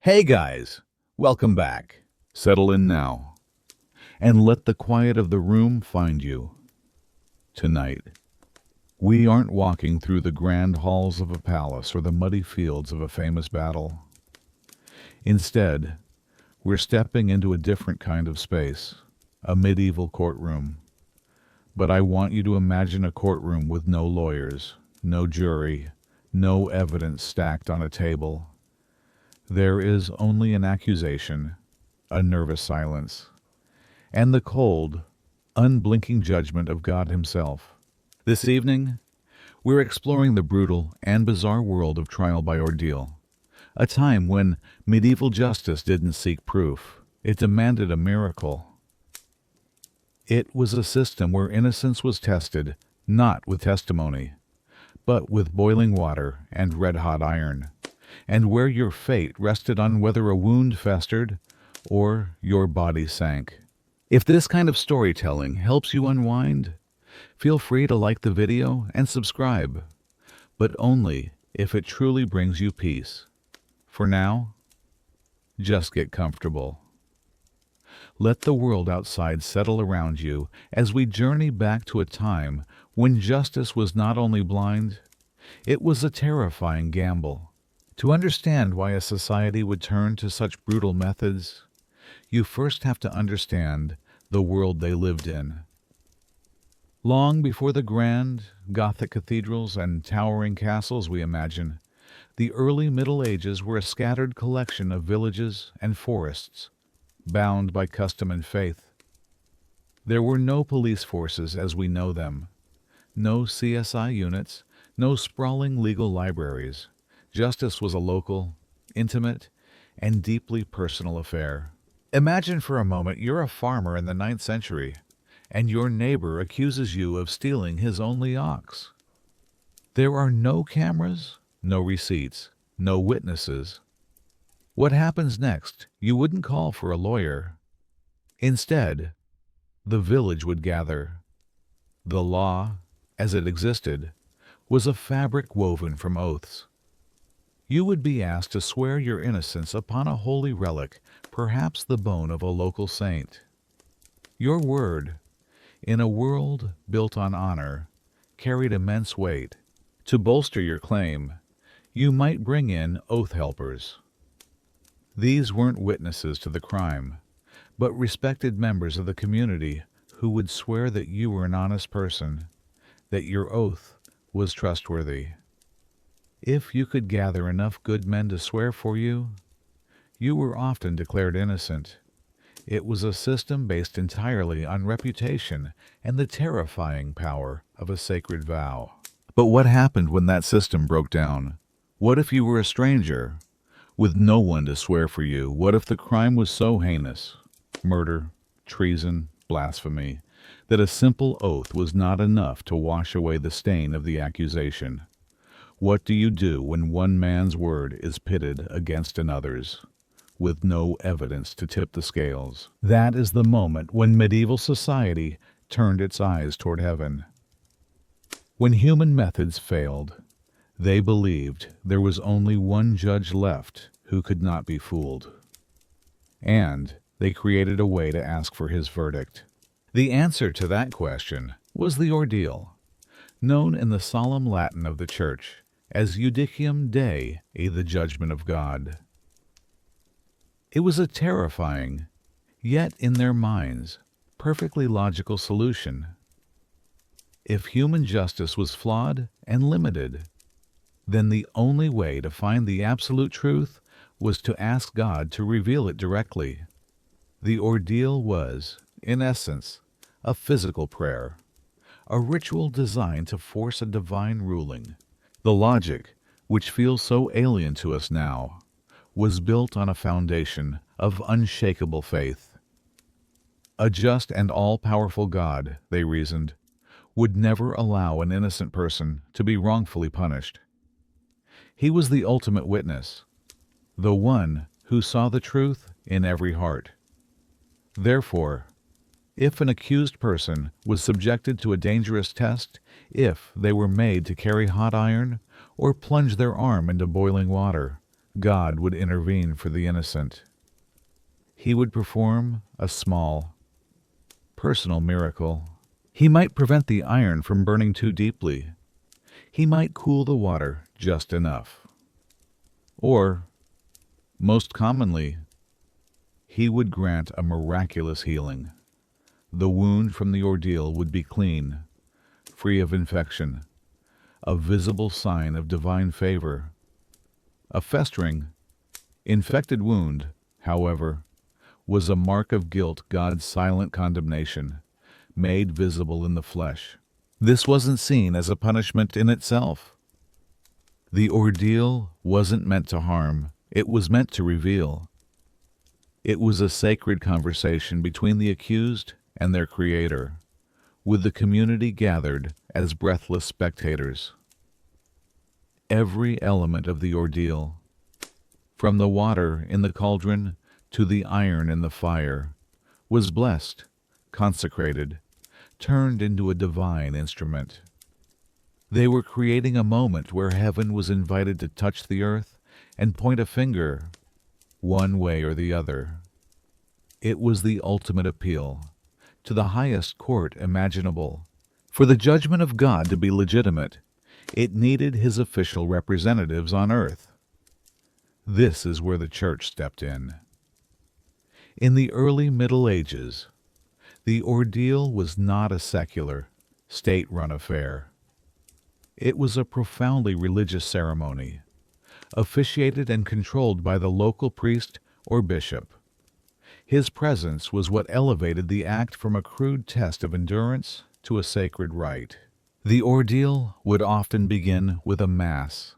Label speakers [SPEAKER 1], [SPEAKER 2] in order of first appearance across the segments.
[SPEAKER 1] Hey guys, welcome back. Settle in now, and let the quiet of the room find you. Tonight, we aren't walking through the grand halls of a palace or the muddy fields of a famous battle. Instead, we're stepping into a different kind of space, a medieval courtroom. But I want you to imagine a courtroom with no lawyers, no jury, no evidence stacked on a table. There is only an accusation, a nervous silence, and the cold, unblinking judgment of God Himself. This evening, we're exploring the brutal and bizarre world of trial by ordeal, a time when medieval justice didn't seek proof, it demanded a miracle. It was a system where innocence was tested not with testimony, but with boiling water and red-hot iron, and where your fate rested on whether a wound festered or your body sank. If this kind of storytelling helps you unwind, feel free to like the video and subscribe, but only if it truly brings you peace. For now, just get comfortable. Let the world outside settle around you as we journey back to a time when justice was not only blind, it was a terrifying gamble. To understand why a society would turn to such brutal methods, you first have to understand the world they lived in. Long before the grand, Gothic cathedrals and towering castles we imagine, the early Middle Ages were a scattered collection of villages and forests, bound by custom and faith. There were no police forces as we know them, no CSI units, no sprawling legal libraries. Justice was a local, intimate, and deeply personal affair. Imagine for a moment you're a farmer in the 9th century, and your neighbor accuses you of stealing his only ox. There are no cameras, no receipts, no witnesses. What happens next? You wouldn't call for a lawyer. Instead, the village would gather. The law, as it existed, was a fabric woven from oaths. You would be asked to swear your innocence upon a holy relic, perhaps the bone of a local saint. Your word, in a world built on honor, carried immense weight. To bolster your claim, you might bring in oath helpers. These weren't witnesses to the crime, but respected members of the community who would swear that you were an honest person, that your oath was trustworthy. If you could gather enough good men to swear for you, you were often declared innocent. It was a system based entirely on reputation and the terrifying power of a sacred vow. But what happened when that system broke down? What if you were a stranger, with no one to swear for you? What if the crime was so heinous, murder, treason, blasphemy, that a simple oath was not enough to wash away the stain of the accusation? What do you do when one man's word is pitted against another's, with no evidence to tip the scales? That is the moment when medieval society turned its eyes toward heaven. When human methods failed, they believed there was only one judge left who could not be fooled. And they created a way to ask for his verdict. The answer to that question was the ordeal, known in the solemn Latin of the Church as Judicium Dei, the judgment of God. It was a terrifying, yet in their minds, perfectly logical solution. If human justice was flawed and limited, then the only way to find the absolute truth was to ask God to reveal it directly. The ordeal was, in essence, a physical prayer, a ritual designed to force a divine ruling. The logic, which feels so alien to us now, was built on a foundation of unshakable faith. A just and all-powerful God, they reasoned, would never allow an innocent person to be wrongfully punished. He was the ultimate witness, the one who saw the truth in every heart. Therefore, if an accused person was subjected to a dangerous test, if they were made to carry hot iron or plunge their arm into boiling water, God would intervene for the innocent. He would perform a small, personal miracle. He might prevent the iron from burning too deeply. He might cool the water just enough. Or, most commonly, he would grant a miraculous healing. The wound from the ordeal would be clean, free of infection, a visible sign of divine favor. A festering, infected wound, however, was a mark of guilt, God's silent condemnation, made visible in the flesh. This wasn't seen as a punishment in itself. The ordeal wasn't meant to harm, it was meant to reveal. It was a sacred conversation between the accused and their Creator, with the community gathered as breathless spectators. Every element of the ordeal, from the water in the cauldron to the iron in the fire, was blessed, consecrated, turned into a divine instrument. They were creating a moment where heaven was invited to touch the earth and point a finger, one way or the other. It was the ultimate appeal, to the highest court imaginable. For the judgment of God to be legitimate, it needed his official representatives on earth. This is where the church stepped in. In the early Middle Ages, the ordeal was not a secular, state-run affair. It was a profoundly religious ceremony, officiated and controlled by the local priest or bishop. His presence was what elevated the act from a crude test of endurance to a sacred rite. The ordeal would often begin with a mass.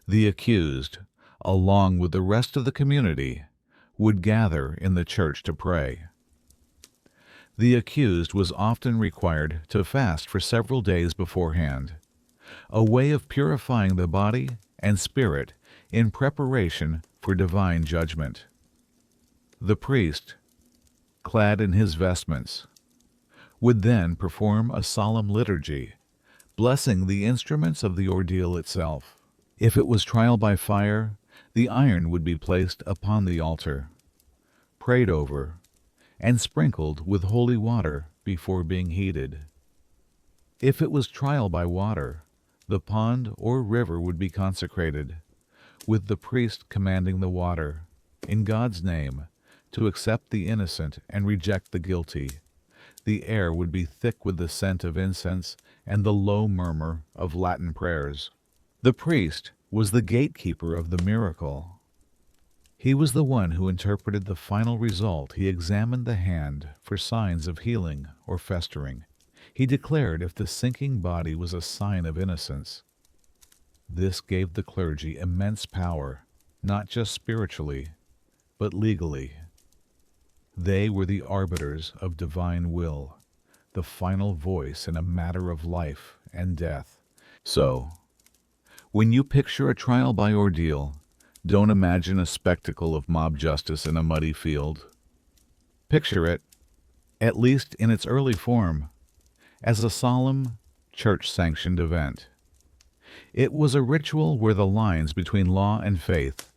[SPEAKER 1] The accused, along with the rest of the community, would gather in the church to pray. The accused was often required to fast for several days beforehand, a way of purifying the body and spirit in preparation for divine judgment. The priest, clad in his vestments, would then perform a solemn liturgy, blessing the instruments of the ordeal itself. If it was trial by fire, the iron would be placed upon the altar, prayed over, and sprinkled with holy water before being heated. If it was trial by water, the pond or river would be consecrated, with the priest commanding the water, in God's name, to accept the innocent and reject the guilty. The air would be thick with the scent of incense and the low murmur of Latin prayers. The priest was the gatekeeper of the miracle. He was the one who interpreted the final result. He examined the hand for signs of healing or festering. He declared if the sinking body was a sign of innocence. This gave the clergy immense power, not just spiritually, but legally. They were the arbiters of divine will, the final voice in a matter of life and death. So, when you picture a trial by ordeal, don't imagine a spectacle of mob justice in a muddy field. Picture it, at least in its early form, as a solemn, church-sanctioned event. It was a ritual where the lines between law and faith,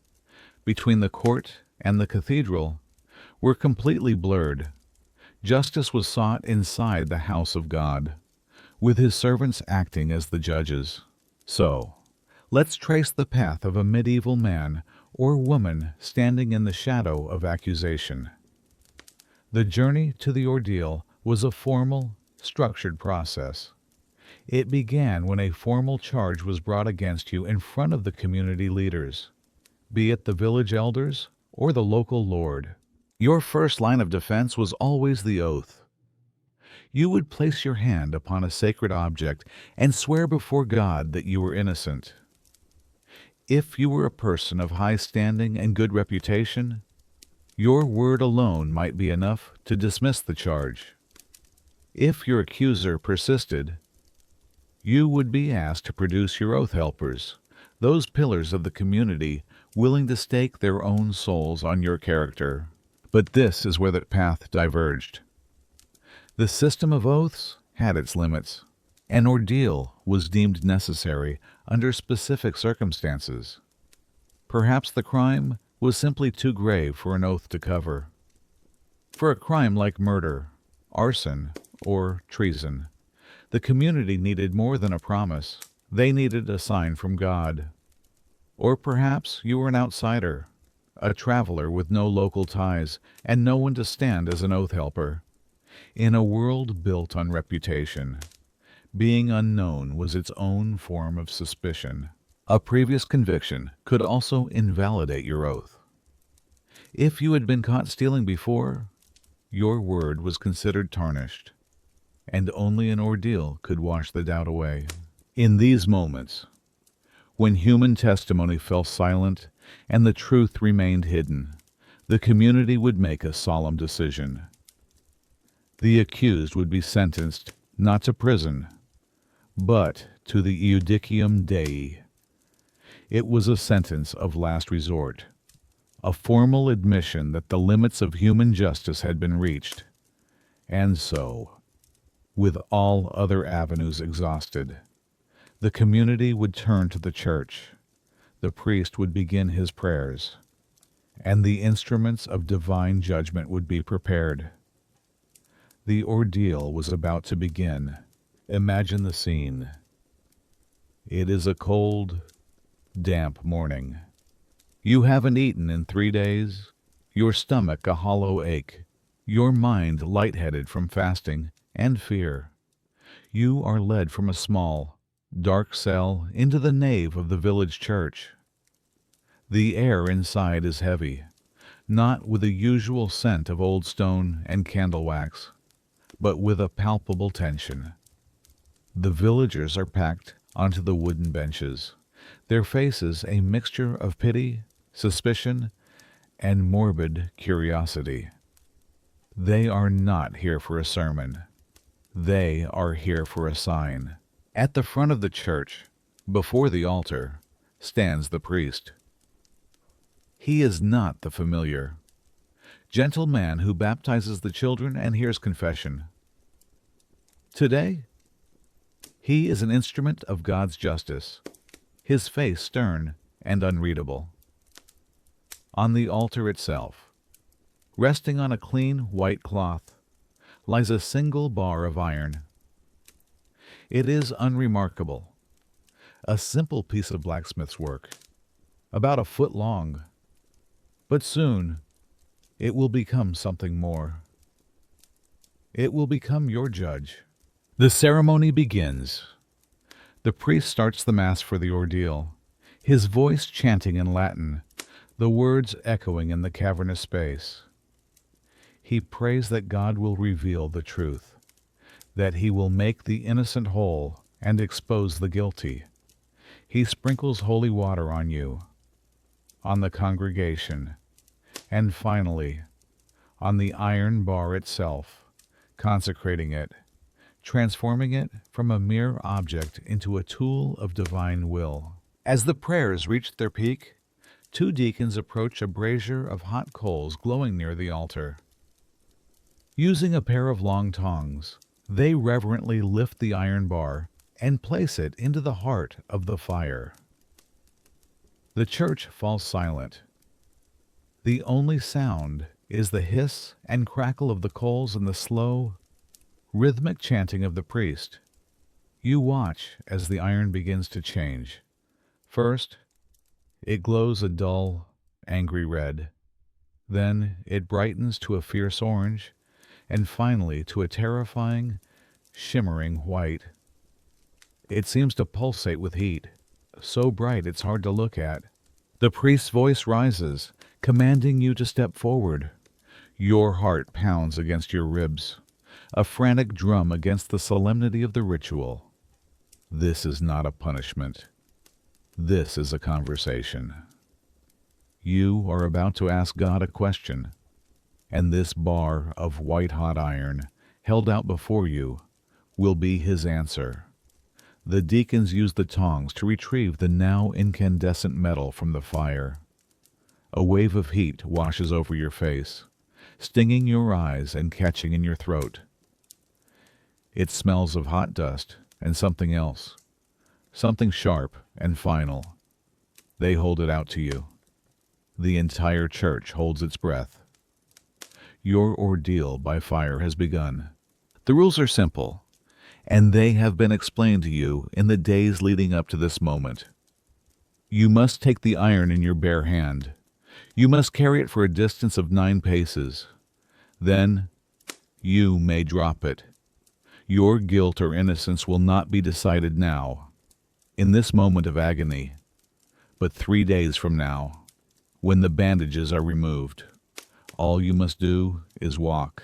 [SPEAKER 1] between the court and the cathedral, were completely blurred. Justice was sought inside the house of God, with his servants acting as the judges. So, let's trace the path of a medieval man or woman standing in the shadow of accusation. The journey to the ordeal was a formal, structured process. It began when a formal charge was brought against you in front of the community leaders, be it the village elders or the local lord. Your first line of defense was always the oath. You would place your hand upon a sacred object and swear before God that you were innocent. If you were a person of high standing and good reputation, your word alone might be enough to dismiss the charge. If your accuser persisted, you would be asked to produce your oath helpers, those pillars of the community willing to stake their own souls on your character. But this is where the path diverged. The system of oaths had its limits. An ordeal was deemed necessary under specific circumstances. Perhaps the crime was simply too grave for an oath to cover. For a crime like murder, arson, or treason, the community needed more than a promise. They needed a sign from God. Or perhaps you were an outsider, a traveler with no local ties and no one to stand as an oath helper. In a world built on reputation, being unknown was its own form of suspicion. A previous conviction could also invalidate your oath. If you had been caught stealing before, your word was considered tarnished, and only an ordeal could wash the doubt away. In these moments, when human testimony fell silent and the truth remained hidden, the community would make a solemn decision. The accused would be sentenced not to prison, but to the judicium Dei. It was a sentence of last resort, a formal admission that the limits of human justice had been reached. And so, with all other avenues exhausted, the community would turn to the church, the priest would begin his prayers, and the instruments of divine judgment would be prepared. The ordeal was about to begin. Imagine the scene. It is a cold, damp morning. You haven't eaten in 3 days, your stomach a hollow ache, your mind lightheaded from fasting and fear. You are led from a small, dark cell into the nave of the village church. The air inside is heavy, not with the usual scent of old stone and candle wax, but with a palpable tension. The villagers are packed onto the wooden benches, their faces a mixture of pity, suspicion, and morbid curiosity. They are not here for a sermon. They are here for a sign. At the front of the church, before the altar, stands the priest. He is not the familiar, gentle man who baptizes the children and hears confession. Today, he is an instrument of God's justice, his face stern and unreadable. On the altar itself, resting on a clean white cloth, lies a single bar of iron. It is unremarkable, a simple piece of blacksmith's work, about a foot long. But soon, it will become something more. It will become your judge. The ceremony begins. The priest starts the Mass for the ordeal, his voice chanting in Latin, the words echoing in the cavernous space. He prays that God will reveal the truth, that he will make the innocent whole and expose the guilty. He sprinkles holy water on you, on the congregation, and finally, on the iron bar itself, consecrating it, transforming it from a mere object into a tool of divine will. As the prayers reach their peak, 2 deacons approach a brazier of hot coals glowing near the altar. Using a pair of long tongs, they reverently lift the iron bar and place it into the heart of the fire. The church falls silent. The only sound is the hiss and crackle of the coals and the slow, rhythmic chanting of the priest. You watch as the iron begins to change. First, it glows a dull, angry red. Then it brightens to a fierce orange, and finally to a terrifying, shimmering white. It seems to pulsate with heat, so bright it's hard to look at. The priest's voice rises, commanding you to step forward. Your heart pounds against your ribs, a frantic drum against the solemnity of the ritual. This is not a punishment. This is a conversation. You are about to ask God a question, and this bar of white-hot iron, held out before you, will be his answer. The deacons use the tongs to retrieve the now incandescent metal from the fire. A wave of heat washes over your face, stinging your eyes and catching in your throat. It smells of hot dust and something else, something sharp and final. They hold it out to you. The entire church holds its breath. Your ordeal by fire has begun. The rules are simple, and they have been explained to you in the days leading up to this moment. You must take the iron in your bare hand. You must carry it for a distance of 9 paces. Then you may drop it. Your guilt or innocence will not be decided now, in this moment of agony, but 3 days from now, when the bandages are removed. All you must do is walk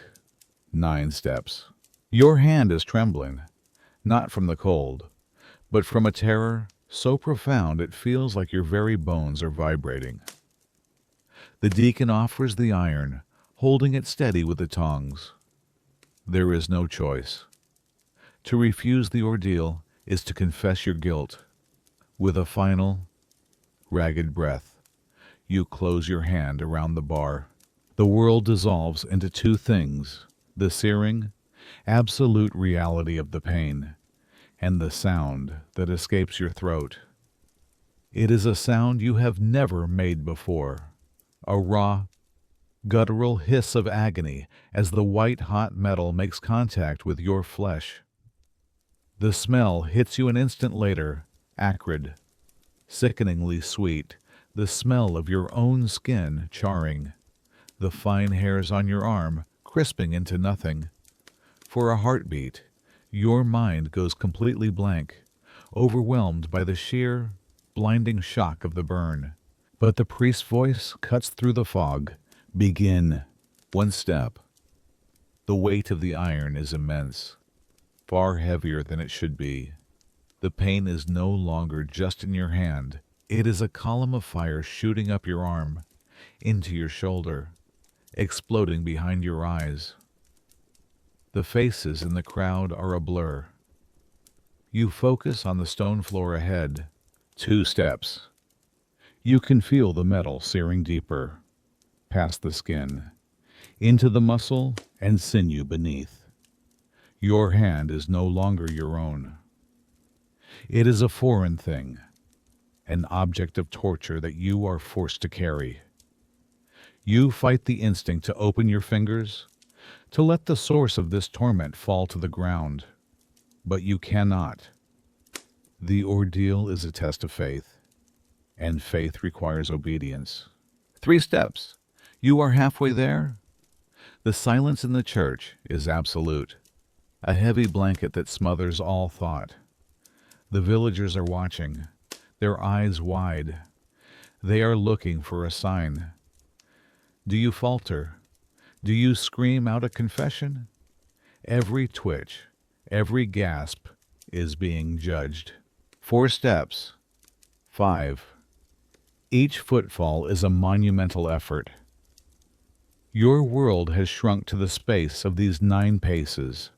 [SPEAKER 1] 9 steps. Your hand is trembling, not from the cold, but from a terror so profound it feels like your very bones are vibrating. The deacon offers the iron, holding it steady with the tongs. There is no choice. To refuse the ordeal is to confess your guilt. With a final, ragged breath, you close your hand around the bar. The world dissolves into 2 things: the searing, absolute reality of the pain, and the sound that escapes your throat. It is a sound you have never made before, a raw, guttural hiss of agony as the white-hot metal makes contact with your flesh. The smell hits you an instant later, acrid, sickeningly sweet, the smell of your own skin charring, the fine hairs on your arm crisping into nothing. For a heartbeat, your mind goes completely blank, overwhelmed by the sheer, blinding shock of the burn. But the priest's voice cuts through the fog. Begin. 1 step. The weight of the iron is immense, far heavier than it should be. The pain is no longer just in your hand. It is a column of fire shooting up your arm, into your shoulder, exploding behind your eyes. The faces in the crowd are a blur. You focus on the stone floor ahead. 2 steps. You can feel the metal searing deeper, past the skin, into the muscle and sinew beneath. Your hand is no longer your own. It is a foreign thing, an object of torture that you are forced to carry. You fight the instinct to open your fingers, to let the source of this torment fall to the ground, but you cannot. The ordeal is a test of faith, and faith requires obedience. 3 steps. You are halfway there. The silence in the church is absolute, a heavy blanket that smothers all thought. The villagers are watching, their eyes wide. They are looking for a sign. Do you falter? Do you scream out a confession? Every twitch, every gasp is being judged. 4 steps. 5. Each footfall is a monumental effort. Your world has shrunk to the space of these 9 paces,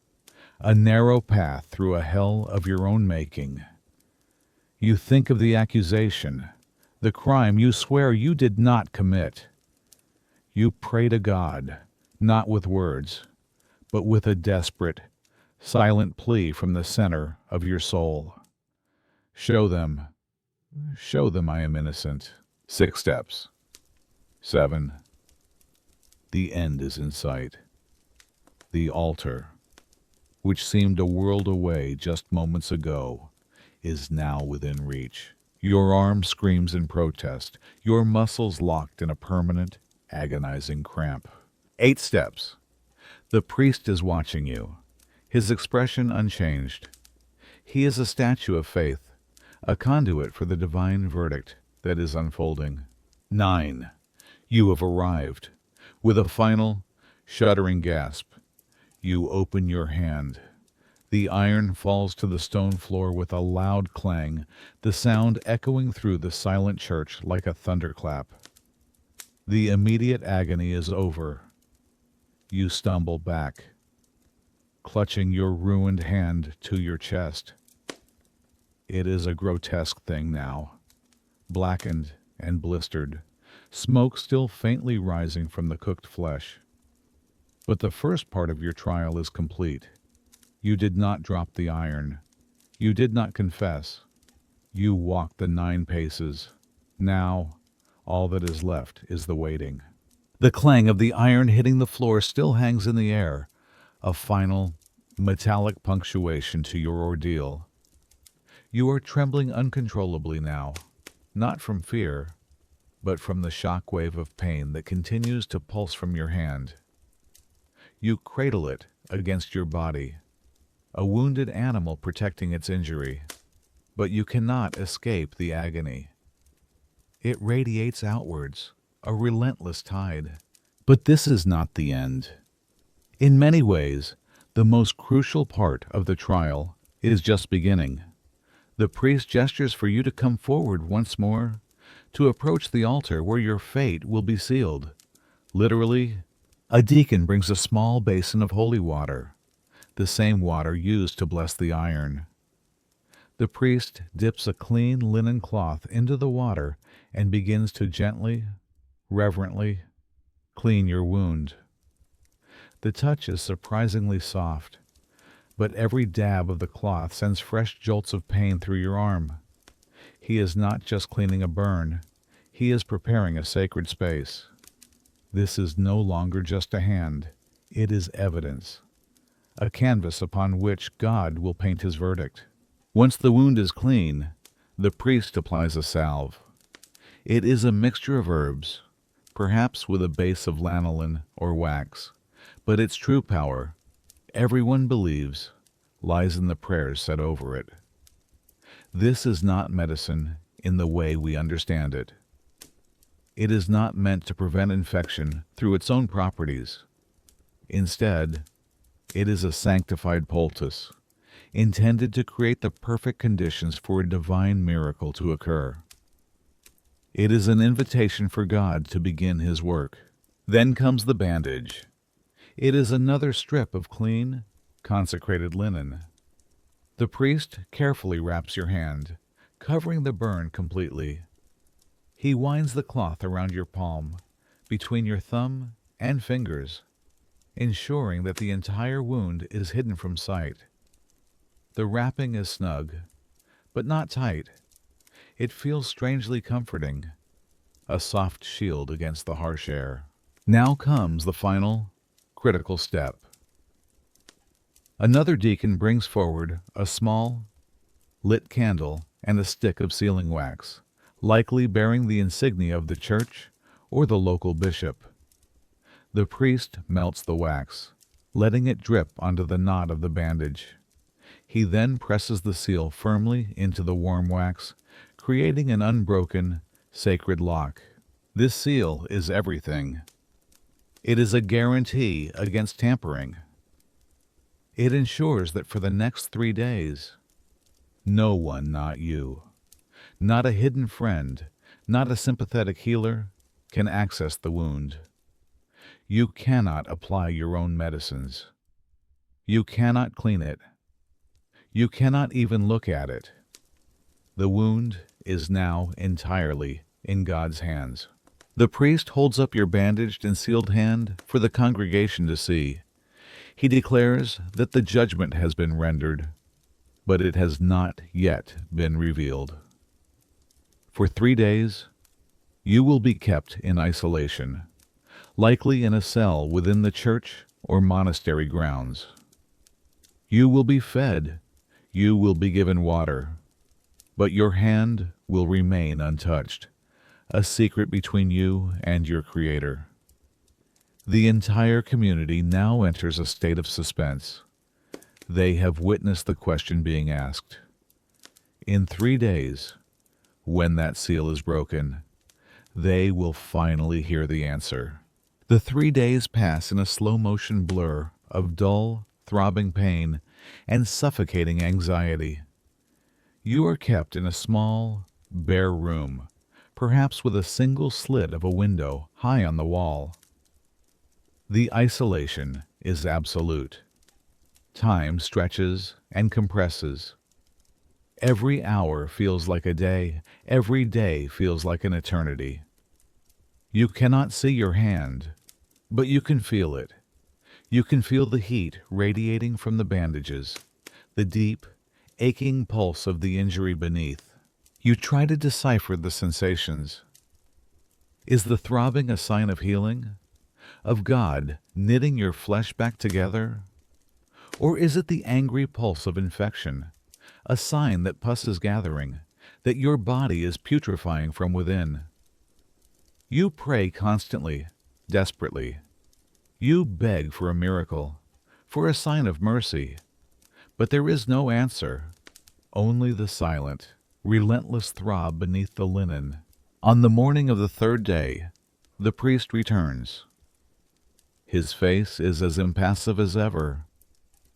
[SPEAKER 1] a narrow path through a hell of your own making. You think of the accusation, the crime you swear you did not commit. You pray to God, not with words, but with a desperate, silent plea from the center of your soul. Show them I am innocent. 6 steps. 7. The end is in sight. The altar, which seemed a world away just moments ago, is now within reach. Your arm screams in protest, your muscles locked in a permanent, agonizing cramp. 8 steps. The priest is watching you, his expression unchanged. He is a statue of faith, a conduit for the divine verdict that is unfolding. 9. You have arrived. With a final, shuddering gasp, you open your hand. The iron falls to the stone floor with a loud clang, the sound echoing through the silent church like a thunderclap. The immediate agony is over. You stumble back, clutching your ruined hand to your chest. It is a grotesque thing now, blackened and blistered, smoke still faintly rising from the cooked flesh. But the first part of your trial is complete. You did not drop the iron. You did not confess. You walked the 9 paces. Now, All that is left is the waiting. The clang of the iron hitting the floor still hangs in the air, a final, metallic punctuation to your ordeal. You are trembling uncontrollably now, not from fear, but from the shock wave of pain that continues to pulse from your hand. You cradle it against your body, a wounded animal protecting its injury, but you cannot escape the agony. It radiates outwards, a relentless tide. But this is not the end. In many ways, the most crucial part of the trial is just beginning. The priest gestures for you to come forward once more, to approach the altar where your fate will be sealed. Literally, a deacon brings a small basin of holy water, the same water used to bless the iron. The priest dips a clean linen cloth into the water and begins to gently, reverently, clean your wound. The touch is surprisingly soft, but every dab of the cloth sends fresh jolts of pain through your arm. He is not just cleaning a burn, he is preparing a sacred space. This is no longer just a hand, it is evidence, a canvas upon which God will paint his verdict. Once the wound is clean, the priest applies a salve. It is a mixture of herbs, perhaps with a base of lanolin or wax, but its true power, everyone believes, lies in the prayers said over it. This is not medicine in the way we understand it. It is not meant to prevent infection through its own properties. Instead, it is a sanctified poultice, intended to create the perfect conditions for a divine miracle to occur. It is an invitation for God to begin his work. Then comes the bandage. It is another strip of clean, consecrated linen. The priest carefully wraps your hand, covering the burn completely. He winds the cloth around your palm, between your thumb and fingers, ensuring that the entire wound is hidden from sight. The wrapping is snug, but not tight. It feels strangely comforting, a soft shield against the harsh air. Now comes the final, critical step. Another deacon brings forward a small, lit candle and a stick of sealing wax, likely bearing the insignia of the church or the local bishop. The priest melts the wax, letting it drip onto the knot of the bandage. He then presses the seal firmly into the warm wax, creating an unbroken, sacred lock. This seal is everything. It is a guarantee against tampering. It ensures that for the next 3 days, no one, not you, not a hidden friend, not a sympathetic healer, can access the wound. You cannot apply your own medicines. You cannot clean it. You cannot even look at it. The wound is now entirely in God's hands. The priest holds up your bandaged and sealed hand for the congregation to see. He declares that the judgment has been rendered, but it has not yet been revealed. For 3 days, you will be kept in isolation, likely in a cell within the church or monastery grounds. You will be fed, you will be given water, but your hand will remain untouched, a secret between you and your Creator. The entire community now enters a state of suspense. They have witnessed the question being asked. In 3 days, when that seal is broken, they will finally hear the answer. The 3 days pass in a slow-motion blur of dull, throbbing pain and suffocating anxiety. You are kept in a small, bare room, perhaps with a single slit of a window high on the wall. The isolation is absolute. Time stretches and compresses. Every hour feels like a day. Every day feels like an eternity. You cannot see your hand, but you can feel it. You can feel the heat radiating from the bandages, the deep, aching pulse of the injury beneath. You try to decipher the sensations. Is the throbbing a sign of healing? Of God knitting your flesh back together? Or is it the angry pulse of infection, a sign that pus is gathering, that your body is putrefying from within? You pray constantly, desperately. You beg for a miracle, for a sign of mercy, but there is no answer, only the silent, relentless throb beneath the linen. On the morning of the third day, the priest returns. His face is as impassive as ever.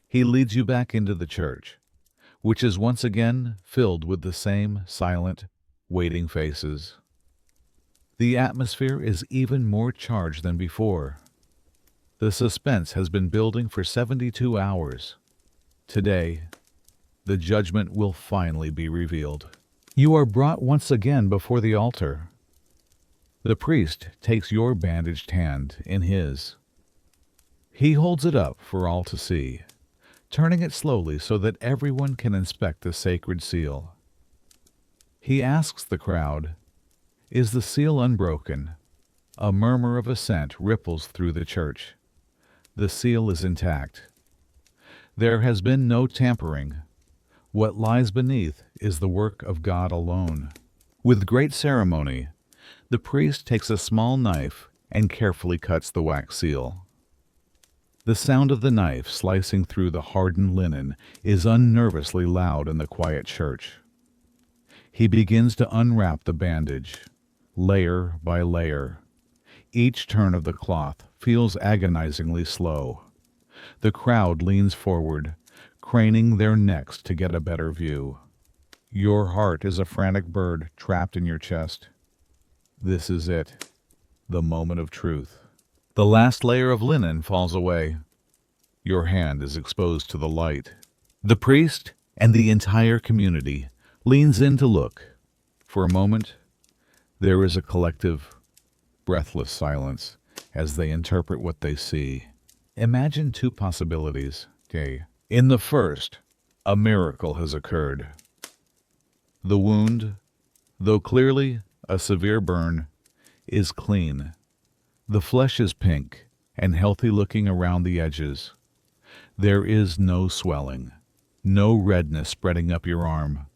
[SPEAKER 1] He leads you back into the church, which is once again filled with the same silent, waiting faces. The atmosphere is even more charged than before. The suspense has been building for 72 hours. Today, the judgment will finally be revealed. You are brought once again before the altar. The priest takes your bandaged hand in his. He holds it up for all to see, turning it slowly so that everyone can inspect the sacred seal. He asks the crowd, "Is the seal unbroken?" A murmur of assent ripples through the church. The seal is intact. There has been no tampering. What lies beneath is the work of God alone. With great ceremony, the priest takes a small knife and carefully cuts the wax seal. The sound of the knife slicing through the hardened linen is unnervously loud in the quiet church. He begins to unwrap the bandage, layer by layer. Each turn of the cloth feels agonizingly slow. The crowd leans forward, craning their necks to get a better view. Your heart is a frantic bird trapped in your chest. This is it, the moment of truth. The last layer of linen falls away. Your hand is exposed to the light. The priest and the entire community leans in to look. For a moment, there is a collective, breathless silence as they interpret what they see. Imagine two possibilities. In the first, a miracle has occurred. The wound, though clearly a severe burn, is clean. The flesh is pink and healthy looking around the edges. There is no swelling, no redness spreading up your arm,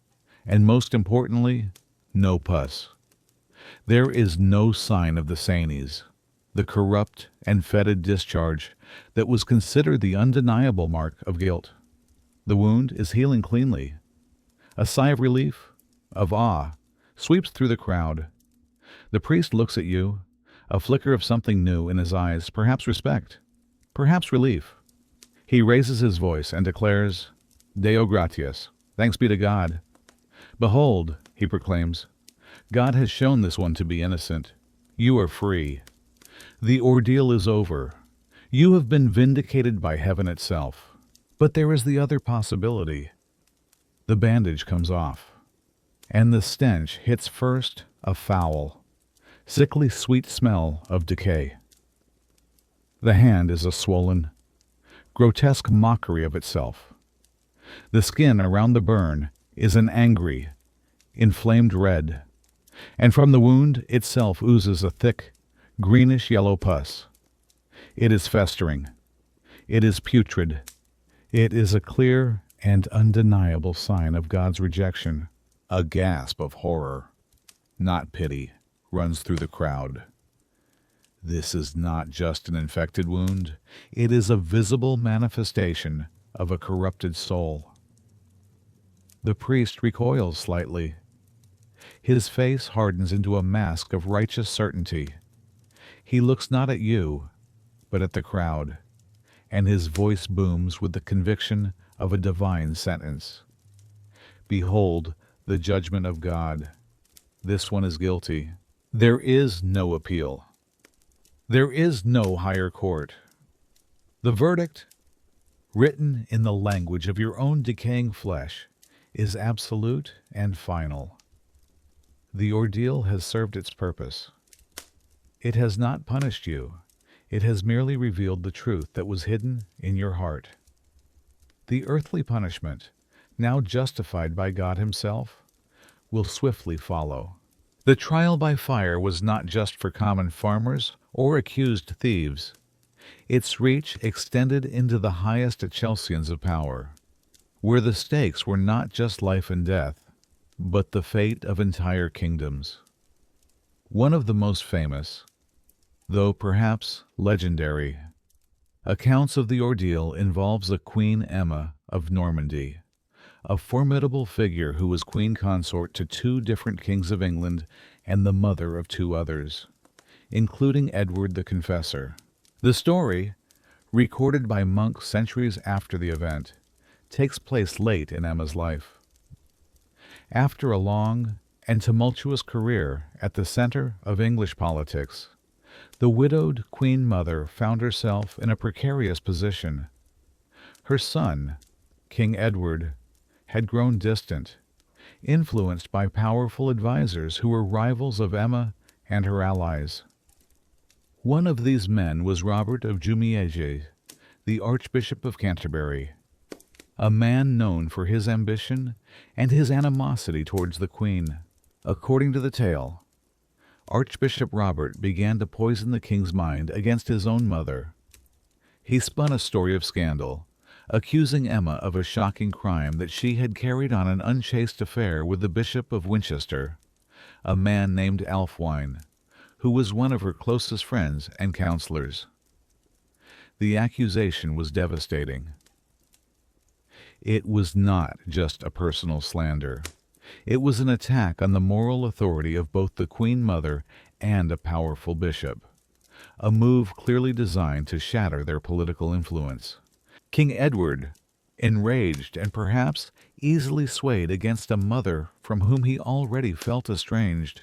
[SPEAKER 1] and most importantly, no pus. There is no sign of the sanies, the corrupt and fetid discharge that was considered the undeniable mark of guilt. The wound is healing cleanly. A sigh of relief, of awe, sweeps through the crowd. The priest looks at you, a flicker of something new in his eyes, perhaps respect, perhaps relief. He raises his voice and declares, "Deo gratias, thanks be to God. Behold," he proclaims, "God has shown this one to be innocent. You are free. The ordeal is over. You have been vindicated by heaven itself." But there is the other possibility. The bandage comes off, and the stench hits first a foul, sickly sweet smell of decay. The hand is a swollen, grotesque mockery of itself. The skin around the burn is an angry, inflamed red, and from the wound itself oozes a thick, greenish-yellow pus. It is festering. It is putrid. It is a clear and undeniable sign of God's rejection. A gasp of horror, not pity, runs through the crowd. This is not just an infected wound. It is a visible manifestation of a corrupted soul. The priest recoils slightly. His face hardens into a mask of righteous certainty. He looks not at you, but at the crowd, and his voice booms with the conviction of a divine sentence. Behold the judgment of God. This one is guilty. There is no appeal. There is no higher court. The verdict, written in the language of your own decaying flesh, is absolute and final. The ordeal has served its purpose. It has not punished you. It has merely revealed the truth that was hidden in your heart. The earthly punishment, now justified by God Himself, will swiftly follow. The trial by fire was not just for common farmers or accused thieves. Its reach extended into the highest Chelseans of power, where the stakes were not just life and death, but the fate of entire kingdoms. One of the most famous, though perhaps legendary, accounts of the ordeal involves a Queen Emma of Normandy, a formidable figure who was queen consort to two different kings of England and the mother of two others, including Edward the Confessor. The story, recorded by monks centuries after the event, takes place late in Emma's life. After a long and tumultuous career at the center of English politics, the widowed Queen Mother found herself in a precarious position. Her son, King Edward, had grown distant, influenced by powerful advisors who were rivals of Emma and her allies. One of these men was Robert of Jumièges, the Archbishop of Canterbury, a man known for his ambition and his animosity towards the Queen. According to the tale, Archbishop Robert began to poison the king's mind against his own mother. He spun a story of scandal, accusing Emma of a shocking crime that she had carried on an unchaste affair with the Bishop of Winchester, a man named Ælfwine, who was one of her closest friends and counselors. The accusation was devastating. It was not just a personal slander. It was an attack on the moral authority of both the Queen Mother and a powerful bishop, a move clearly designed to shatter their political influence. King Edward, enraged and perhaps easily swayed against a mother from whom he already felt estranged,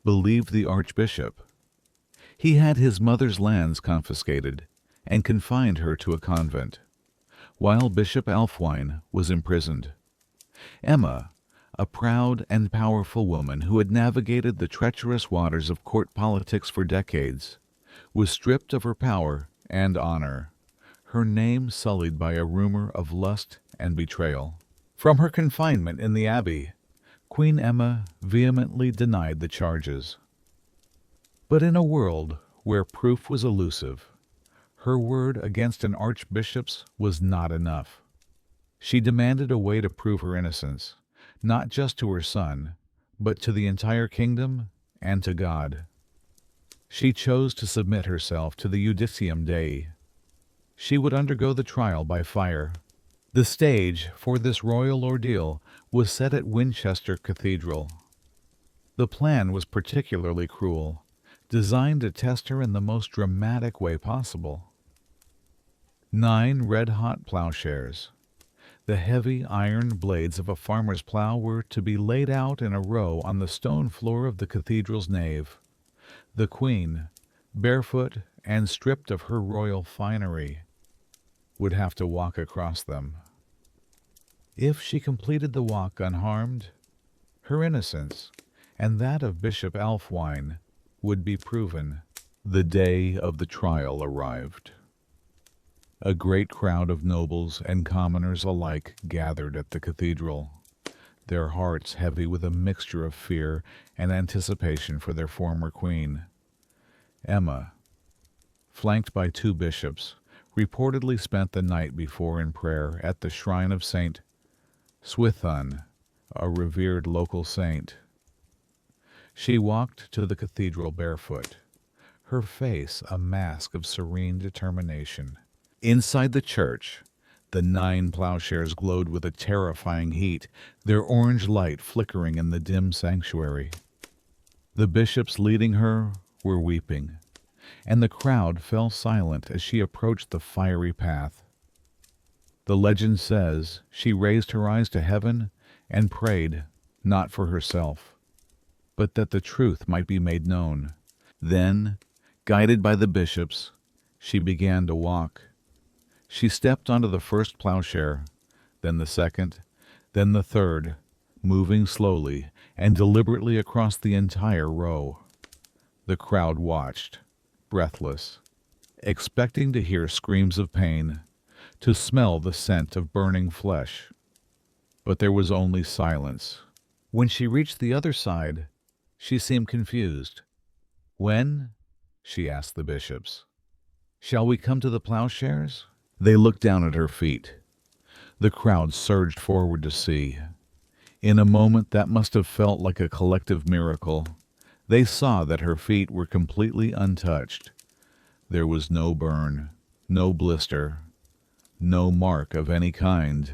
[SPEAKER 1] believed the archbishop. He had his mother's lands confiscated and confined her to a convent, while Bishop Ælfwine was imprisoned. Emma, a proud and powerful woman who had navigated the treacherous waters of court politics for decades, was stripped of her power and honor, her name sullied by a rumor of lust and betrayal. From her confinement in the abbey, Queen Emma vehemently denied the charges. But in a world where proof was elusive, her word against an archbishop's was not enough. She demanded a way to prove her innocence, not just to her son, but to the entire kingdom and to God. She chose to submit herself to the Judicium Dei. She would undergo the trial by fire. The stage for this royal ordeal was set at Winchester Cathedral. The plan was particularly cruel, designed to test her in the most dramatic way possible. 9 red-hot plowshares, the heavy iron blades of a farmer's plow, were to be laid out in a row on the stone floor of the cathedral's nave. The Queen, barefoot and stripped of her royal finery, would have to walk across them. If she completed the walk unharmed, her innocence and that of Bishop Ælfwine would be proven. The day of the trial arrived. A great crowd of nobles and commoners alike gathered at the cathedral, their hearts heavy with a mixture of fear and anticipation for their former queen. Emma, flanked by 2 bishops, reportedly spent the night before in prayer at the shrine of St. Swithun, a revered local saint. She walked to the cathedral barefoot, her face a mask of serene determination. Inside the church, the 9 plowshares glowed with a terrifying heat, their orange light flickering in the dim sanctuary. The bishops leading her were weeping, and the crowd fell silent as she approached the fiery path. The legend says she raised her eyes to heaven and prayed, not for herself, but that the truth might be made known. Then, guided by the bishops, she began to walk. She stepped onto the first plowshare, then the second, then the third, moving slowly and deliberately across the entire row. The crowd watched, breathless, expecting to hear screams of pain, to smell the scent of burning flesh. But there was only silence. When she reached the other side, She seemed confused. "When?" she asked the bishops. "Shall we come to the plowshares?" They looked down at her feet. The crowd surged forward to see. In a moment that must have felt like a collective miracle. They saw that her feet were completely untouched. There was no burn, no blister, no mark of any kind.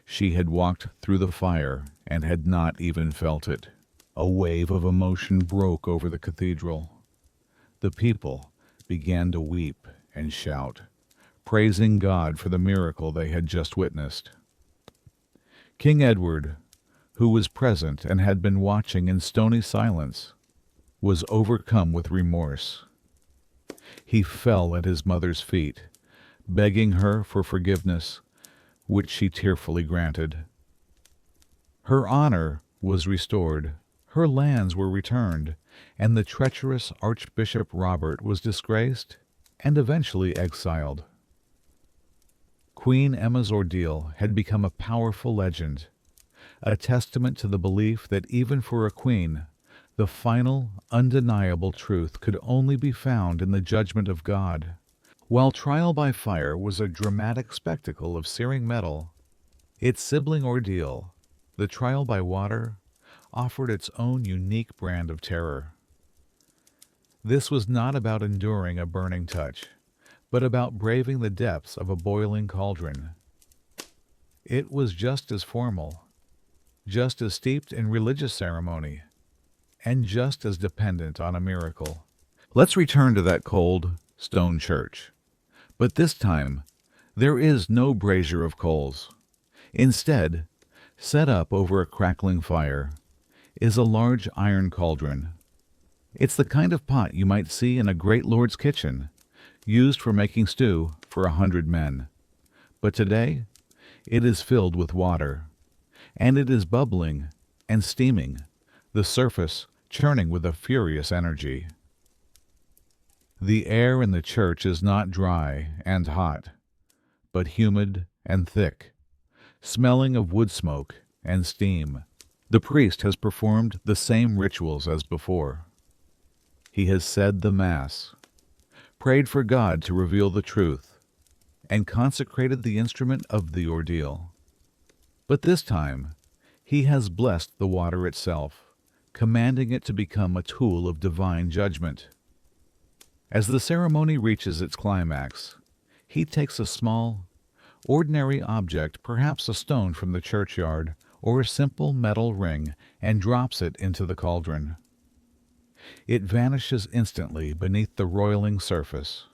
[SPEAKER 1] She had walked through the fire and had not even felt it. A wave of emotion broke over the cathedral. The people began to weep and shout, praising God for the miracle they had just witnessed. King Edward, who was present and had been watching in stony silence, was overcome with remorse. He fell at his mother's feet, begging her for forgiveness, which she tearfully granted. Her honor was restored, her lands were returned, and the treacherous Archbishop Robert was disgraced and eventually exiled. Queen Emma's ordeal had become a powerful legend, a testament to the belief that even for a queen, the final, undeniable truth could only be found in the judgment of God. While trial by fire was a dramatic spectacle of searing metal, its sibling ordeal, the trial by water, offered its own unique brand of terror. This was not about enduring a burning touch, but about braving the depths of a boiling cauldron. It was just as formal, just as steeped in religious ceremony, and just as dependent on a miracle. Let's return to that cold stone church. But this time, there is no brazier of coals. Instead, set up over a crackling fire, is a large iron cauldron. It's the kind of pot you might see in a great lord's kitchen, used for making stew for 100 men. But today, it is filled with water, and it is bubbling and steaming, the surface churning with a furious energy. The air in the church is not dry and hot, but humid and thick, smelling of wood smoke and steam. The priest has performed the same rituals as before. He has said the Mass, prayed for God to reveal the truth, and consecrated the instrument of the ordeal. But this time, he has blessed the water itself, commanding it to become a tool of divine judgment. As the ceremony reaches its climax, he takes a small, ordinary object, perhaps a stone from the churchyard or a simple metal ring, and drops it into the cauldron. It vanishes instantly beneath the roiling surface.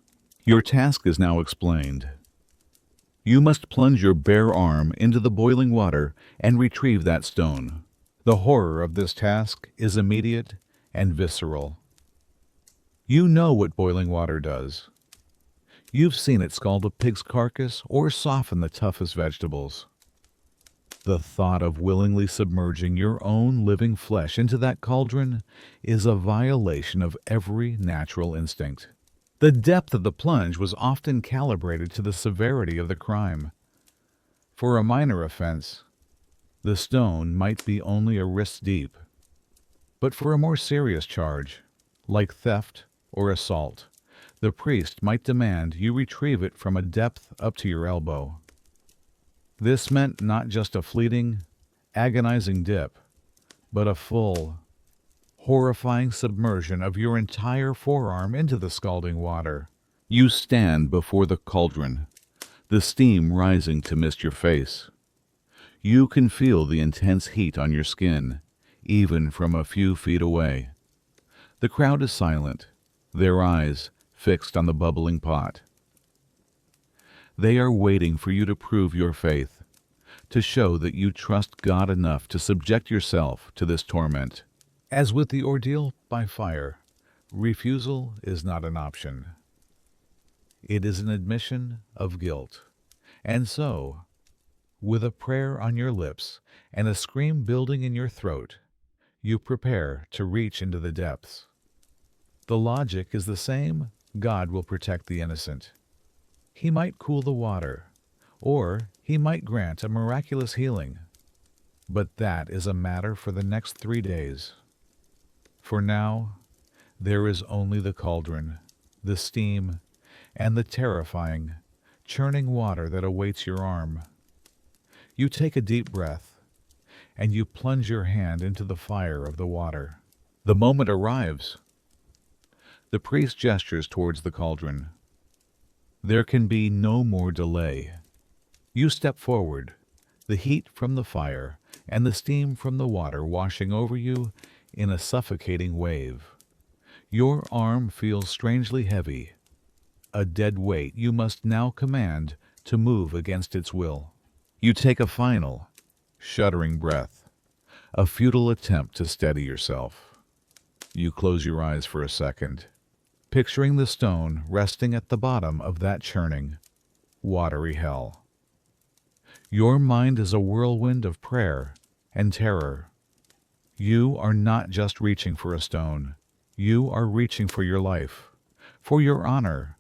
[SPEAKER 1] Your task is now explained. You must plunge your bare arm into the boiling water and retrieve that stone. The horror of this task is immediate and visceral. You know what boiling water does. You've seen it scald a pig's carcass or soften the toughest vegetables. The thought of willingly submerging your own living flesh into that cauldron is a violation of every natural instinct. The depth of the plunge was often calibrated to the severity of the crime. For a minor offense, the stone might be only a wrist deep. But for a more serious charge, like theft or assault, the priest might demand you retrieve it from a depth up to your elbow. This meant not just a fleeting, agonizing dip, but a full, horrifying submersion of your entire forearm into the scalding water. You stand before the cauldron, the steam rising to mist your face. You can feel the intense heat on your skin, even from a few feet away. The crowd is silent, their eyes fixed on the bubbling pot. They are waiting for you to prove your faith, to show that you trust God enough to subject yourself to this torment. As with the ordeal by fire, refusal is not an option. It is an admission of guilt. And so, with a prayer on your lips and a scream building in your throat, you prepare to reach into the depths. The logic is the same. God will protect the innocent. He might cool the water, or he might grant a miraculous healing. But that is a matter for the next 3 days. For now, there is only the cauldron, the steam, and the terrifying, churning water that awaits your arm. You take a deep breath, and you plunge your hand into the fire of the water. The moment arrives. The priest gestures towards the cauldron. There can be no more delay. You step forward, the heat from the fire and the steam from the water washing over you in a suffocating wave. Your arm feels strangely heavy, a dead weight you must now command to move against its will. You take a final, shuddering breath, a futile attempt to steady yourself. You close your eyes for a second, picturing the stone resting at the bottom of that churning, watery hell. Your mind is a whirlwind of prayer and terror. You are not just reaching for a stone. You are reaching for your life, for your honor,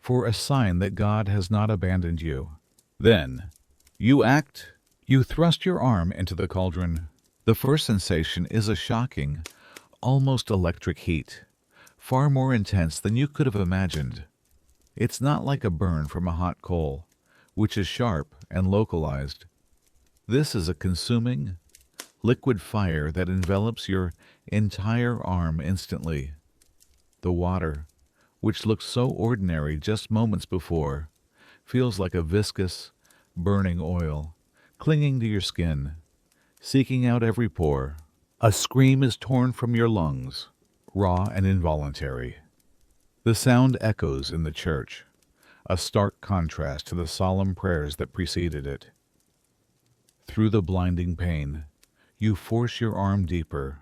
[SPEAKER 1] for a sign that God has not abandoned you. Then, you act. You thrust your arm into the cauldron. The first sensation is a shocking, almost electric heat, far more intense than you could have imagined. It's not like a burn from a hot coal, which is sharp and localized. This is a consuming, liquid fire that envelops your entire arm instantly. The water, which looked so ordinary just moments before, feels like a viscous, burning oil, clinging to your skin, seeking out every pore. A scream is torn from your lungs, raw and involuntary. The sound echoes in the church, a stark contrast to the solemn prayers that preceded it. Through the blinding pain, you force your arm deeper.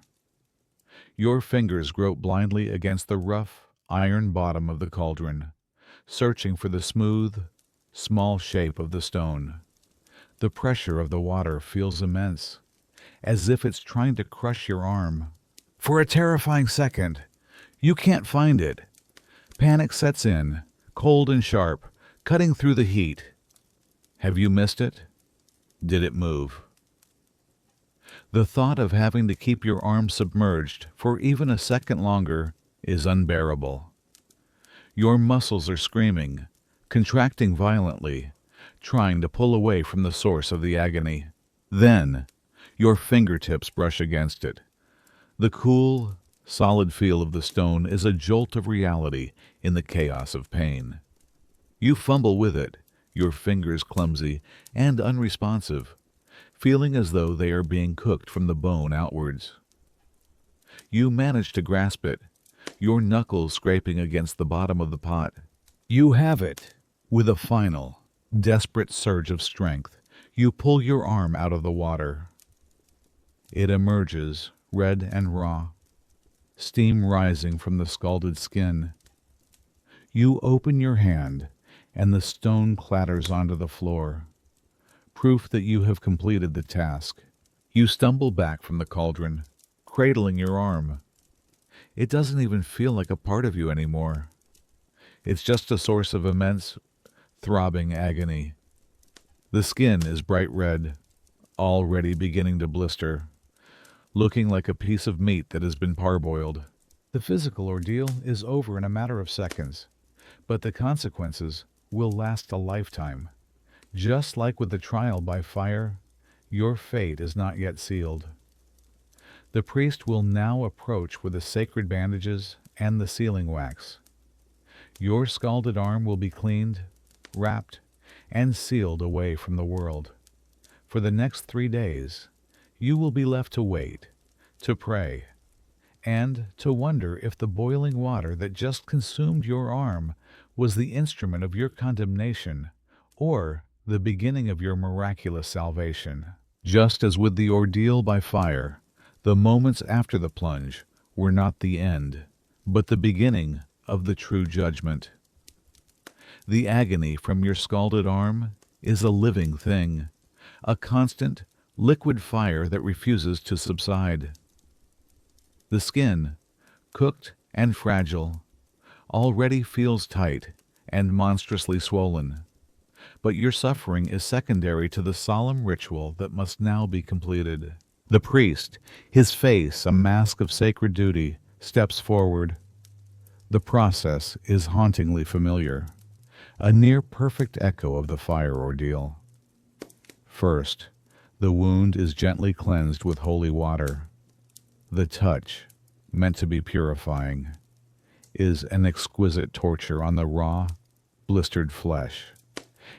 [SPEAKER 1] Your fingers grope blindly against the rough, iron bottom of the cauldron, searching for the smooth, small shape of the stone. The pressure of the water feels immense, as if it's trying to crush your arm. For a terrifying second, you can't find it. Panic sets in, cold and sharp, cutting through the heat. Have you missed it? Did it move? The thought of having to keep your arm submerged for even a second longer is unbearable. Your muscles are screaming, contracting violently, trying to pull away from the source of the agony. Then, your fingertips brush against it. The cool, solid feel of the stone is a jolt of reality in the chaos of pain. You fumble with it, your fingers clumsy and unresponsive, feeling as though they are being cooked from the bone outwards. You manage to grasp it, your knuckles scraping against the bottom of the pot. You have it. With a final, desperate surge of strength, you pull your arm out of the water. It emerges, red and raw, steam rising from the scalded skin. You open your hand, and the stone clatters onto the floor, proof that you have completed the task. You stumble back from the cauldron, cradling your arm. It doesn't even feel like a part of you anymore. It's just a source of immense, throbbing agony. The skin is bright red, already beginning to blister, looking like a piece of meat that has been parboiled. The physical ordeal is over in a matter of seconds, but the consequences will last a lifetime. Just like with the trial by fire, your fate is not yet sealed. The priest will now approach with the sacred bandages and the sealing wax. Your scalded arm will be cleaned, wrapped, and sealed away from the world. For the next 3 days, you will be left to wait, to pray, and to wonder if the boiling water that just consumed your arm was the instrument of your condemnation or the beginning of your miraculous salvation. Just as with the ordeal by fire, the moments after the plunge were not the end, but the beginning of the true judgment. The agony from your scalded arm is a living thing, a constant, liquid fire that refuses to subside. The skin, cooked and fragile, already feels tight and monstrously swollen, but your suffering is secondary to the solemn ritual that must now be completed. The priest, his face a mask of sacred duty, steps forward. The process is hauntingly familiar, a near-perfect echo of the fire ordeal. First, the wound is gently cleansed with holy water. The touch, meant to be purifying, is an exquisite torture on the raw, blistered flesh.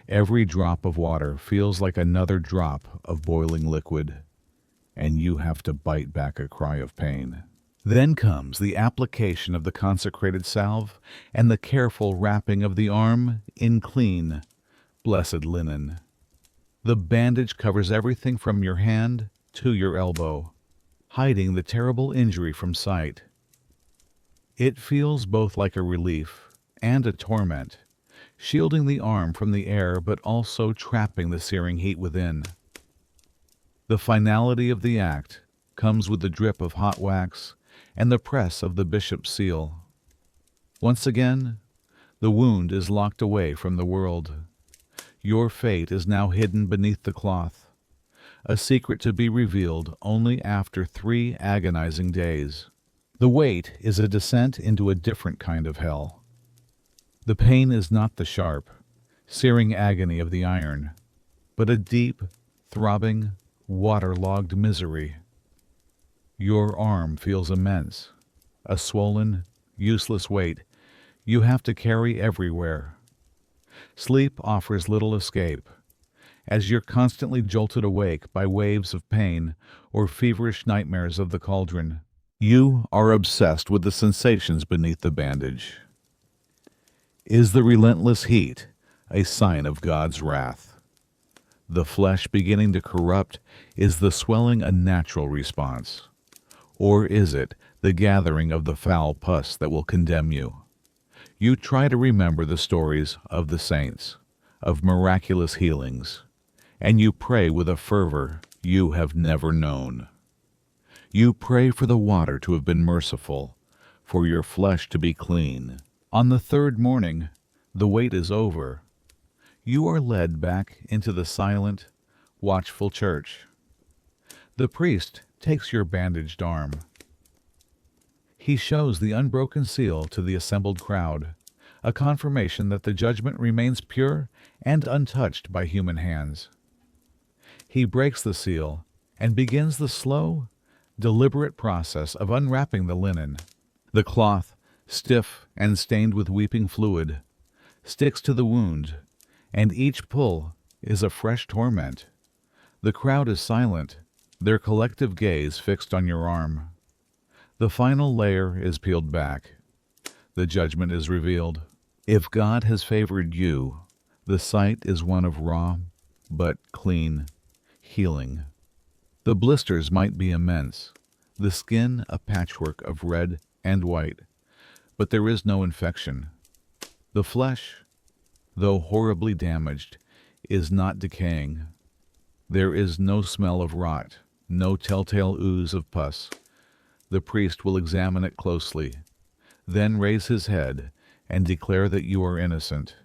[SPEAKER 1] Every drop of water feels like another drop of boiling liquid, and you have to bite back a cry of pain. Then comes the application of the consecrated salve and the careful wrapping of the arm in clean, blessed linen. The bandage covers everything from your hand to your elbow, hiding the terrible injury from sight. It feels both like a relief and a torment, shielding the arm from the air but also trapping the searing heat within. The finality of the act comes with the drip of hot wax and the press of the bishop's seal. Once again, the wound is locked away from the world. Your fate is now hidden beneath the cloth, a secret to be revealed only after 3 agonizing days. The wait is a descent into a different kind of hell. The pain is not the sharp, searing agony of the iron, but a deep, throbbing, waterlogged misery. Your arm feels immense, a swollen, useless weight you have to carry everywhere. Sleep offers little escape, as you're constantly jolted awake by waves of pain or feverish nightmares of the cauldron. You are obsessed with the sensations beneath the bandage. Is the relentless heat a sign of God's wrath? The flesh beginning to corrupt, is the swelling a natural response? Or is it the gathering of the foul pus that will condemn you? You try to remember the stories of the saints, of miraculous healings, and you pray with a fervor you have never known. You pray for the water to have been merciful, for your flesh to be clean. On the 3rd morning, the wait is over. You are led back into the silent, watchful church. The priest takes your bandaged arm. He shows the unbroken seal to the assembled crowd, a confirmation that the judgment remains pure and untouched by human hands. He breaks the seal and begins the slow, deliberate process of unwrapping the linen. The cloth, stiff and stained with weeping fluid, sticks to the wound, and each pull is a fresh torment. The crowd is silent, their collective gaze fixed on your arm. The final layer is peeled back. The judgment is revealed. If God has favored you, the sight is one of raw, but clean, healing. The blisters might be immense, the skin a patchwork of red and white, but there is no infection. The flesh, though horribly damaged, is not decaying. There is no smell of rot, no telltale ooze of pus. The priest will examine it closely, then raise his head and declare that you are innocent.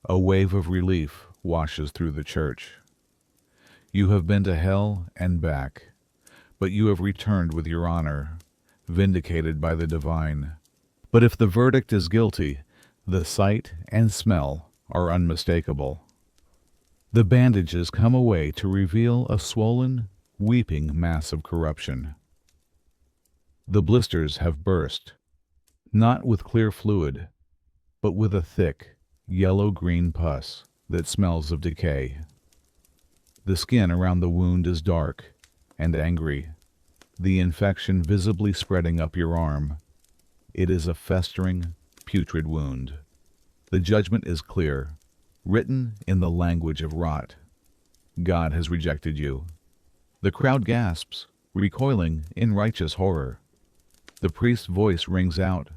[SPEAKER 1] A wave of relief washes through the church. You have been to hell and back, but you have returned with your honor, vindicated by the divine. But if the verdict is guilty, the sight and smell are unmistakable. The bandages come away to reveal a swollen, weeping mass of corruption. The blisters have burst, not with clear fluid, but with a thick, yellow-green pus that smells of decay. The skin around the wound is dark and angry, the infection visibly spreading up your arm. It is a festering, putrid wound. The judgment is clear, written in the language of rot. God has rejected you. The crowd gasps, recoiling in righteous horror. The priest's voice rings out,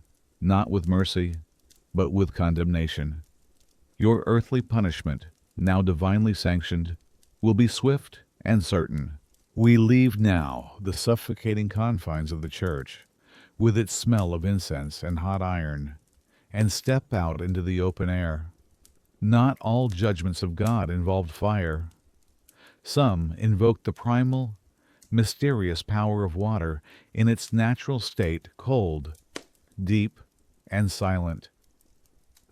[SPEAKER 1] not with mercy, but with condemnation. Your earthly punishment, now divinely sanctioned, will be swift and certain. We leave now the suffocating confines of the church, with its smell of incense and hot iron, and step out into the open air. Not all judgments of God involved fire. Some invoke the primal, mysterious power of water in its natural state, cold, deep, and silent.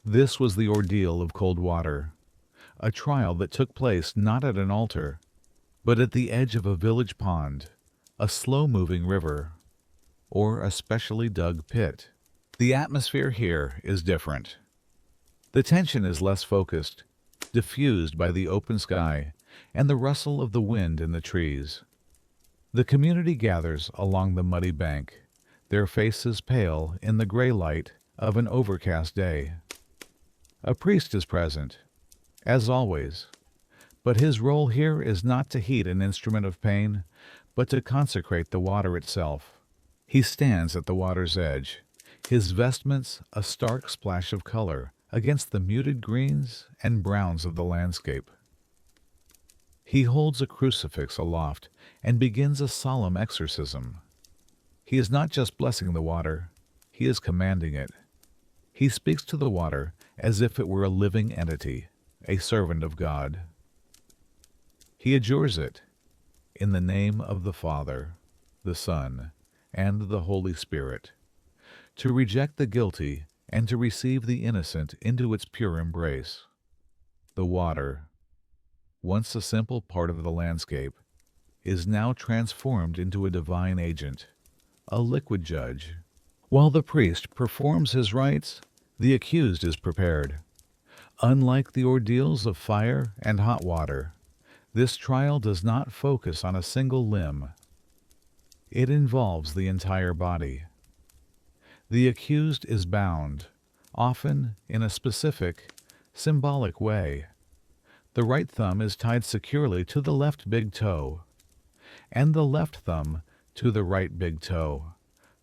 [SPEAKER 1] This was the ordeal of cold water, a trial that took place not at an altar, but at the edge of a village pond, a slow-moving river, or a specially dug pit. The atmosphere here is different. The tension is less focused, diffused by the open sky and the rustle of the wind in the trees. The community gathers along the muddy bank, their faces pale in the gray light of an overcast day. A priest is present, as always, but his role here is not to heat an instrument of pain, but to consecrate the water itself. He stands at the water's edge, his vestments a stark splash of color against the muted greens and browns of the landscape. He holds a crucifix aloft and begins a solemn exorcism. He is not just blessing the water, he is commanding it. He speaks to the water as if it were a living entity, a servant of God. He adjures it, in the name of the Father, the Son, and the Holy Spirit, to reject the guilty and to receive the innocent into its pure embrace. The water, once a simple part of the landscape, is now transformed into a divine agent, a liquid judge. While the priest performs his rites, the accused is prepared. Unlike the ordeals of fire and hot water, this trial does not focus on a single limb. It involves the entire body. The accused is bound, often in a specific, symbolic way. The right thumb is tied securely to the left big toe, and the left thumb to the right big toe,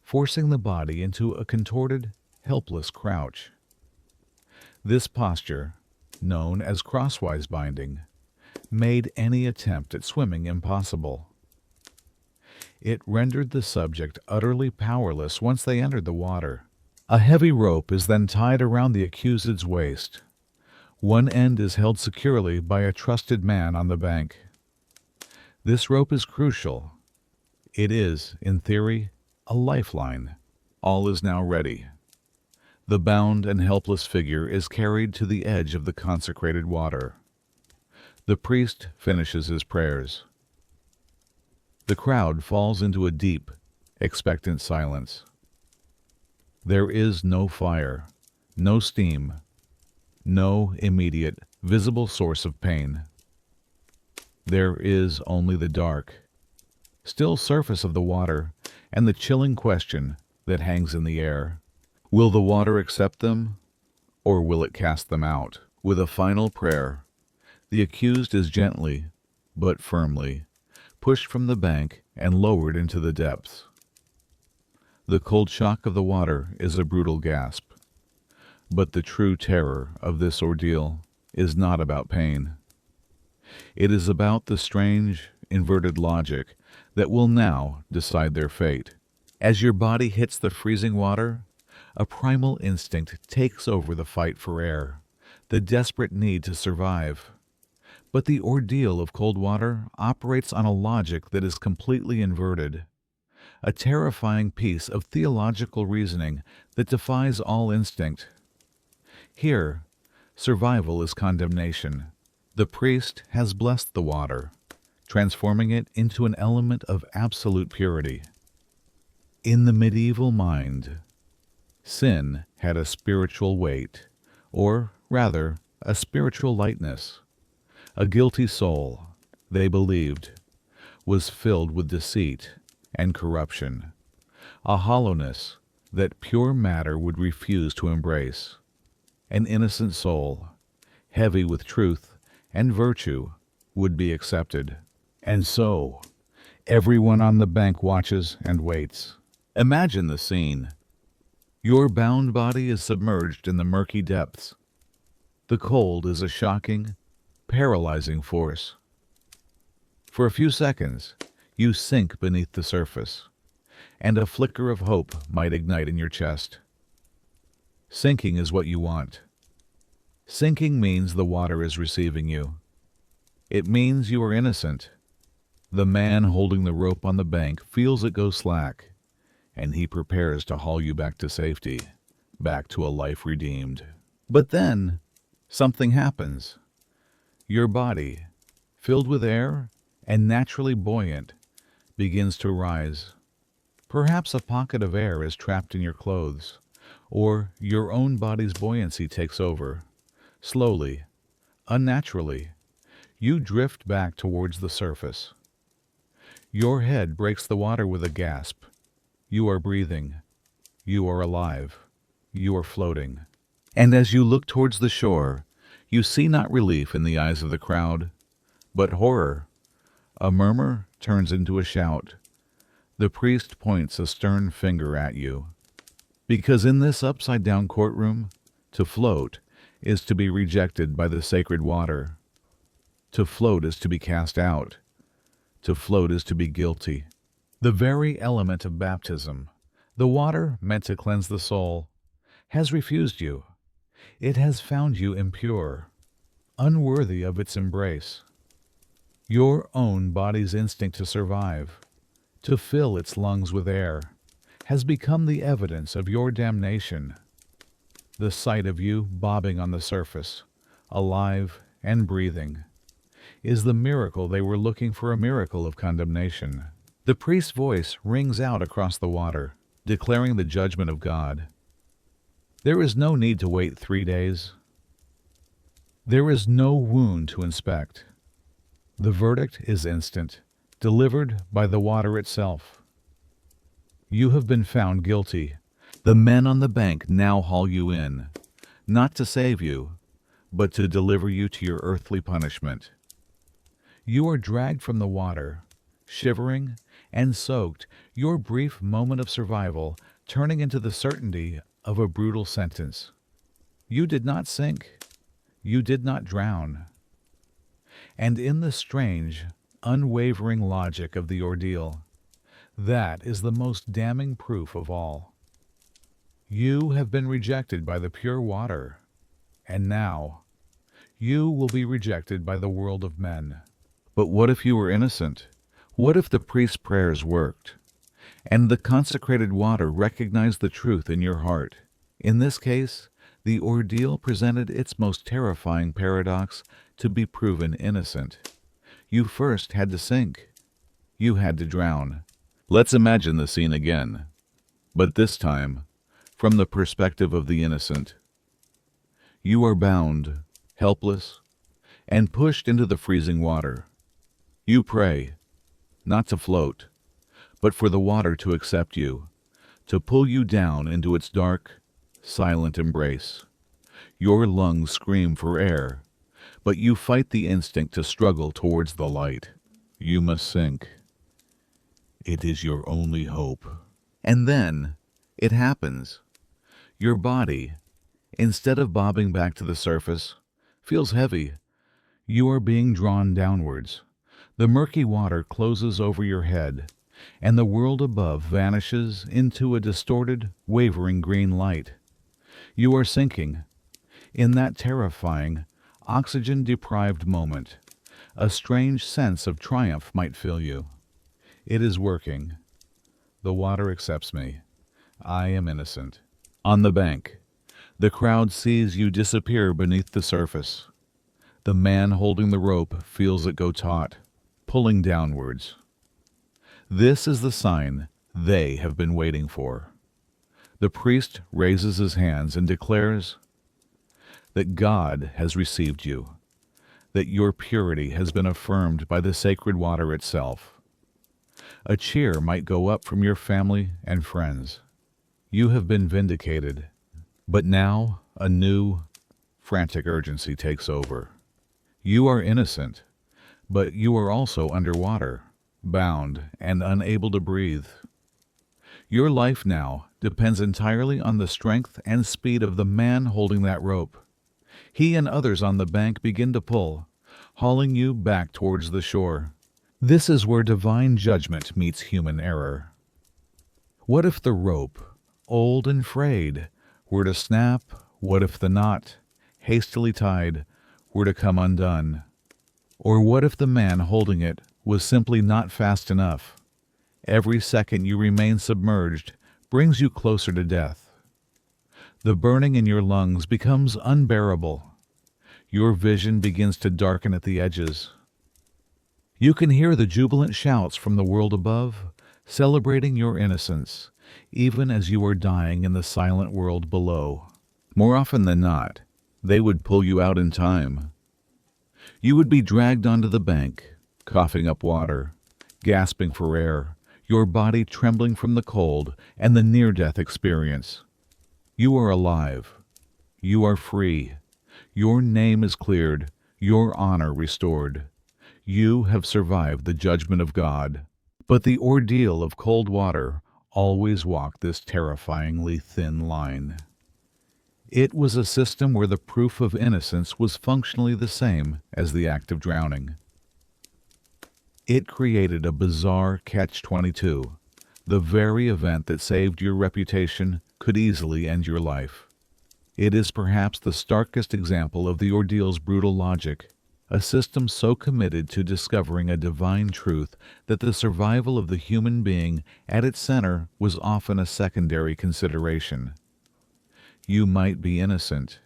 [SPEAKER 1] forcing the body into a contorted, helpless crouch. This posture, known as crosswise binding, made any attempt at swimming impossible. It rendered the subject utterly powerless once they entered the water. A heavy rope is then tied around the accused's waist. One end is held securely by a trusted man on the bank. This rope is crucial. It is, in theory, a lifeline. All is now ready. The bound and helpless figure is carried to the edge of the consecrated water. The priest finishes his prayers. The crowd falls into a deep, expectant silence. There is no fire, no steam, no immediate, visible source of pain. There is only the dark, still surface of the water and the chilling question that hangs in the air. Will the water accept them, or will it cast them out? With a final prayer, the accused is gently, but firmly, pushed from the bank and lowered into the depths. The cold shock of the water is a brutal gasp, but the true terror of this ordeal is not about pain. It is about the strange, inverted logic that will now decide their fate. As your body hits the freezing water, a primal instinct takes over the fight for air, the desperate need to survive. But the ordeal of cold water operates on a logic that is completely inverted, a terrifying piece of theological reasoning that defies all instinct. Here, survival is condemnation. The priest has blessed the water, transforming it into an element of absolute purity. In the medieval mind, sin had a spiritual weight, or rather, a spiritual lightness. A guilty soul, they believed, was filled with deceit and corruption, a hollowness that pure matter would refuse to embrace. An innocent soul, heavy with truth and virtue, would be accepted. And so, everyone on the bank watches and waits. Imagine the scene. Your bound body is submerged in the murky depths. The cold is a shocking, paralyzing force. For a few seconds, you sink beneath the surface, and a flicker of hope might ignite in your chest. Sinking is what you want. Sinking means the water is receiving you. It means you are innocent. The man holding the rope on the bank feels it go slack, and he prepares to haul you back to safety, back to a life redeemed. But then, something happens. Your body, filled with air and naturally buoyant, begins to rise. Perhaps a pocket of air is trapped in your clothes, or your own body's buoyancy takes over. Slowly, unnaturally, you drift back towards the surface. Your head breaks the water with a gasp. You are breathing. You are alive. You are floating. And as you look towards the shore, you see not relief in the eyes of the crowd, but horror. A murmur turns into a shout. The priest points a stern finger at you. Because in this upside-down courtroom, to float is to be rejected by the sacred water. To float is to be cast out. To float is to be guilty. The very element of baptism, the water meant to cleanse the soul, has refused you. It has found you impure, unworthy of its embrace. Your own body's instinct to survive, to fill its lungs with air, has become the evidence of your damnation. The sight of you bobbing on the surface, alive and breathing, is the miracle they were looking for, a miracle of condemnation. The priest's voice rings out across the water, declaring the judgment of God. There is no need to wait 3 days. There is no wound to inspect. The verdict is instant, delivered by the water itself. You have been found guilty. The men on the bank now haul you in, not to save you, but to deliver you to your earthly punishment. You are dragged from the water, shivering and soaked, your brief moment of survival turning into the certainty of a brutal sentence. You did not sink. You did not drown. And in the strange, unwavering logic of the ordeal, that is the most damning proof of all. You have been rejected by the pure water, and now you will be rejected by the world of men. But what if you were innocent? What if the priest's prayers worked, and the consecrated water recognized the truth in your heart? In this case, the ordeal presented its most terrifying paradox to be proven innocent. You first had to sink. You had to drown. Let's imagine the scene again, but this time from the perspective of the innocent. You are bound, helpless, and pushed into the freezing water. You pray, not to float, but for the water to accept you, to pull you down into its dark, silent embrace. Your lungs scream for air, but you fight the instinct to struggle towards the light. You must sink. It is your only hope. And then it happens. Your body, instead of bobbing back to the surface, feels heavy. You are being drawn downwards. The murky water closes over your head, and the world above vanishes into a distorted, wavering green light. You are sinking. In that terrifying, oxygen-deprived moment, a strange sense of triumph might fill you. It is working. The water accepts me. I am innocent. On the bank, the crowd sees you disappear beneath the surface. The man holding the rope feels it go taut, pulling downwards. This is the sign they have been waiting for. The priest raises his hands and declares that God has received you, that your purity has been affirmed by the sacred water itself. A cheer might go up from your family and friends. You have been vindicated, but now a new, frantic urgency takes over. You are innocent, but you are also underwater, bound and unable to breathe. Your life now depends entirely on the strength and speed of the man holding that rope. He and others on the bank begin to pull, hauling you back towards the shore. This is where divine judgment meets human error. What if the rope, old and frayed, were to snap? What if the knot, hastily tied, were to come undone? Or what if the man holding it was simply not fast enough. Every second you remain submerged brings you closer to death. The burning in your lungs becomes unbearable. Your vision begins to darken at the edges. You can hear the jubilant shouts from the world above, celebrating your innocence, even as you are dying in the silent world below. More often than not, they would pull you out in time. You would be dragged onto the bank, coughing up water, gasping for air, your body trembling from the cold and the near-death experience. You are alive. You are free. Your name is cleared, your honor restored. You have survived the judgment of God. But the ordeal of cold water always walked this terrifyingly thin line. It was a system where the proof of innocence was functionally the same as the act of drowning. It created a bizarre catch-22. The very event that saved your reputation could easily end your life. It is perhaps the starkest example of the ordeal's brutal logic, a system so committed to discovering a divine truth that the survival of the human being at its center was often a secondary consideration. You might be innocent,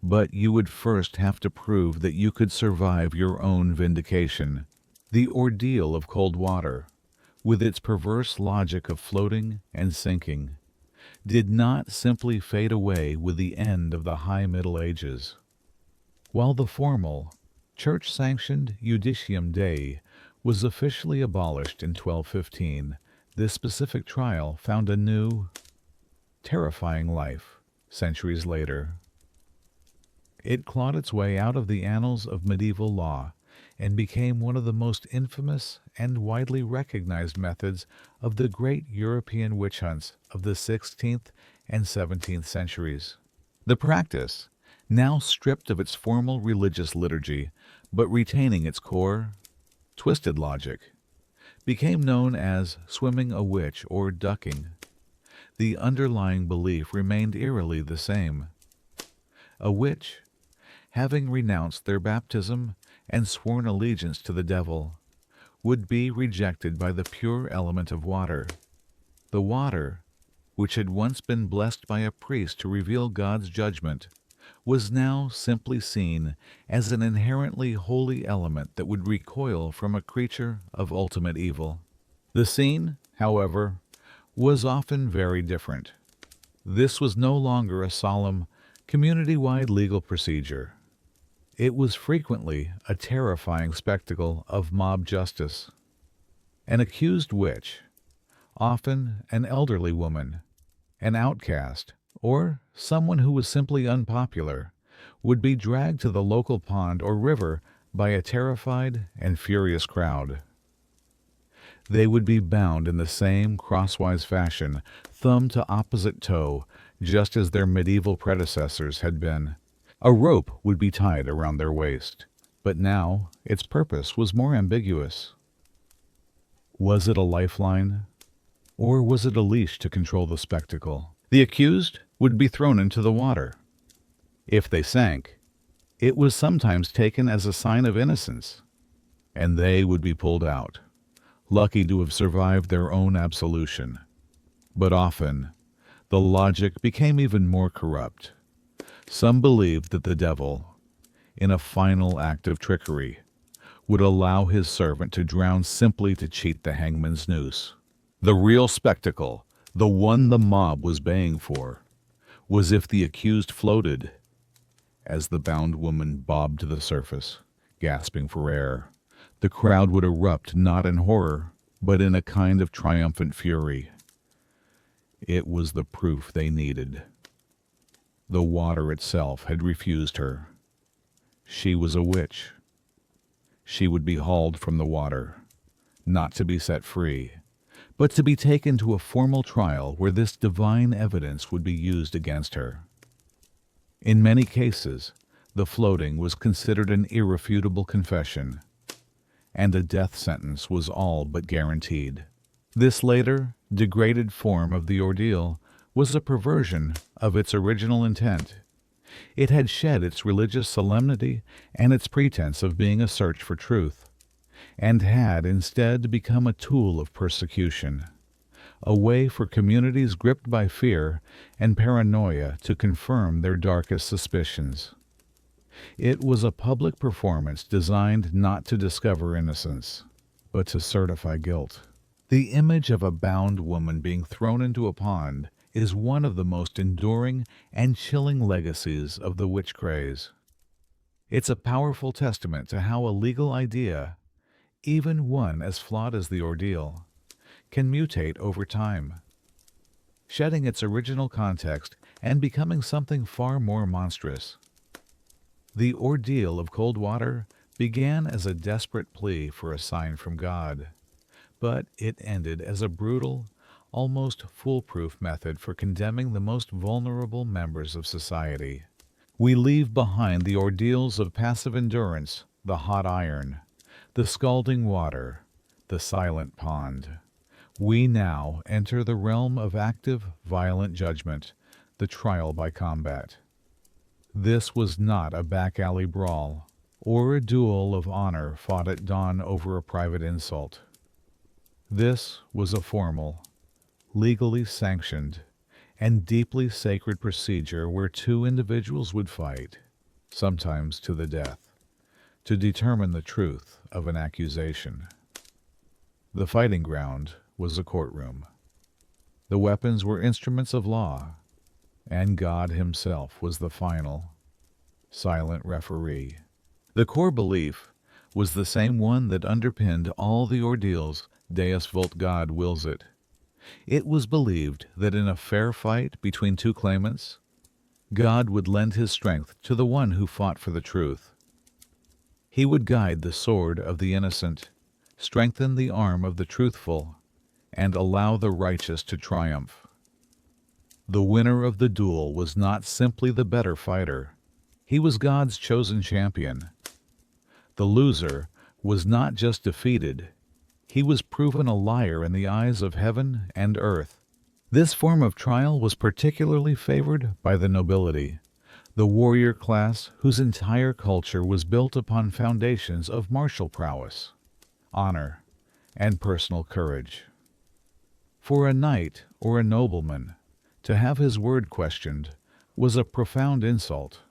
[SPEAKER 1] but you would first have to prove that you could survive your own vindication. The ordeal of cold water, with its perverse logic of floating and sinking, did not simply fade away with the end of the High Middle Ages. While the formal, church-sanctioned Judicium Dei was officially abolished in 1215, this specific trial found a new, terrifying life centuries later. It clawed its way out of the annals of medieval law and became one of the most infamous and widely recognized methods of the great European witch hunts of the 16th and 17th centuries. The practice, now stripped of its formal religious liturgy, but retaining its core, twisted logic, became known as swimming a witch or ducking. The underlying belief remained eerily the same. A witch, having renounced their baptism and sworn allegiance to the devil, would be rejected by the pure element of water. The water, which had once been blessed by a priest to reveal God's judgment, was now simply seen as an inherently holy element that would recoil from a creature of ultimate evil. The scene, however, was often very different. This was no longer a solemn, community-wide legal procedure. It was frequently a terrifying spectacle of mob justice. An accused witch, often an elderly woman, an outcast, or someone who was simply unpopular, would be dragged to the local pond or river by a terrified and furious crowd. They would be bound in the same crosswise fashion, thumb to opposite toe, just as their medieval predecessors had been. A rope would be tied around their waist, but now its purpose was more ambiguous. Was it a lifeline, or was it a leash to control the spectacle? The accused would be thrown into the water. If they sank, it was sometimes taken as a sign of innocence, and they would be pulled out, lucky to have survived their own absolution. But often, the logic became even more corrupt. Some believed that the devil, in a final act of trickery, would allow his servant to drown simply to cheat the hangman's noose. The real spectacle, the one the mob was baying for, was if the accused floated, as the bound woman bobbed to the surface, gasping for air. The crowd would erupt not in horror, but in a kind of triumphant fury. It was the proof they needed. The water itself had refused her. She was a witch. She would be hauled from the water, not to be set free, but to be taken to a formal trial where this divine evidence would be used against her. In many cases, the floating was considered an irrefutable confession, and a death sentence was all but guaranteed. This later, degraded form of the ordeal was a perversion of its original intent. It had shed its religious solemnity and its pretense of being a search for truth. and had instead become a tool of persecution, a way for communities gripped by fear and paranoia to confirm their darkest suspicions. It was a public performance designed not to discover innocence, but to certify guilt. The image of a bound woman being thrown into a pond is one of the most enduring and chilling legacies of the witch craze. It's a powerful testament to how a legal idea, even one as flawed as the ordeal, can mutate over time, shedding its original context and becoming something far more monstrous. The ordeal of cold water began as a desperate plea for a sign from God, but it ended as a brutal, almost foolproof method for condemning the most vulnerable members of society. We leave behind the ordeals of passive endurance, the hot iron, the scalding water, the silent pond. We now enter the realm of active, violent judgment, the trial by combat. This was not a back alley brawl, or a duel of honor fought at dawn over a private insult. This was a formal, legally sanctioned, and deeply sacred procedure where two individuals would fight, sometimes to the death, to determine the truth of an accusation. The fighting ground was a courtroom. The weapons were instruments of law, and God himself was the final, silent referee. The core belief was the same one that underpinned all the ordeals Deus Vult God wills it. It was believed that in a fair fight between two claimants, God would lend his strength to the one who fought for the truth. He would guide the sword of the innocent, strengthen the arm of the truthful, and allow the righteous to triumph. The winner of the duel was not simply the better fighter. He was God's chosen champion. The loser was not just defeated. He was proven a liar in the eyes of heaven and earth. This form of trial was particularly favored by the nobility, the warrior class whose entire culture was built upon foundations of martial prowess, honor, and personal courage. For a knight or a nobleman, to have his word questioned was a profound insult.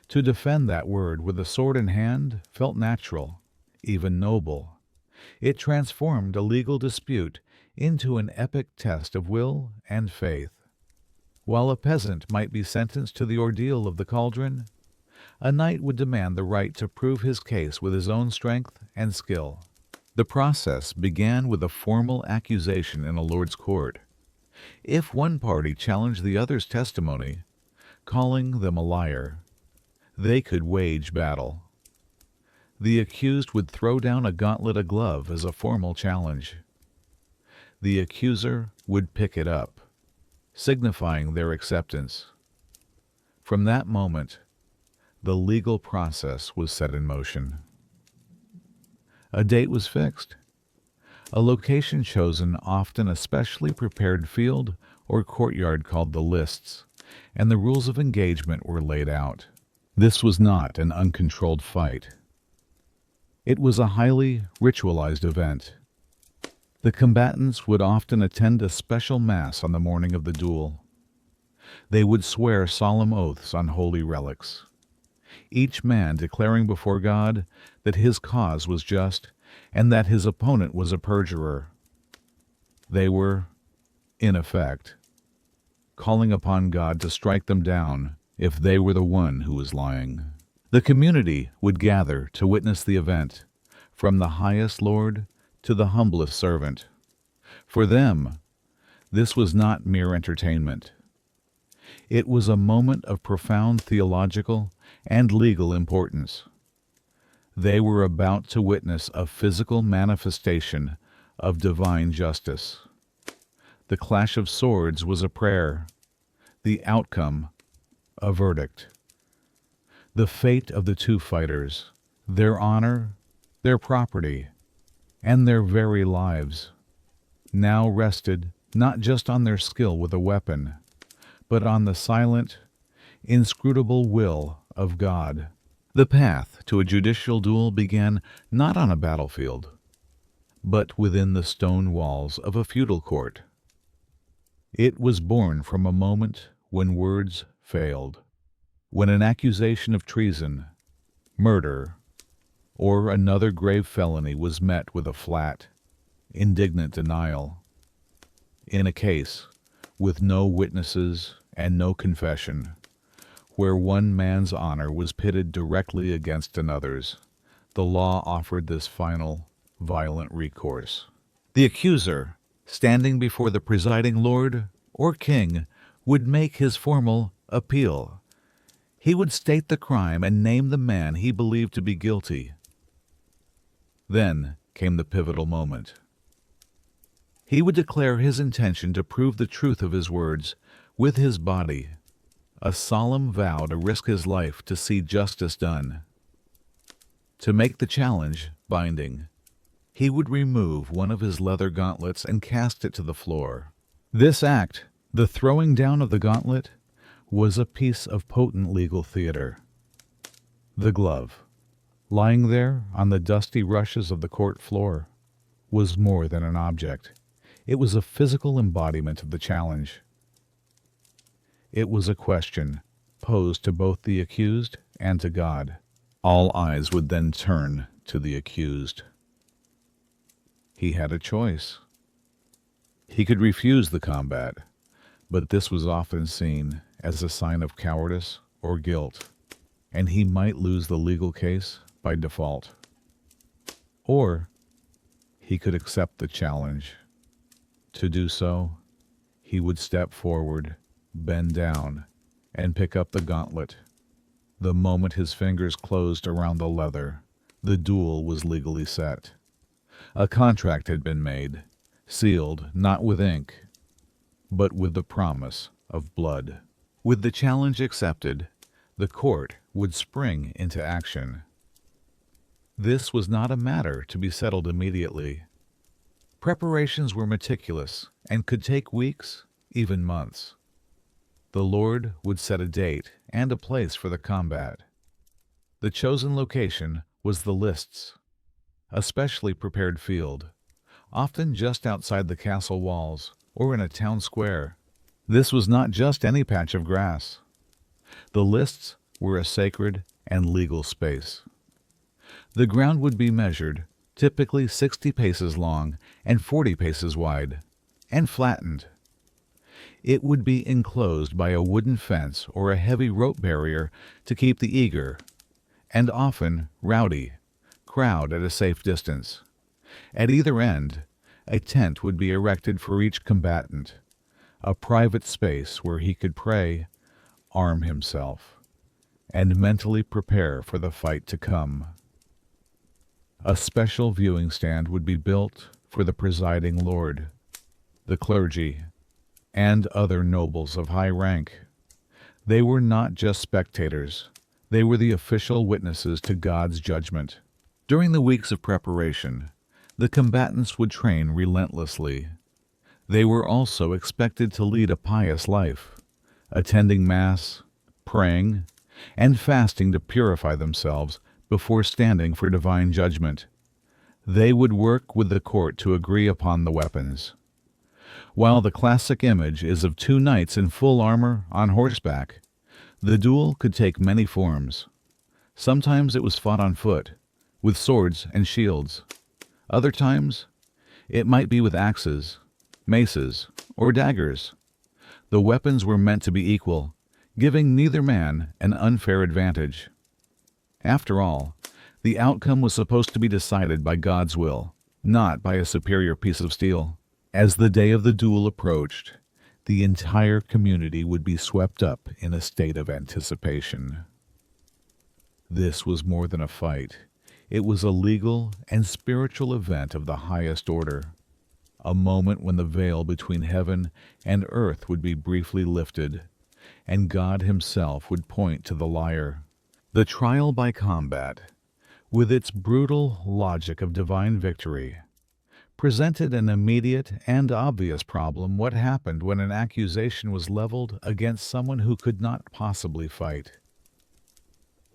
[SPEAKER 1] To defend that word with a sword in hand felt natural, even noble. It transformed a legal dispute into an epic test of will and faith. While a peasant might be sentenced to the ordeal of the cauldron, a knight would demand the right to prove his case with his own strength and skill. The process began with a formal accusation in a lord's court. If one party challenged the other's testimony, calling them a liar, they could wage battle. The accused would throw down a gauntlet of glove as a formal challenge. The accuser would pick it up, signifying their acceptance. From that moment, the legal process was set in motion. A date was fixed, a location chosen, often a specially prepared field or courtyard called the lists, and the rules of engagement were laid out. This was not an uncontrolled fight. It was a highly ritualized event. The combatants would often attend a special mass on the morning of the duel. They would swear solemn oaths on holy relics, each man declaring before God that his cause was just and that his opponent was a perjurer. They were, in effect, calling upon God to strike them down if they were the one who was lying. The community would gather to witness the event, from the highest lord to the humblest servant. For them, this was not mere entertainment. It was a moment of profound theological and legal importance. They were about to witness a physical manifestation of divine justice. The clash of swords was a prayer, the outcome a verdict. The fate of the two fighters, their honor, their property, and their very lives, now rested not just on their skill with a weapon, but on the silent, inscrutable will of God. The path to a judicial duel began not on a battlefield, but within the stone walls of a feudal court. It was born from a moment when words failed, when an accusation of treason, murder, or another grave felony was met with a flat, indignant denial. In a case with no witnesses and no confession, where one man's honor was pitted directly against another's, the law offered this final, violent recourse. The accuser, standing before the presiding lord or king, would make his formal appeal. He would state the crime and name the man he believed to be guilty. Then came the pivotal moment. He would declare his intention to prove the truth of his words with his body, a solemn vow to risk his life to see justice done. To make the challenge binding, he would remove one of his leather gauntlets and cast it to the floor. This act, the throwing down of the gauntlet, was a piece of potent legal theater. The glove, lying there on the dusty rushes of the court floor, was more than an object. It was a physical embodiment of the challenge. It was a question posed to both the accused and to God. All eyes would then turn to the accused. He had a choice. He could refuse the combat, but this was often seen as a sign of cowardice or guilt, and he might lose the legal case by default. Or he could accept the challenge. To do so, he would step forward, bend down, and pick up the gauntlet. The moment his fingers closed around the leather, the duel was legally set. A contract had been made, sealed not with ink, but with the promise of blood. With the challenge accepted, the court would spring into action. This was not a matter to be settled immediately. Preparations were meticulous and could take weeks, even months. The Lord would set a date and a place for the combat. The chosen location was the lists, a specially prepared field, often just outside the castle walls or in a town square. This was not just any patch of grass. The lists were a sacred and legal space. The ground would be measured, typically 60 paces long and 40 paces wide, and flattened. It would be enclosed by a wooden fence or a heavy rope barrier to keep the eager, and often rowdy, crowd at a safe distance. At either end, a tent would be erected for each combatant, a private space where he could pray, arm himself, and mentally prepare for the fight to come. A special viewing stand would be built for the presiding lord, the clergy, and other nobles of high rank. They were not just spectators. They were the official witnesses to God's judgment. During the weeks of preparation, the combatants would train relentlessly. They were also expected to lead a pious life, attending Mass, praying, and fasting to purify themselves before standing for divine judgment. They would work with the court to agree upon the weapons. While the classic image is of two knights in full armor on horseback, the duel could take many forms. Sometimes it was fought on foot, with swords and shields. Other times, it might be with axes, maces, or daggers. The weapons were meant to be equal, giving neither man an unfair advantage. After all, the outcome was supposed to be decided by God's will, not by a superior piece of steel. As the day of the duel approached, the entire community would be swept up in a state of anticipation. This was more than a fight. It was a legal and spiritual event of the highest order, a moment when the veil between heaven and earth would be briefly lifted, and God himself would point to the liar. The trial by combat, with its brutal logic of divine victory, presented an immediate and obvious problem: what happened when an accusation was leveled against someone who could not possibly fight?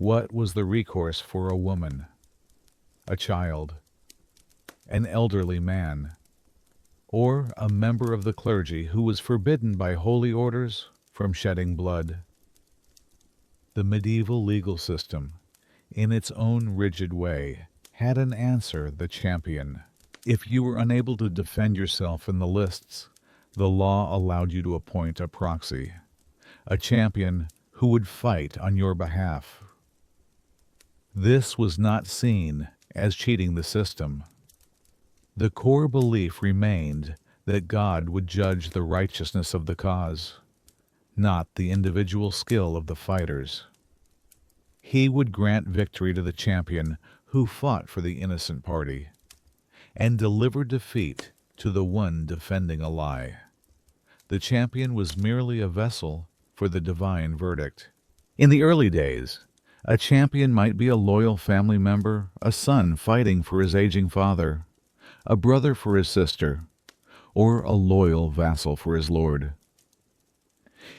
[SPEAKER 1] What was the recourse for a woman, a child, an elderly man, or a member of the clergy who was forbidden by holy orders from shedding blood? The medieval legal system, in its own rigid way, had an answer: the champion. If you were unable to defend yourself in the lists, the law allowed you to appoint a proxy, a champion who would fight on your behalf. This was not seen as cheating the system. The core belief remained that God would judge the righteousness of the cause, not the individual skill of the fighters. He would grant victory to the champion who fought for the innocent party, and deliver defeat to the one defending a lie. The champion was merely a vessel for the divine verdict. In the early days, a champion might be a loyal family member, a son fighting for his aging father, a brother for his sister, or a loyal vassal for his lord.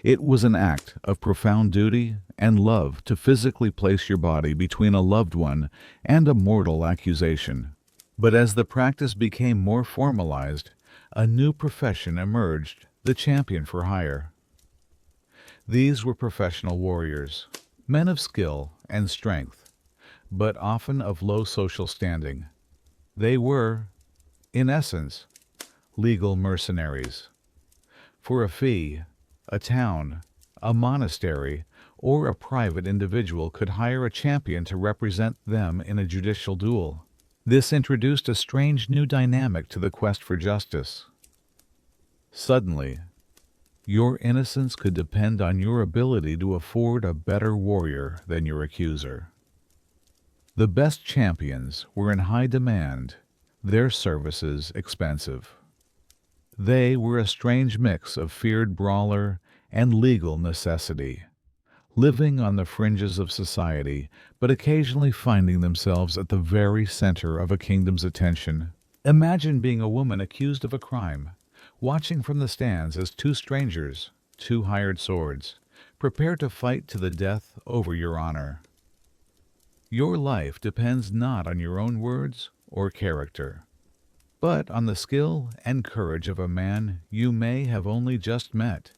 [SPEAKER 1] It was an act of profound duty and love to physically place your body between a loved one and a mortal accusation. But as the practice became more formalized, a new profession emerged: the champion for hire. These were professional warriors, men of skill and strength, but often of low social standing. They were, in essence, legal mercenaries. For a fee, a town, a monastery, or a private individual could hire a champion to represent them in a judicial duel. This introduced a strange new dynamic to the quest for justice. Suddenly, your innocence could depend on your ability to afford a better warrior than your accuser. The best champions were in high demand, their services expensive. They were a strange mix of feared brawler and legal necessity, living on the fringes of society, but occasionally finding themselves at the very center of a kingdom's attention. Imagine being a woman accused of a crime, watching from the stands as two strangers, two hired swords, prepare to fight to the death over your honor. Your life depends not on your own words or character, but on the skill and courage of a man you may have only just met,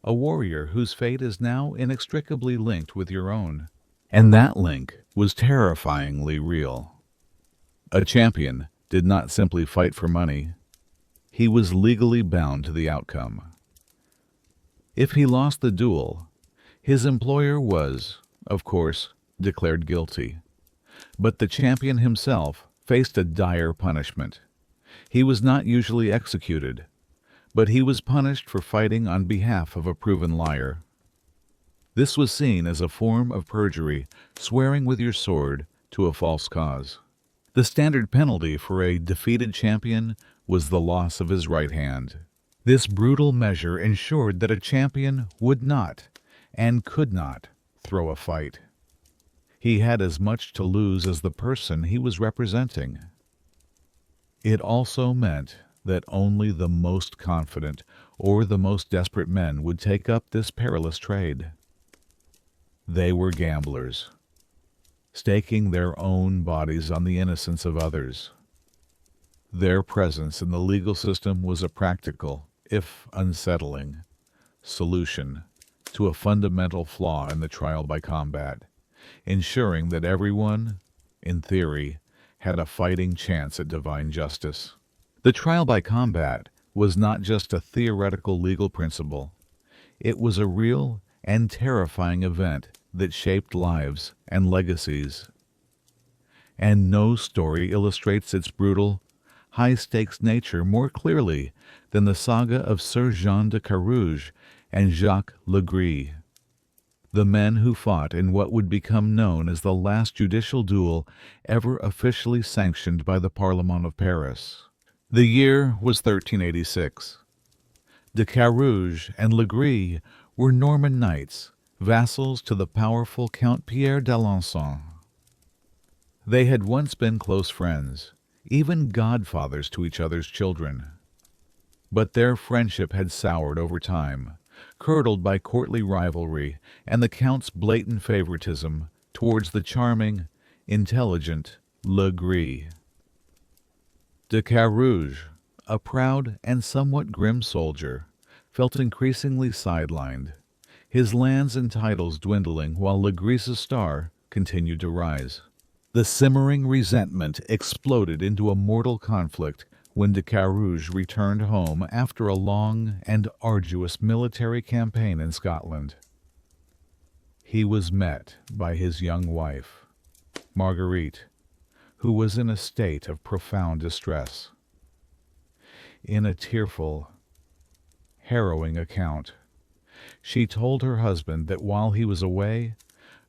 [SPEAKER 1] a warrior whose fate is now inextricably linked with your own. And that link was terrifyingly real. A champion did not simply fight for money. He was legally bound to the outcome. If he lost the duel, his employer was, of course, declared guilty. But the champion himself faced a dire punishment. He was not usually executed, but he was punished for fighting on behalf of a proven liar. This was seen as a form of perjury, swearing with your sword to a false cause. The standard penalty for a defeated champion was the loss of his right hand. This brutal measure ensured that a champion would not and could not throw a fight. He had as much to lose as the person he was representing. It also meant that only the most confident or the most desperate men would take up this perilous trade. They were gamblers, staking their own bodies on the innocence of others. Their presence in the legal system was a practical, if unsettling, solution to a fundamental flaw in the trial by combat, ensuring that everyone, in theory, had a fighting chance at divine justice. The trial by combat was not just a theoretical legal principle. It was a real and terrifying event that shaped lives and legacies. And no story illustrates its brutal, high-stakes nature more clearly than the saga of Sir Jean de Carouge and Jacques Legris, the men who fought in what would become known as the last judicial duel ever officially sanctioned by the Parlement of Paris. The year was 1386. De Carouge and Legris were Norman knights, vassals to the powerful Count Pierre d'Alençon. They had once been close friends, even godfathers to each other's children. But their friendship had soured over time, curdled by courtly rivalry and the Count's blatant favoritism towards the charming, intelligent Legree. De Carouge, a proud and somewhat grim soldier, felt increasingly sidelined, his lands and titles dwindling while Legree's star continued to rise. The simmering resentment exploded into a mortal conflict when de Carouge returned home after a long and arduous military campaign in Scotland. He was met by his young wife, Marguerite, who was in a state of profound distress. In a tearful, harrowing account, she told her husband that while he was away,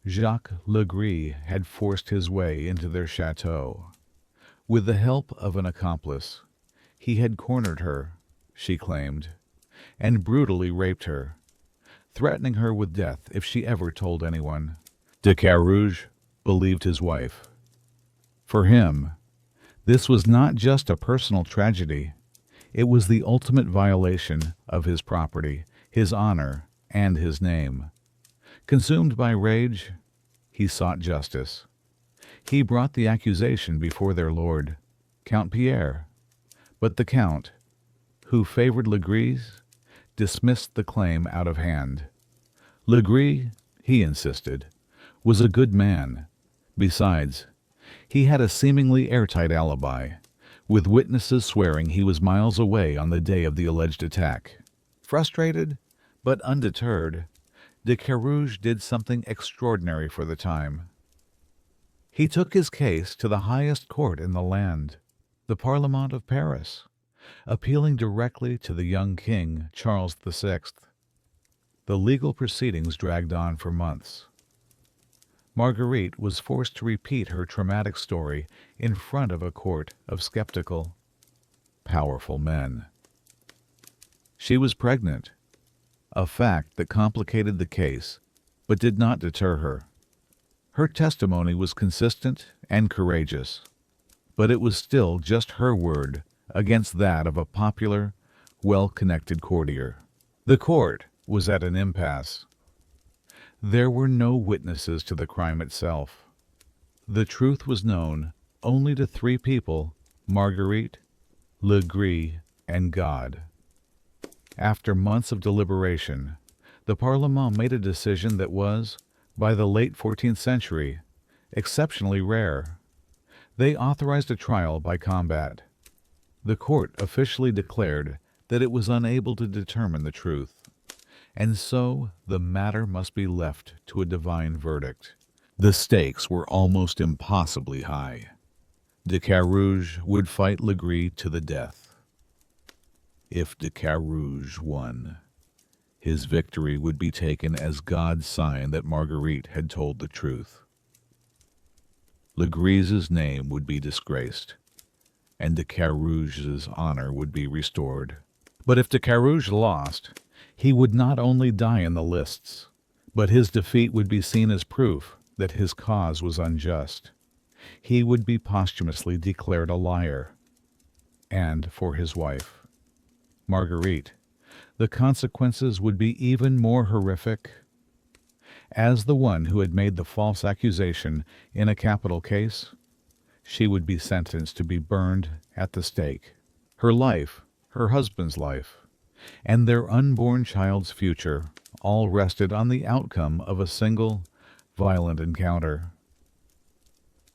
[SPEAKER 1] Jacques Legree had forced his way into their chateau. With the help of an accomplice, he had cornered her, she claimed, and brutally raped her, threatening her with death if she ever told anyone. De Carouge believed his wife. For him, this was not just a personal tragedy. It was the ultimate violation of his property, his honor, and his name. Consumed by rage, he sought justice. He brought the accusation before their lord, Count Pierre, but the Count, who favored Legree's, dismissed the claim out of hand. Legree, he insisted, was a good man. Besides, he had a seemingly airtight alibi, with witnesses swearing he was miles away on the day of the alleged attack. Frustrated, but undeterred, de Carouge did something extraordinary for the time. He took his case to the highest court in the land, the Parlement of Paris, appealing directly to the young king, Charles VI. The legal proceedings dragged on for months. Marguerite was forced to repeat her traumatic story in front of a court of skeptical, powerful men. She was pregnant, a fact that complicated the case, but did not deter her. Her testimony was consistent and courageous, but it was still just her word against that of a popular, well-connected courtier. The court was at an impasse. There were no witnesses to the crime itself. The truth was known only to three people: Marguerite, Legree, and God. After months of deliberation, the Parlement made a decision that was, by the late 14th century, exceptionally rare. They authorized a trial by combat. The court officially declared that it was unable to determine the truth, and so the matter must be left to a divine verdict. The stakes were almost impossibly high. De Carouge would fight Legree to the death. If de Carouge won, his victory would be taken as God's sign that Marguerite had told the truth. Legree's name would be disgraced, and de Carouge's honor would be restored. But if de Carouge lost, he would not only die in the lists, but his defeat would be seen as proof that his cause was unjust. He would be posthumously declared a liar. And for his wife, Marguerite, the consequences would be even more horrific. As the one who had made the false accusation in a capital case, she would be sentenced to be burned at the stake. Her life, her husband's life, and their unborn child's future all rested on the outcome of a single, violent encounter.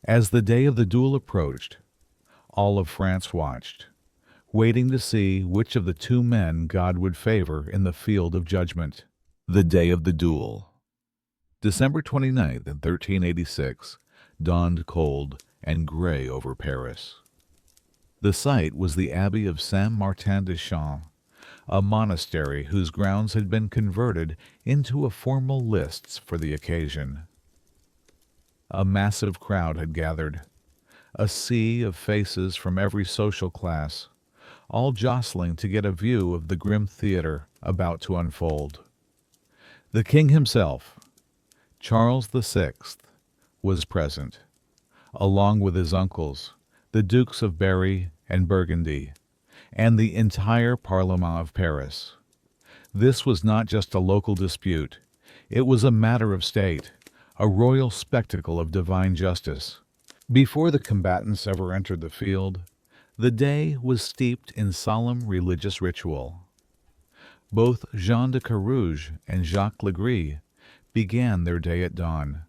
[SPEAKER 1] As the day of the duel approached, all of France watched, waiting to see which of the two men God would favor in the field of judgment. The day of the duel. December 29th, 1386, dawned cold and gray over Paris. The site was the Abbey of Saint-Martin-des-Champs, a monastery whose grounds had been converted into a formal lists for the occasion. A massive crowd had gathered, a sea of faces from every social class, all jostling to get a view of the grim theater about to unfold. The king himself, Charles VI, was present, along with his uncles, the Dukes of Berry and Burgundy, and the entire Parlement of Paris. This was not just a local dispute. It was a matter of state, a royal spectacle of divine justice. Before the combatants ever entered the field, the day was steeped in solemn religious ritual. Both Jean de Carouge and Jacques Legris began their day at dawn,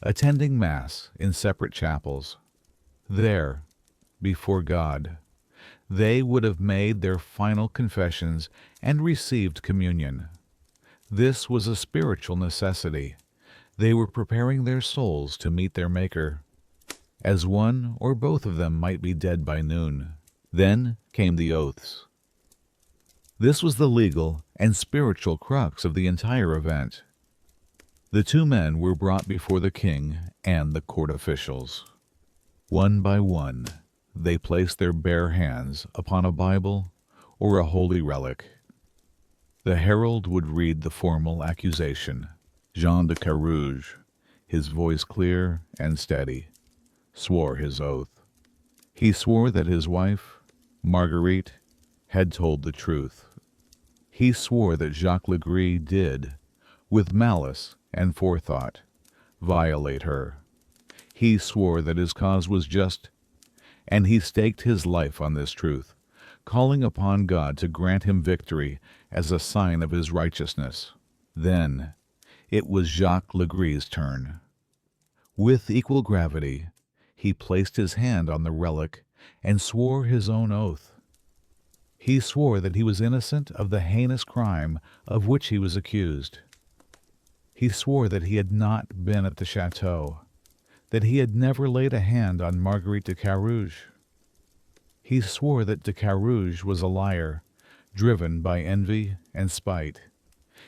[SPEAKER 1] attending Mass in separate chapels. There, before God, they would have made their final confessions and received communion. This was a spiritual necessity. They were preparing their souls to meet their Maker, as one or both of them might be dead by noon. Then came the oaths. This was the legal and spiritual crux of the entire event. The two men were brought before the king and the court officials. One by one, they placed their bare hands upon a Bible or a holy relic. The herald would read the formal accusation. Jean de Carouge, his voice clear and steady, swore his oath. He swore that his wife, Marguerite, had told the truth. He swore that Jacques Legris did, with malice and forethought, violate her. He swore that his cause was just, and he staked his life on this truth, calling upon God to grant him victory as a sign of his righteousness. Then it was Jacques Legris's turn. With equal gravity, he placed his hand on the relic and swore his own oath. He swore that he was innocent of the heinous crime of which he was accused. He swore that he had not been at the chateau, that he had never laid a hand on Marguerite de Carouge. He swore that de Carouge was a liar, driven by envy and spite.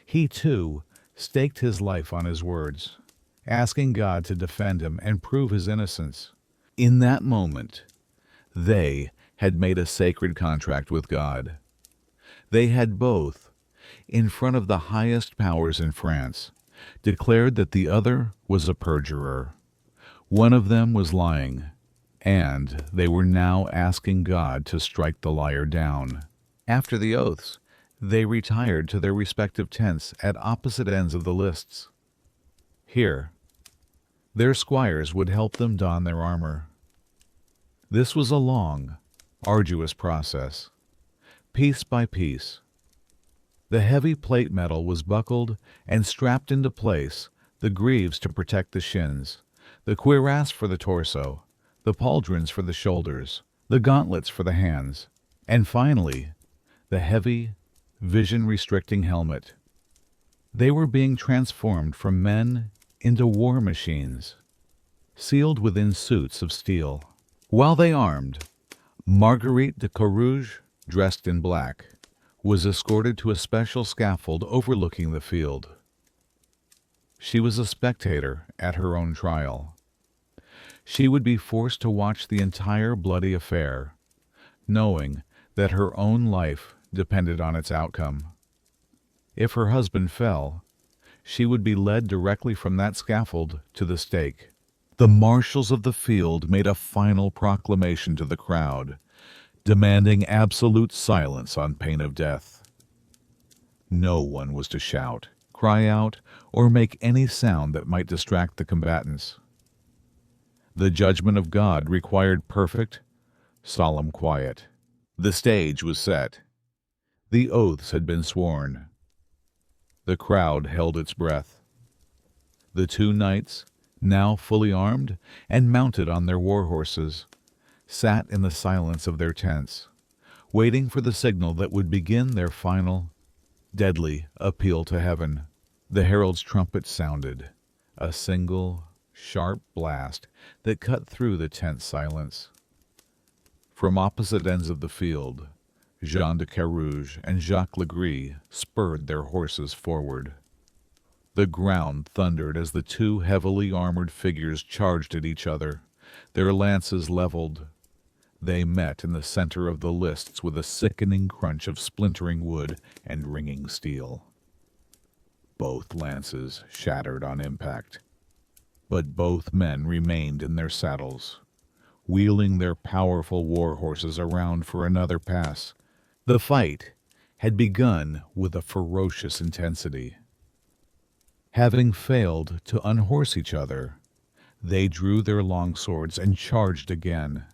[SPEAKER 1] He, too, staked his life on his words, asking God to defend him and prove his innocence. In that moment, they had made a sacred contract with God. They had both, in front of the highest powers in France, declared that the other was a perjurer. One of them was lying, and they were now asking God to strike the liar down. After the oaths, they retired to their respective tents at opposite ends of the lists. Here, their squires would help them don their armor. This was a long, arduous process. Piece by piece, the heavy plate metal was buckled and strapped into place, the greaves to protect the shins, the cuirass for the torso, the pauldrons for the shoulders, the gauntlets for the hands, and finally, the heavy, vision-restricting helmet. They were being transformed from men into war machines, sealed within suits of steel. While they armed, Marguerite de Carouge, dressed in black, was escorted to a special scaffold overlooking the field. She was a spectator at her own trial. She would be forced to watch the entire bloody affair, knowing that her own life depended on its outcome. If her husband fell, she would be led directly from that scaffold to the stake. The marshals of the field made a final proclamation to the crowd, demanding absolute silence on pain of death. No one was to shout, cry out, or make any sound that might distract the combatants. The judgment of God required perfect, solemn quiet. The stage was set. The oaths had been sworn. The crowd held its breath. The two knights, now fully armed and mounted on their war horses, sat in the silence of their tents, waiting for the signal that would begin their final, deadly appeal to heaven. The herald's trumpet sounded, a single, sharp blast that cut through the tense silence. From opposite ends of the field, Jean de Carouge and Jacques Legris spurred their horses forward. The ground thundered as the two heavily armored figures charged at each other, their lances leveled. They met in the center of the lists with a sickening crunch of splintering wood and ringing steel. Both lances shattered on impact, but both men remained in their saddles, wheeling their powerful war horses around for another pass. The fight had begun with a ferocious intensity. Having failed to unhorse each other, they drew their long swords and charged again.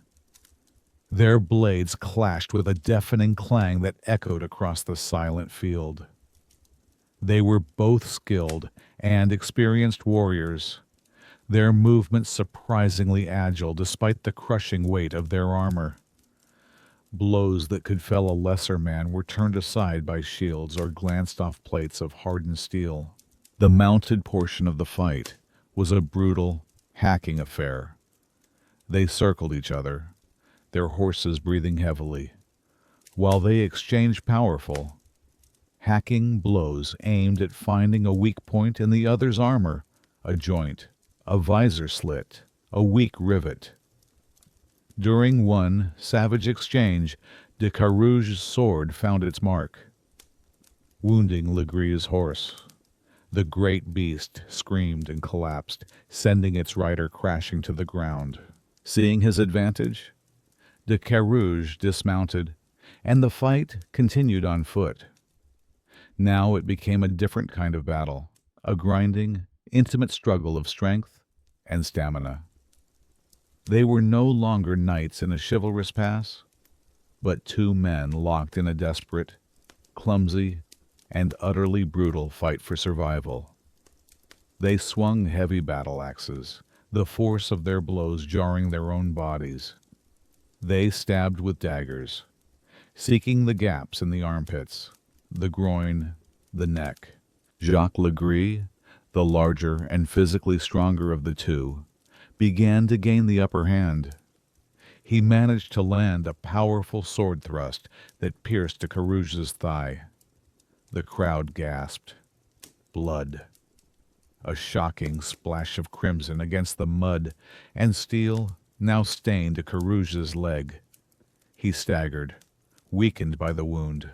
[SPEAKER 1] Their blades clashed with a deafening clang that echoed across the silent field. They were both skilled and experienced warriors, their movements surprisingly agile despite the crushing weight of their armor. Blows that could fell a lesser man were turned aside by shields or glanced off plates of hardened steel. The mounted portion of the fight was a brutal, hacking affair. They circled each other, their horses breathing heavily, while they exchanged powerful, hacking blows aimed at finding a weak point in the other's armor, a joint, a visor slit, a weak rivet. During one savage exchange, de Carouge's sword found its mark, wounding Legree's horse. The great beast screamed and collapsed, sending its rider crashing to the ground. Seeing his advantage, de Carouge dismounted, and the fight continued on foot. Now it became a different kind of battle, a grinding, intimate struggle of strength and stamina. They were no longer knights in a chivalrous pass, but two men locked in a desperate, clumsy, and utterly brutal fight for survival. They swung heavy battle axes, the force of their blows jarring their own bodies. They stabbed with daggers, seeking the gaps in the armpits, the groin, the neck. Jacques Legree, the larger and physically stronger of the two, began to gain the upper hand. He managed to land a powerful sword thrust that pierced de Carouge's thigh. The crowd gasped. Blood. A shocking splash of crimson against the mud and steel now stained de Carouge's leg. He staggered, weakened by the wound.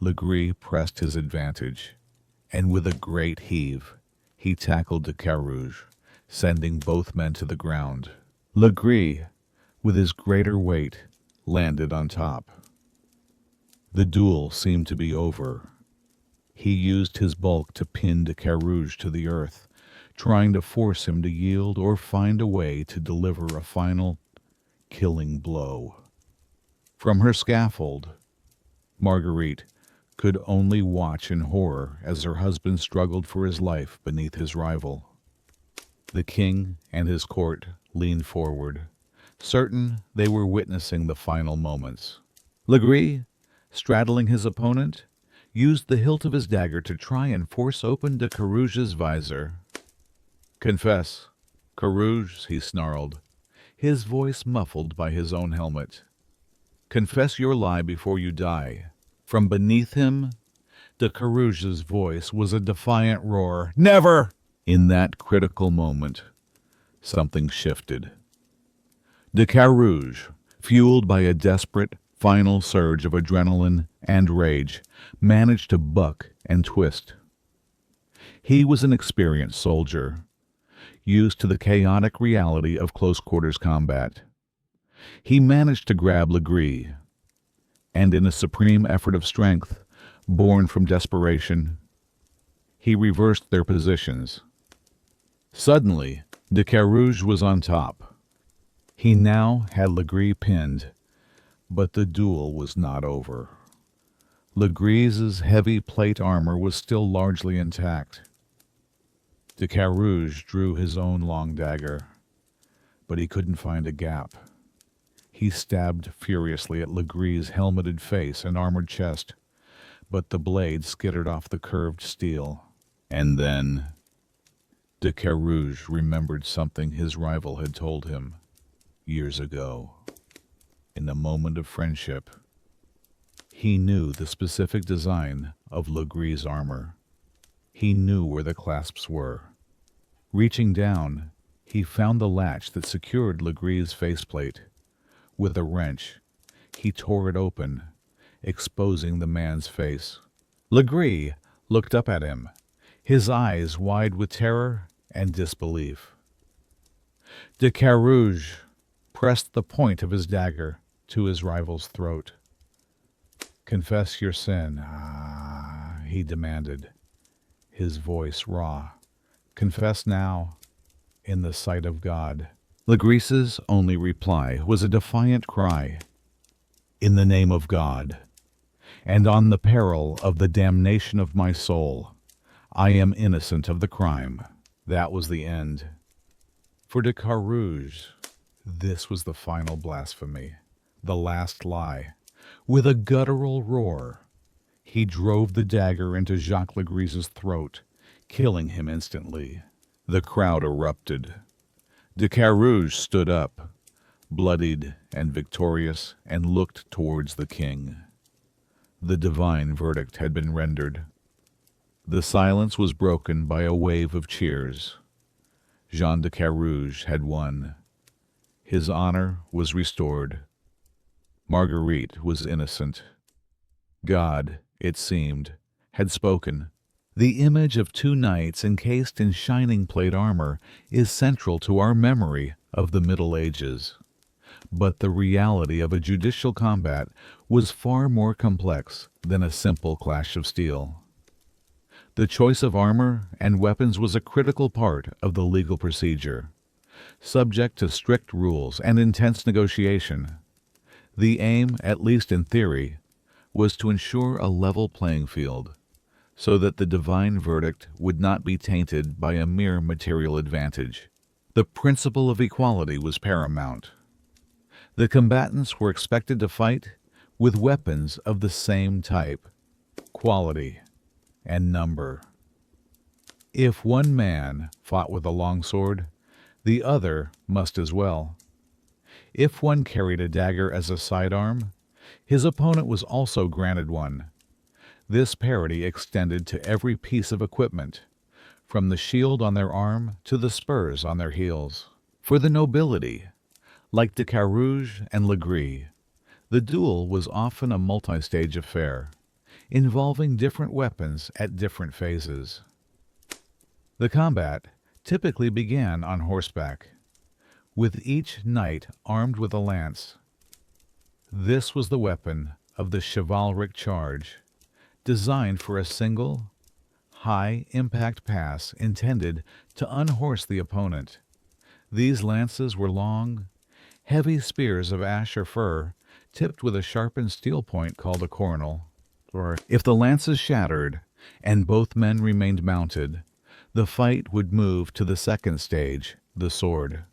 [SPEAKER 1] Legree pressed his advantage, and with a great heave, he tackled de Carouge, sending both men to the ground. Legree, with his greater weight, landed on top. The duel seemed to be over. He used his bulk to pin de Carouge to the earth, trying to force him to yield or find a way to deliver a final, killing blow. From her scaffold, Marguerite could only watch in horror as her husband struggled for his life beneath his rival. The king and his court leaned forward, certain they were witnessing the final moments. Legree, straddling his opponent, used the hilt of his dagger to try and force open de Carouge's visor. "Confess, Carouge," he snarled, his voice muffled by his own helmet. "Confess your lie before you die." From beneath him, de Carouge's voice was a defiant roar. "Never!" In that critical moment, something shifted. De Carouge, fueled by a desperate, final surge of adrenaline and rage, managed to buck and twist. He was an experienced soldier, used to the chaotic reality of close-quarters combat. He managed to grab Legree, and in a supreme effort of strength, born from desperation, he reversed their positions. Suddenly, de Carouge was on top. He now had Legree pinned, but the duel was not over. Legree's heavy plate armor was still largely intact. De Carouge drew his own long dagger, but he couldn't find a gap. He stabbed furiously at Legree's helmeted face and armored chest, but the blade skittered off the curved steel. And then de Carouge remembered something his rival had told him years ago. In the moment of friendship, he knew the specific design of Legree's armor. He knew where the clasps were. Reaching down, he found the latch that secured Legree's faceplate. With a wrench, he tore it open, exposing the man's face. Legree looked up at him, his eyes wide with terror and disbelief. De Carouge pressed the point of his dagger to his rival's throat. "Confess your sin," he demanded, his voice raw Confess now in the sight of God. Legrice's only reply was a defiant cry, "In the name of God, and on the peril of the damnation of my soul, I am innocent of the crime." That was the end. For de Carouge, this was the final blasphemy, the last lie. With a guttural roar, he drove the dagger into Jacques Legrice's throat, killing him instantly. The crowd erupted. De Carouge stood up, bloodied and victorious, and looked towards the king. The divine verdict had been rendered. The silence was broken by a wave of cheers. Jean de Carouge had won. His honor was restored. Marguerite was innocent. God, it seemed, had spoken. The image of two knights encased in shining plate armor is central to our memory of the Middle Ages. But the reality of a judicial combat was far more complex than a simple clash of steel. The choice of armor and weapons was a critical part of the legal procedure, subject to strict rules and intense negotiation. The aim, at least in theory, was to ensure a level playing field, so that the divine verdict would not be tainted by a mere material advantage. The principle of equality was paramount. The combatants were expected to fight with weapons of the same type, quality, and number. If one man fought with a longsword, the other must as well. If one carried a dagger as a sidearm, his opponent was also granted one. This parity extended to every piece of equipment, from the shield on their arm to the spurs on their heels. For the nobility, like de Carouge and Legris, the duel was often a multi-stage affair, involving different weapons at different phases. The combat typically began on horseback, with each knight armed with a lance. This was the weapon of the chivalric charge, designed for a single, high-impact pass intended to unhorse the opponent. These lances were long, heavy spears of ash or fir, tipped with a sharpened steel point called a coronal. Or, if the lances shattered and both men remained mounted, the fight would move to the second stage, the sword.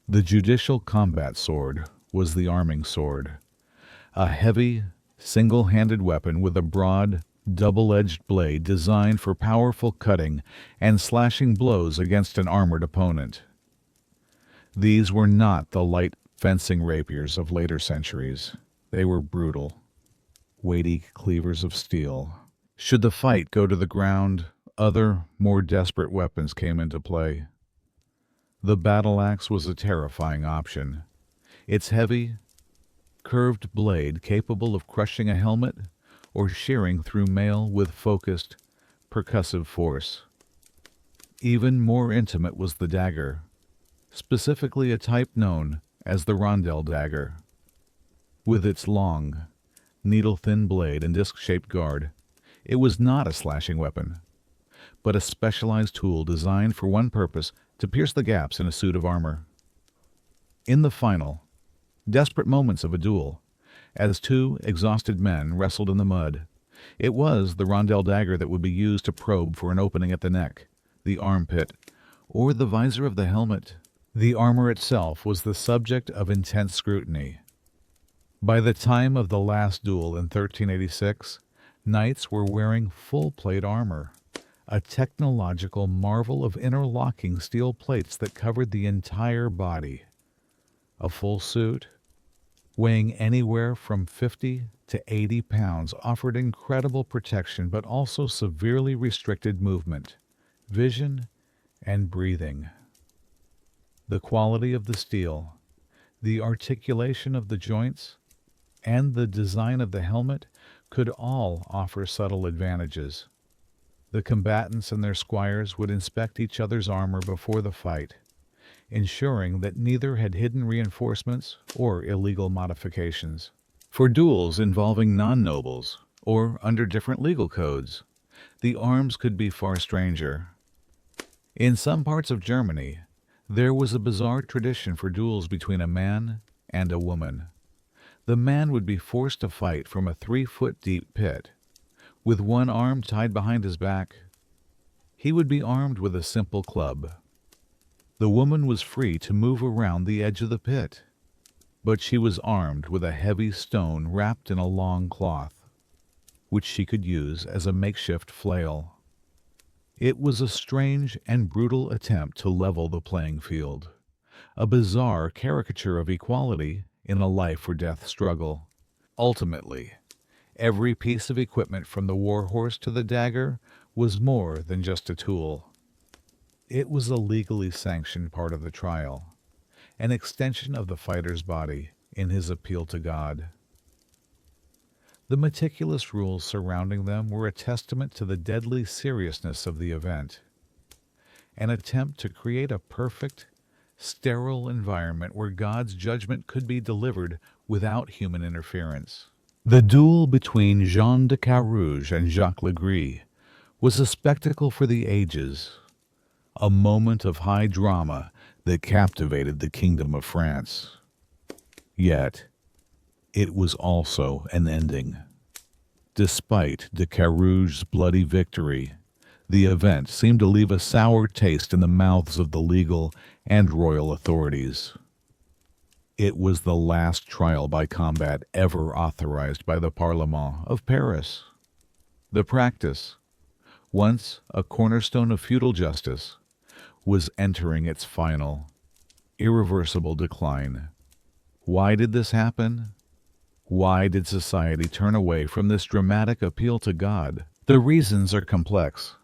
[SPEAKER 1] The judicial combat sword was the arming sword, a heavy, single-handed weapon with a broad, double-edged blade designed for powerful cutting and slashing blows against an armored opponent. These were not the light fencing rapiers of later centuries. They were brutal, weighty cleavers of steel. Should the fight go to the ground, other, more desperate weapons came into play. The battle axe was a terrifying option. Its heavy, curved blade capable of crushing a helmet or shearing through mail with focused, percussive force. Even more intimate was the dagger, specifically a type known as the Ordeal dagger. With its long, needle-thin blade and disc-shaped guard, it was not a slashing weapon, but a specialized tool designed for one purpose: to pierce the gaps in a suit of armor. In the final, desperate moments of a duel, as two exhausted men wrestled in the mud, it was the Ordeal dagger that would be used to probe for an opening at the neck, the armpit, or the visor of the helmet. The armor itself was the subject of intense scrutiny. By the time of the last duel in 1386, knights were wearing full-plate armor, a technological marvel of interlocking steel plates that covered the entire body. A full suit, weighing anywhere from 50 to 80 pounds, offered incredible protection but also severely restricted movement, vision, and breathing. The quality of the steel, the articulation of the joints, and the design of the helmet could all offer subtle advantages. The combatants and their squires would inspect each other's armor before the fight, ensuring that neither had hidden reinforcements or illegal modifications. For duels involving non-nobles, or under different legal codes, the arms could be far stranger. In some parts of Germany, there was a bizarre tradition for duels between a man and a woman. The man would be forced to fight from a 3-foot deep pit. With one arm tied behind his back, he would be armed with a simple club. The woman was free to move around the edge of the pit, but she was armed with a heavy stone wrapped in a long cloth, which she could use as a makeshift flail. It was a strange and brutal attempt to level the playing field, a bizarre caricature of equality in a life-or-death struggle. Ultimately, every piece of equipment from the warhorse to the dagger was more than just a tool. It was a legally sanctioned part of the trial, an extension of the fighter's body in his appeal to God. The meticulous rules surrounding them were a testament to the deadly seriousness of the event, an attempt to create a perfect, sterile environment where God's judgment could be delivered without human interference. The duel between Jean de Carouge and Jacques Legris was a spectacle for the ages, a moment of high drama that captivated the Kingdom of France. Yet, it was also an ending. Despite de Carouge's bloody victory, the event seemed to leave a sour taste in the mouths of the legal and royal authorities. It was the last trial by combat ever authorized by the Parlement of Paris. The practice, once a cornerstone of feudal justice, was entering its final, irreversible decline. Why did this happen? Why did society turn away from this dramatic appeal to God? The reasons are complex,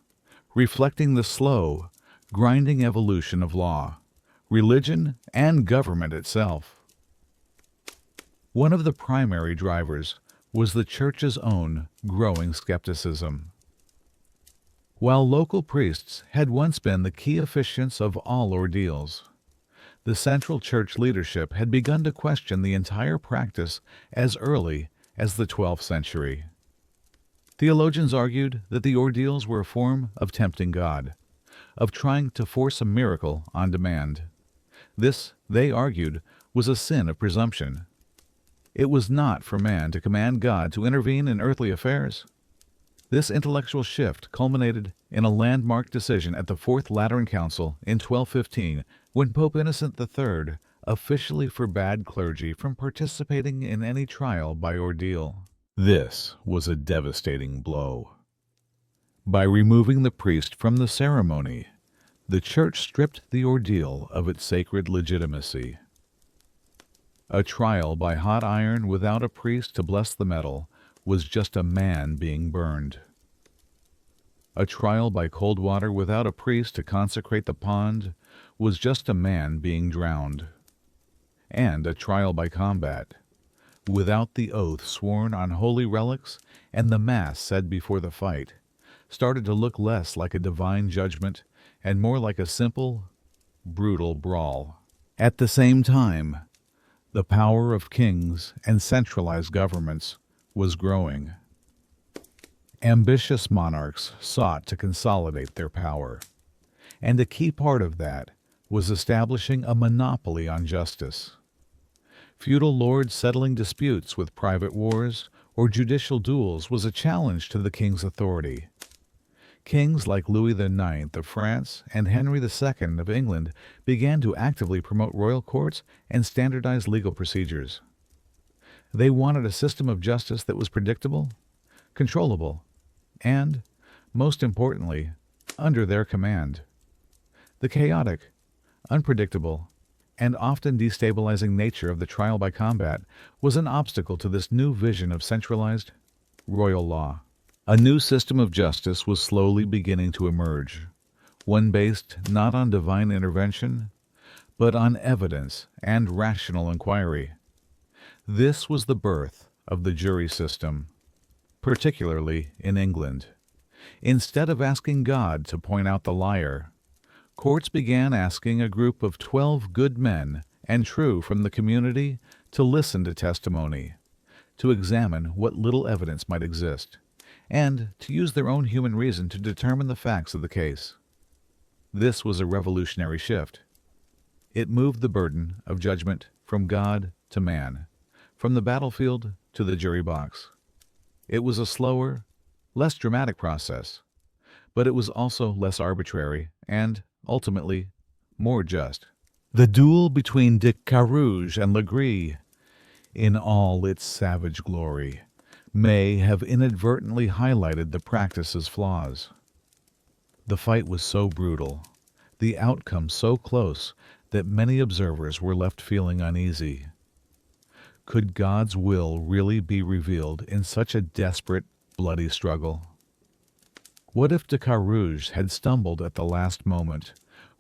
[SPEAKER 1] reflecting the slow, grinding evolution of law, religion, and government itself. One of the primary drivers was the Church's own growing skepticism. While local priests had once been the key officiants of all ordeals, the central church leadership had begun to question the entire practice as early as the 12th century. Theologians argued that the ordeals were a form of tempting God, of trying to force a miracle on demand. This, they argued, was a sin of presumption. It was not for man to command God to intervene in earthly affairs. This intellectual shift culminated in a landmark decision at the Fourth Lateran Council in 1215, when Pope Innocent III officially forbade clergy from participating in any trial by ordeal. This was a devastating blow. By removing the priest from the ceremony, the Church stripped the ordeal of its sacred legitimacy. A trial by hot iron without a priest to bless the metal was just a man being burned. A trial by cold water without a priest to consecrate the pond was just a man being drowned. And a trial by combat, without the oath sworn on holy relics and the Mass said before the fight, started to look less like a divine judgment and more like a simple, brutal brawl. At the same time, the power of kings and centralized governments was growing. Ambitious monarchs sought to consolidate their power, and a key part of that was establishing a monopoly on justice. Feudal lords settling disputes with private wars or judicial duels was a challenge to the king's authority. Kings like Louis IX of France and Henry II of England began to actively promote royal courts and standardize legal procedures. They wanted a system of justice that was predictable, controllable, and, most importantly, under their command. The chaotic, unpredictable, and often destabilizing nature of the trial by combat was an obstacle to this new vision of centralized, royal law. A new system of justice was slowly beginning to emerge, one based not on divine intervention, but on evidence and rational inquiry. This was the birth of the jury system, particularly in England. Instead of asking God to point out the liar, courts began asking a group of 12 good men and true from the community to listen to testimony, to examine what little evidence might exist, and to use their own human reason to determine the facts of the case. This was a revolutionary shift. It moved the burden of judgment from God to man, from the battlefield to the jury box. It was a slower, less dramatic process, but it was also less arbitrary and, ultimately, more just. The duel between de Carouge and Legree, in all its savage glory, may have inadvertently highlighted the practice's flaws. The fight was so brutal, the outcome so close, that many observers were left feeling uneasy. Could God's will really be revealed in such a desperate, bloody struggle? What if de Carouge had stumbled at the last moment?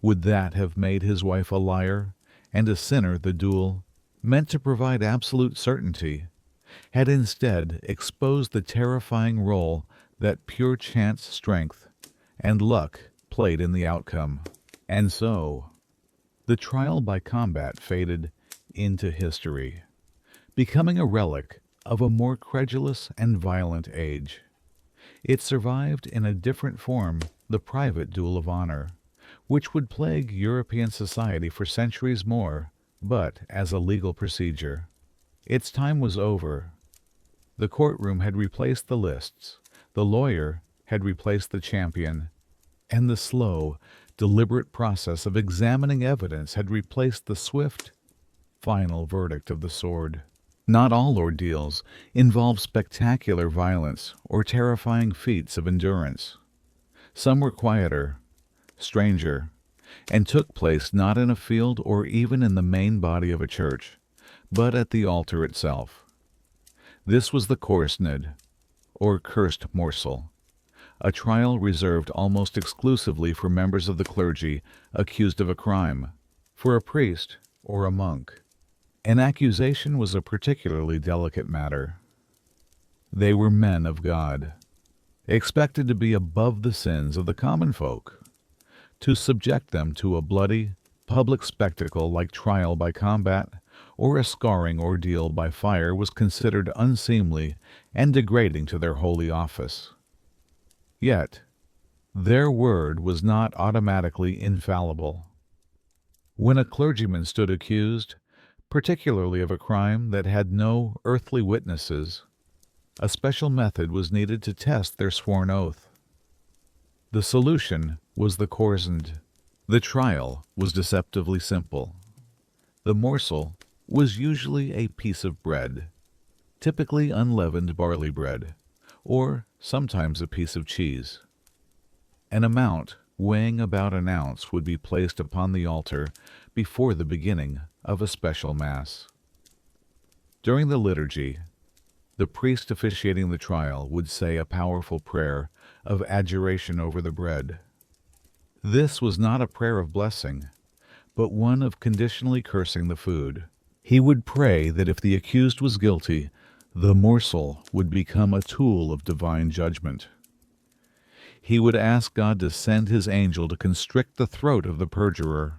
[SPEAKER 1] Would that have made his wife a liar and a sinner? The duel, meant to provide absolute certainty, had instead exposed the terrifying role that pure chance, strength, and luck played in the outcome. And so, the trial by combat faded into history, becoming a relic of a more credulous and violent age. It survived in a different form, the private duel of honor, which would plague European society for centuries more, but as a legal procedure. Its time was over. The courtroom had replaced the lists, the lawyer had replaced the champion, and the slow, deliberate process of examining evidence had replaced the swift, final verdict of the sword. Not all ordeals involve spectacular violence or terrifying feats of endurance. Some were quieter, stranger, and took place not in a field or even in the main body of a church, but at the altar itself. This was the korsned, or cursed morsel, a trial reserved almost exclusively for members of the clergy accused of a crime. For a priest or a monk, an accusation was a particularly delicate matter. They were men of God, expected to be above the sins of the common folk. To subject them to a bloody, public spectacle like trial by combat or a scarring ordeal by fire was considered unseemly and degrading to their holy office. Yet, their word was not automatically infallible. When a clergyman stood accused, particularly of a crime that had no earthly witnesses, a special method was needed to test their sworn oath. The solution was the korsned. The trial was deceptively simple. The morsel was usually a piece of bread, typically unleavened barley bread, or sometimes a piece of cheese. An amount weighing about an ounce would be placed upon the altar before the beginning of a special Mass. During the liturgy, the priest officiating the trial would say a powerful prayer of adjuration over the bread. This was not a prayer of blessing, but one of conditionally cursing the food. He would pray that if the accused was guilty, the morsel would become a tool of divine judgment. He would ask God to send his angel to constrict the throat of the perjurer,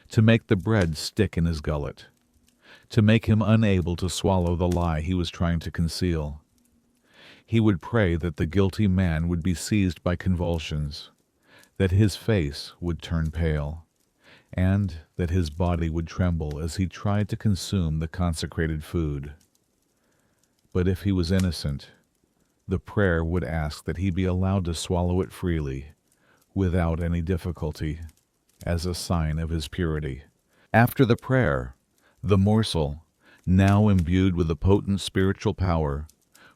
[SPEAKER 1] to make the bread stick in his gullet, to make him unable to swallow the lie he was trying to conceal. He would pray that the guilty man would be seized by convulsions, that his face would turn pale, and that his body would tremble as he tried to consume the consecrated food. But if he was innocent, the prayer would ask that he be allowed to swallow it freely, without any difficulty, as a sign of his purity. After the prayer, the morsel, now imbued with a potent spiritual power,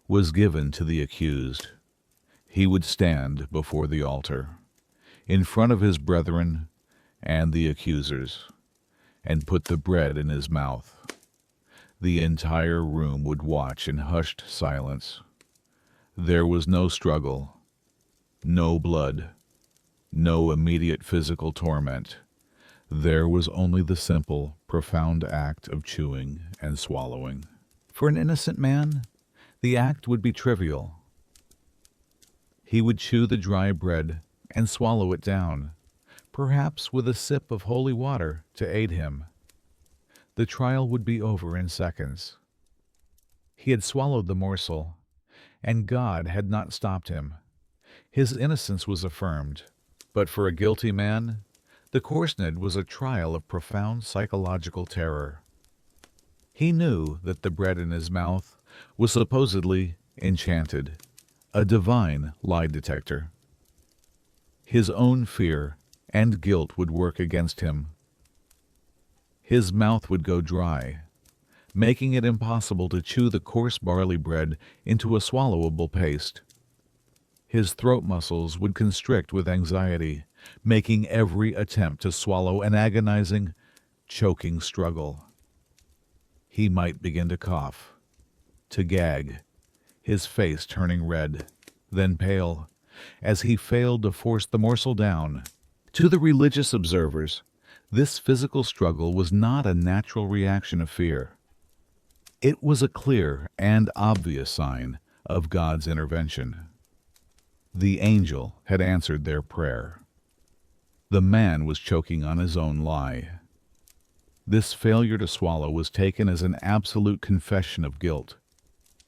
[SPEAKER 1] was given to the accused. He would stand before the altar, in front of his brethren and the accusers, and put the bread in his mouth. The entire room would watch in hushed silence. There was no struggle, no blood, no immediate physical torment. There was only the simple, profound act of chewing and swallowing. For an innocent man, the act would be trivial. He would chew the dry bread and swallow it down, perhaps with a sip of holy water to aid him. The trial would be over in seconds. He had swallowed the morsel, and God had not stopped him. His innocence was affirmed. But for a guilty man, the corsned was a trial of profound psychological terror. He knew that the bread in his mouth was supposedly enchanted, a divine lie detector. His own fear and guilt would work against him. His mouth would go dry, making it impossible to chew the coarse barley bread into a swallowable paste. His throat muscles would constrict with anxiety, making every attempt to swallow an agonizing, choking struggle. He might begin to cough, to gag, his face turning red, then pale, as he failed to force the morsel down. To the religious observers, this physical struggle was not a natural reaction of fear. It was a clear and obvious sign of God's intervention. The angel had answered their prayer. The man was choking on his own lie. This failure to swallow was taken as an absolute confession of guilt,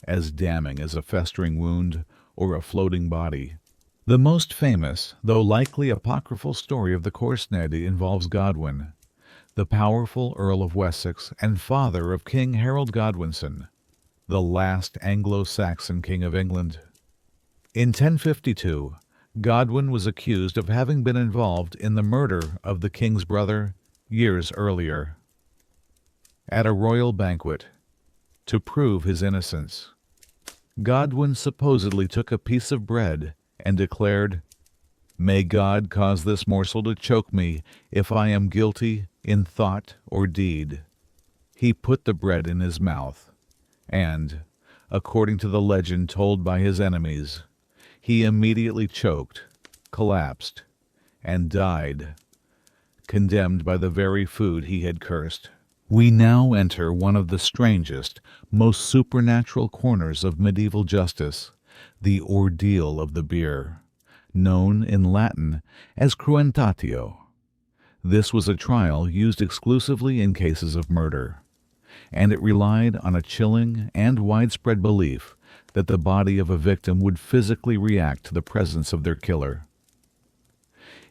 [SPEAKER 1] as damning as a festering wound or a floating body. The most famous, though likely apocryphal story of the corsned involves Godwin, the powerful Earl of Wessex and father of King Harold Godwinson, the last Anglo-Saxon king of England. In 1052, Godwin was accused of having been involved in the murder of the king's brother years earlier. At a royal banquet, to prove his innocence, Godwin supposedly took a piece of bread and declared, "May God cause this morsel to choke me if I am guilty in thought or deed." He put the bread in his mouth, and, according to the legend told by his enemies, he immediately choked, collapsed, and died, condemned by the very food he had cursed. We now enter one of the strangest, most supernatural corners of medieval justice, the ordeal of the beer, known in Latin as cruentatio. This was a trial used exclusively in cases of murder, and it relied on a chilling and widespread belief that the body of a victim would physically react to the presence of their killer.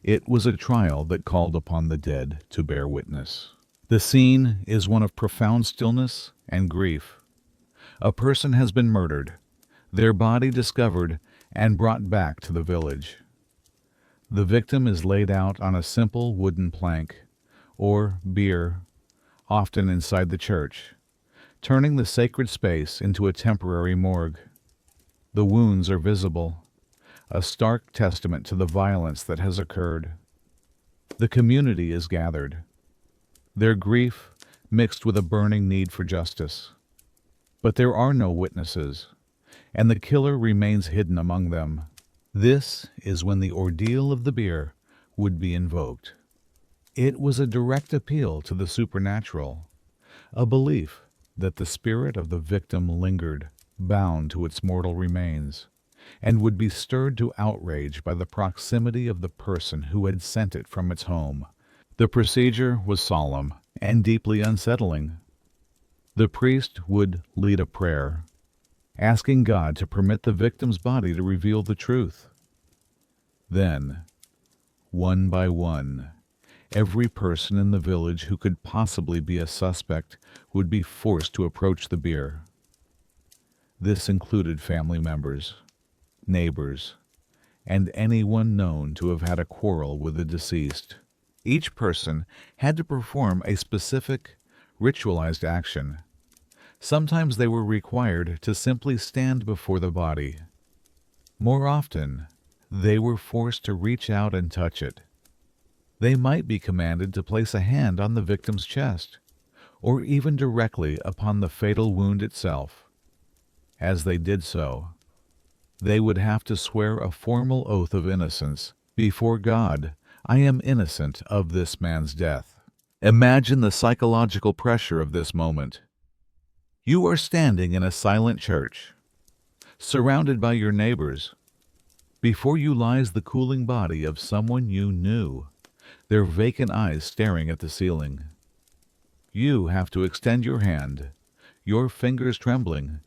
[SPEAKER 1] It was a trial that called upon the dead to bear witness. The scene is one of profound stillness and grief. A person has been murdered, their body discovered and brought back to the village. The victim is laid out on a simple wooden plank, or bier, often inside the church, turning the sacred space into a temporary morgue. The wounds are visible, a stark testament to the violence that has occurred. The community is gathered, their grief mixed with a burning need for justice. But there are no witnesses, and the killer remains hidden among them. This is when the ordeal of the bier would be invoked. It was a direct appeal to the supernatural, a belief that the spirit of the victim lingered, bound to its mortal remains, and would be stirred to outrage by the proximity of the person who had sent it from its home. The procedure was solemn and deeply unsettling. The priest would lead a prayer, asking God to permit the victim's body to reveal the truth. Then, one by one, every person in the village who could possibly be a suspect would be forced to approach the bier. This included family members, neighbors, and anyone known to have had a quarrel with the deceased. Each person had to perform a specific, ritualized action. Sometimes they were required to simply stand before the body. More often, they were forced to reach out and touch it. They might be commanded to place a hand on the victim's chest, or even directly upon the fatal wound itself. As they did so, they would have to swear a formal oath of innocence before God. "I am innocent of this man's death." Imagine the psychological pressure of this moment. You are standing in a silent church, surrounded by your neighbors. Before you lies the cooling body of someone you knew, their vacant eyes staring at the ceiling. You have to extend your hand, your fingers trembling,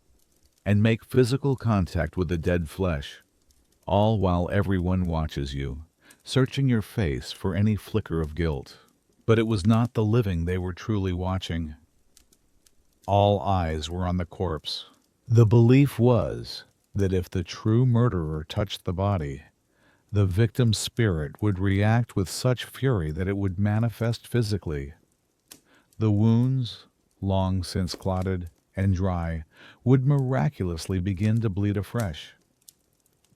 [SPEAKER 1] and make physical contact with the dead flesh, all while everyone watches you, searching your face for any flicker of guilt. But it was not the living they were truly watching. All eyes were on the corpse. The belief was that if the true murderer touched the body, the victim's spirit would react with such fury that it would manifest physically. The wounds, long since clotted and dry, would miraculously begin to bleed afresh.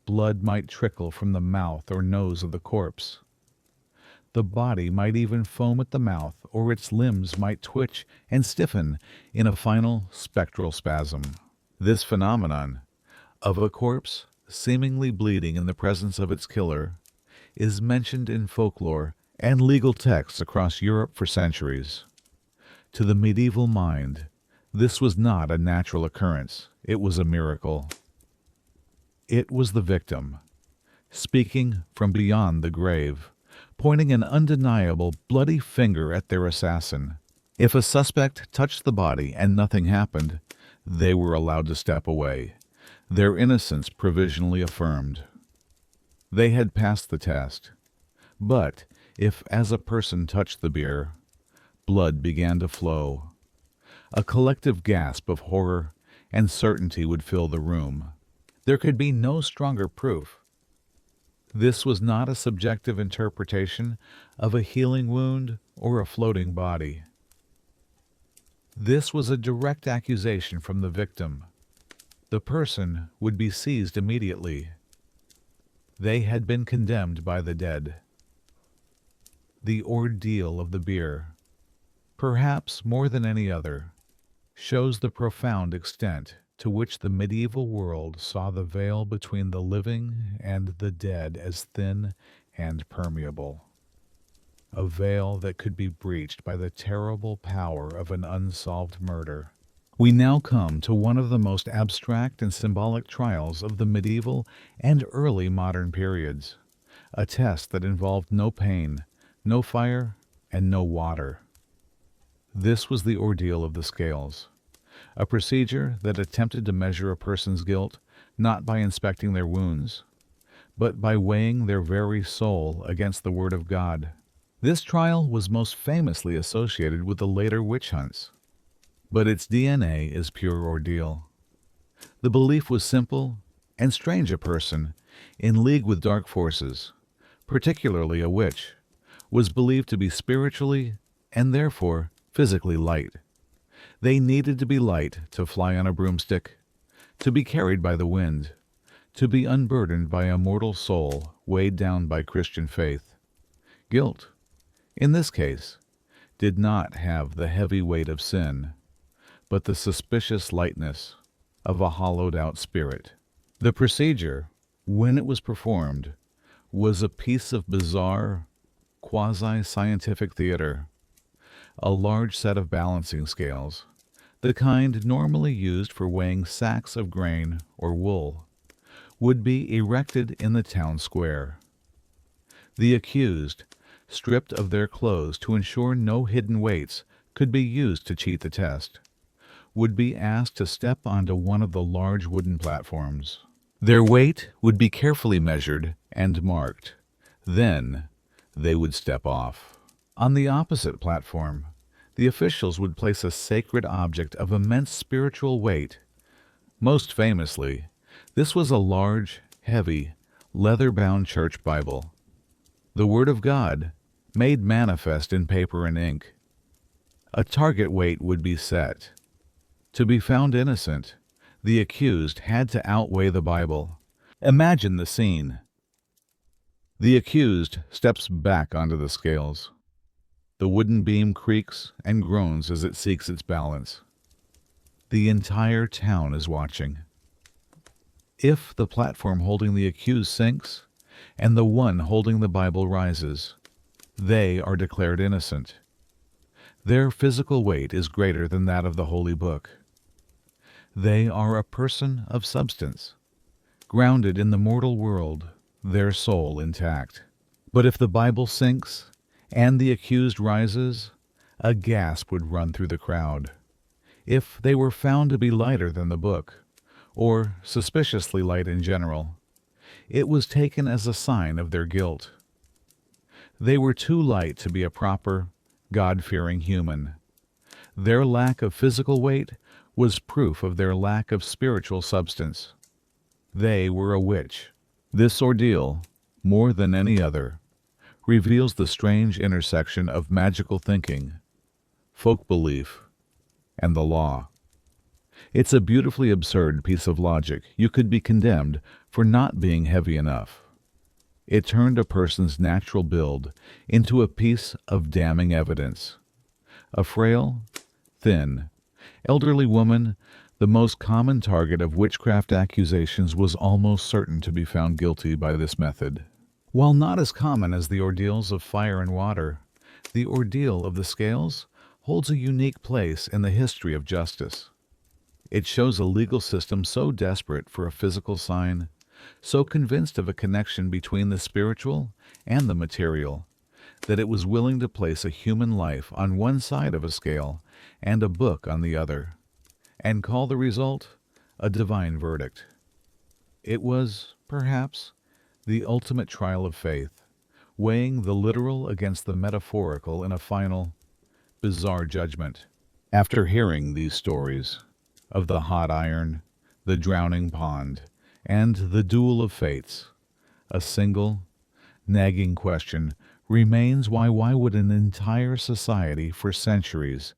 [SPEAKER 1] Blood might trickle from the mouth or nose of the corpse. The body might even foam at the mouth, or its limbs might twitch and stiffen in a final spectral spasm. This phenomenon of a corpse seemingly bleeding in the presence of its killer is mentioned in folklore and legal texts across Europe for centuries. To the medieval mind, this was not a natural occurrence, it was a miracle. It was the victim, speaking from beyond the grave, pointing an undeniable bloody finger at their assassin. If a suspect touched the body and nothing happened, they were allowed to step away, their innocence provisionally affirmed. They had passed the test. But if, as a person touched the bier, blood began to flow, a collective gasp of horror and certainty would fill the room. There could be no stronger proof. This was not a subjective interpretation of a healing wound or a floating body. This was a direct accusation from the victim. The person would be seized immediately. They had been condemned by the dead. The ordeal of the bier, perhaps more than any other, shows the profound extent to which the medieval world saw the veil between the living and the dead as thin and permeable. A veil that could be breached by the terrible power of an unsolved murder. We now come to one of the most abstract and symbolic trials of the medieval and early modern periods, a test that involved no pain, no fire, and no water. This was the ordeal of the scales, a procedure that attempted to measure a person's guilt not by inspecting their wounds, but by weighing their very soul against the Word of God. This trial was most famously associated with the later witch hunts, but its DNA is pure ordeal. The belief was simple and strange. A person in league with dark forces, particularly a witch, was believed to be spiritually and therefore physically light. They needed to be light to fly on a broomstick, to be carried by the wind, to be unburdened by a mortal soul weighed down by Christian faith. Guilt, in this case, did not have the heavy weight of sin, but the suspicious lightness of a hollowed-out spirit. The procedure, when it was performed, was a piece of bizarre, quasi-scientific theater. A large set of balancing scales, the kind normally used for weighing sacks of grain or wool, would be erected in the town square. The accused, stripped of their clothes to ensure no hidden weights could be used to cheat the test, would be asked to step onto one of the large wooden platforms. Their weight would be carefully measured and marked. Then they would step off. On the opposite platform, the officials would place a sacred object of immense spiritual weight. Most famously, this was a large, heavy, leather-bound church Bible, the Word of God, made manifest in paper and ink. A target weight would be set. To be found innocent, the accused had to outweigh the Bible. Imagine the scene. The accused steps back onto the scales. The wooden beam creaks and groans as it seeks its balance. The entire town is watching. If the platform holding the accused sinks, and the one holding the Bible rises, they are declared innocent. Their physical weight is greater than that of the Holy Book. They are a person of substance, grounded in the mortal world, their soul intact. But if the Bible sinks and the accused rises, a gasp would run through the crowd. If they were found to be lighter than the book, or suspiciously light in general, it was taken as a sign of their guilt. They were too light to be a proper, God-fearing human. Their lack of physical weight was proof of their lack of spiritual substance. They were a witch. This ordeal, more than any other, reveals the strange intersection of magical thinking, folk belief, and the law. It's a beautifully absurd piece of logic. You could be condemned for not being heavy enough. It turned a person's natural build into a piece of damning evidence. A frail, thin, elderly woman, the most common target of witchcraft accusations, was almost certain to be found guilty by this method. While not as common as the ordeals of fire and water, the ordeal of the scales holds a unique place in the history of justice. It shows a legal system so desperate for a physical sign, so convinced of a connection between the spiritual and the material, that it was willing to place a human life on one side of a scale and a book on the other, and call the result a divine verdict. It was, perhaps, the ultimate trial of faith, weighing the literal against the metaphorical in a final, bizarre judgment. After hearing these stories of the hot iron, the drowning pond, and the duel of fates, a single, nagging question remains: why would an entire society for centuries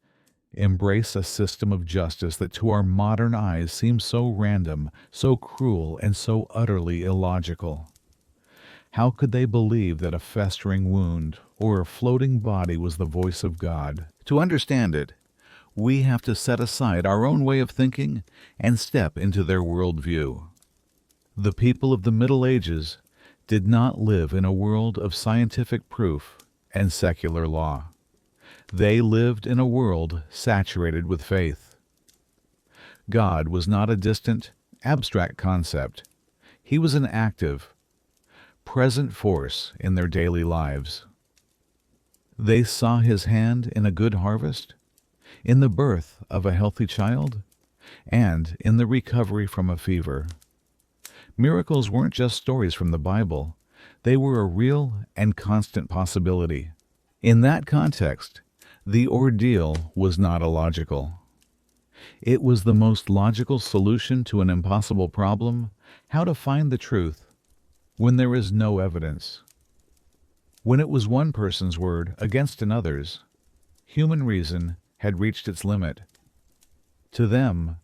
[SPEAKER 1] embrace a system of justice that to our modern eyes seems so random, so cruel, and so utterly illogical? How could they believe that a festering wound or a floating body was the voice of God? To understand it, we have to set aside our own way of thinking and step into their worldview. The people of the Middle Ages did not live in a world of scientific proof and secular law. They lived in a world saturated with faith. God was not a distant, abstract concept. He was an active, present force in their daily lives. They saw His hand in a good harvest, in the birth of a healthy child, and in the recovery from a fever. Miracles weren't just stories from the Bible. They were a real and constant possibility. In that context, the ordeal was not illogical. It was the most logical solution to an impossible problem: how to find the truth when there is no evidence. When it was one person's word against another's, human reason had reached its limit. To them,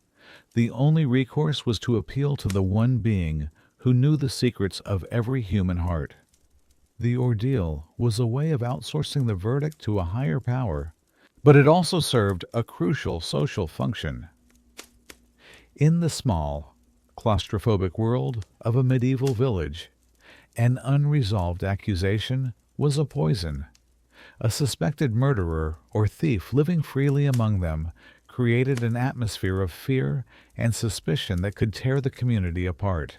[SPEAKER 1] the only recourse was to appeal to the one being who knew the secrets of every human heart. The ordeal was a way of outsourcing the verdict to a higher power, but it also served a crucial social function. In the small, claustrophobic world of a medieval village, an unresolved accusation was a poison. A suspected murderer or thief living freely among them created an atmosphere of fear and suspicion that could tear the community apart.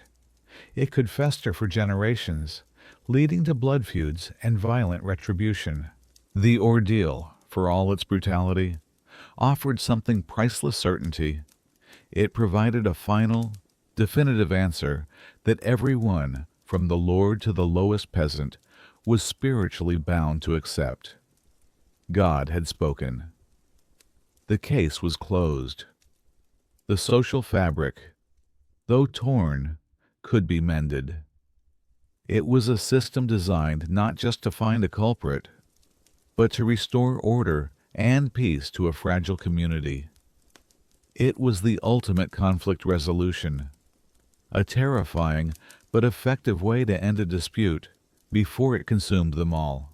[SPEAKER 1] It could fester for generations, leading to blood feuds and violent retribution. The ordeal, for all its brutality, offered something priceless: certainty. It provided a final, definitive answer that everyone, from the lord to the lowest peasant, was spiritually bound to accept. God had spoken. The case was closed. The social fabric, though torn, could be mended. It was a system designed not just to find a culprit, but to restore order and peace to a fragile community. It was the ultimate conflict resolution, a terrifying but effective way to end a dispute before it consumed them all.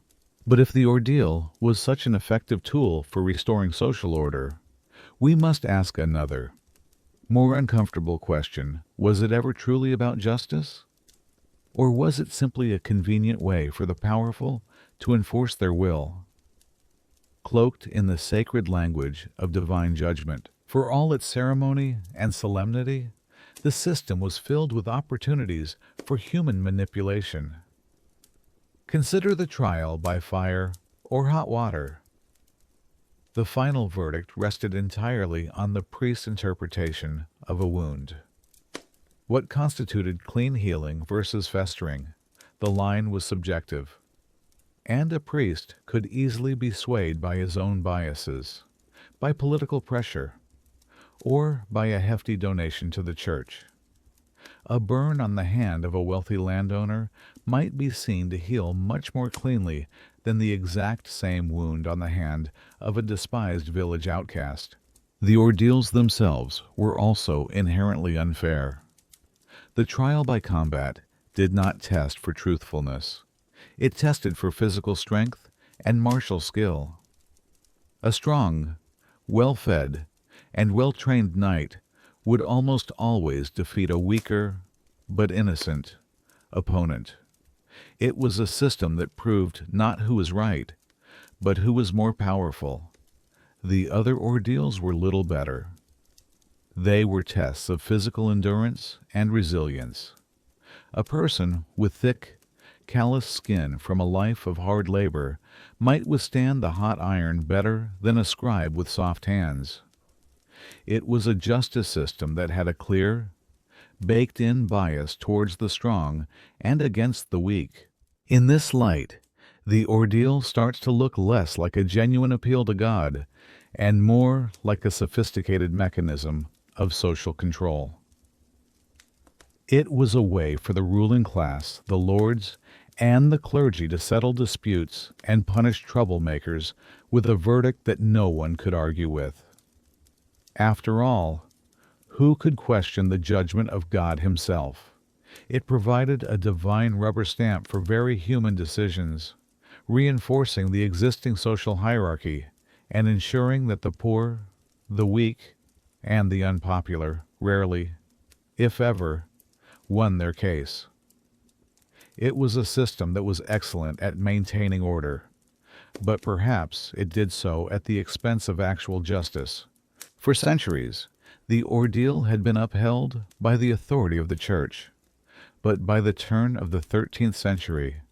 [SPEAKER 1] But if the ordeal was such an effective tool for restoring social order, we must ask another, more uncomfortable question: was it ever truly about justice? Or was it simply a convenient way for the powerful to enforce their will? Cloaked in the sacred language of divine judgment, for all its ceremony and solemnity, the system was filled with opportunities for human manipulation. Consider the trial by fire or hot water. The final verdict rested entirely on the priest's interpretation of a wound. What constituted clean healing versus festering? The line was subjective. and a priest could easily be swayed by his own biases, by political pressure, or by a hefty donation to the church. A burn on the hand of a wealthy landowner might be seen to heal much more cleanly than the exact same wound on the hand of a despised village outcast. The ordeals themselves were also inherently unfair. The trial by combat did not test for truthfulness. It tested for physical strength and martial skill. A strong, well-fed, and well-trained knight would almost always defeat a weaker, but innocent, opponent. It was a system that proved not who was right, but who was more powerful. The other ordeals were little better. They were tests of physical endurance and resilience. A person with thick, callous skin from a life of hard labor might withstand the hot iron better than a scribe with soft hands. It was a justice system that had a clear, baked-in bias towards the strong and against the weak. In this light, the ordeal starts to look less like a genuine appeal to God and more like a sophisticated mechanism of social control. It was a way for the ruling class, the lords, and the clergy to settle disputes and punish troublemakers with a verdict that no one could argue with. After all, who could question the judgment of God himself? It provided a divine rubber stamp for very human decisions, reinforcing the existing social hierarchy and ensuring that the poor, the weak, and the unpopular rarely, if ever, won their case. It was a system that was excellent at maintaining order, but perhaps it did so at the expense of actual justice. For centuries, the ordeal had been upheld by the authority of the Church, but by the turn of the 13th century,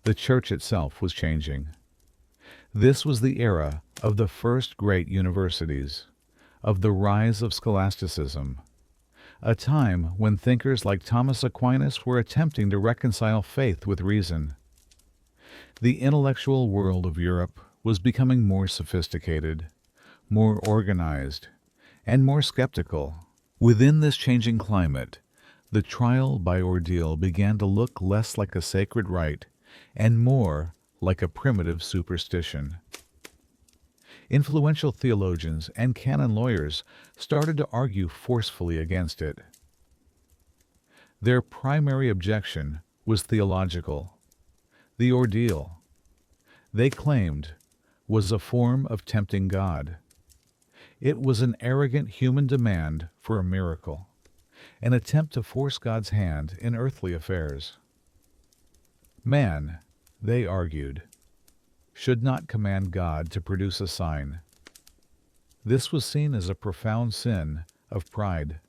[SPEAKER 1] the Church itself was changing. This was the era of the first great universities, of the rise of scholasticism, a time when thinkers like Thomas Aquinas were attempting to reconcile faith with reason. The intellectual world of Europe was becoming more sophisticated, more organized, and more skeptical. Within this changing climate, the trial by ordeal began to look less like a sacred rite and more like a primitive superstition. Influential theologians and canon lawyers started to argue forcefully against it. Their primary objection was theological. The ordeal, they claimed, was a form of tempting God. It was an arrogant human demand for a miracle, an attempt to force God's hand in earthly affairs. Man, they argued, should not command God to produce a sign. This was seen as a profound sin of pride.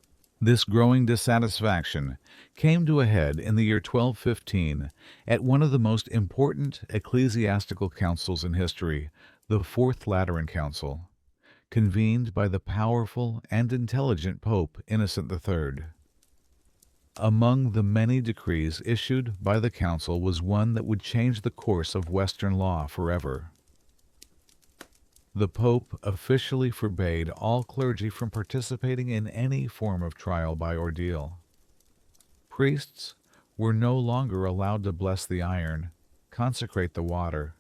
[SPEAKER 1] This growing dissatisfaction came to a head in the year 1215 at one of the most important ecclesiastical councils in history, the Fourth Lateran Council, convened by the powerful and intelligent Pope Innocent III. Among the many decrees issued by the council was one that would change the course of Western law forever. The Pope officially forbade all clergy from participating in any form of trial by ordeal. Priests were no longer allowed to bless the iron, consecrate the water,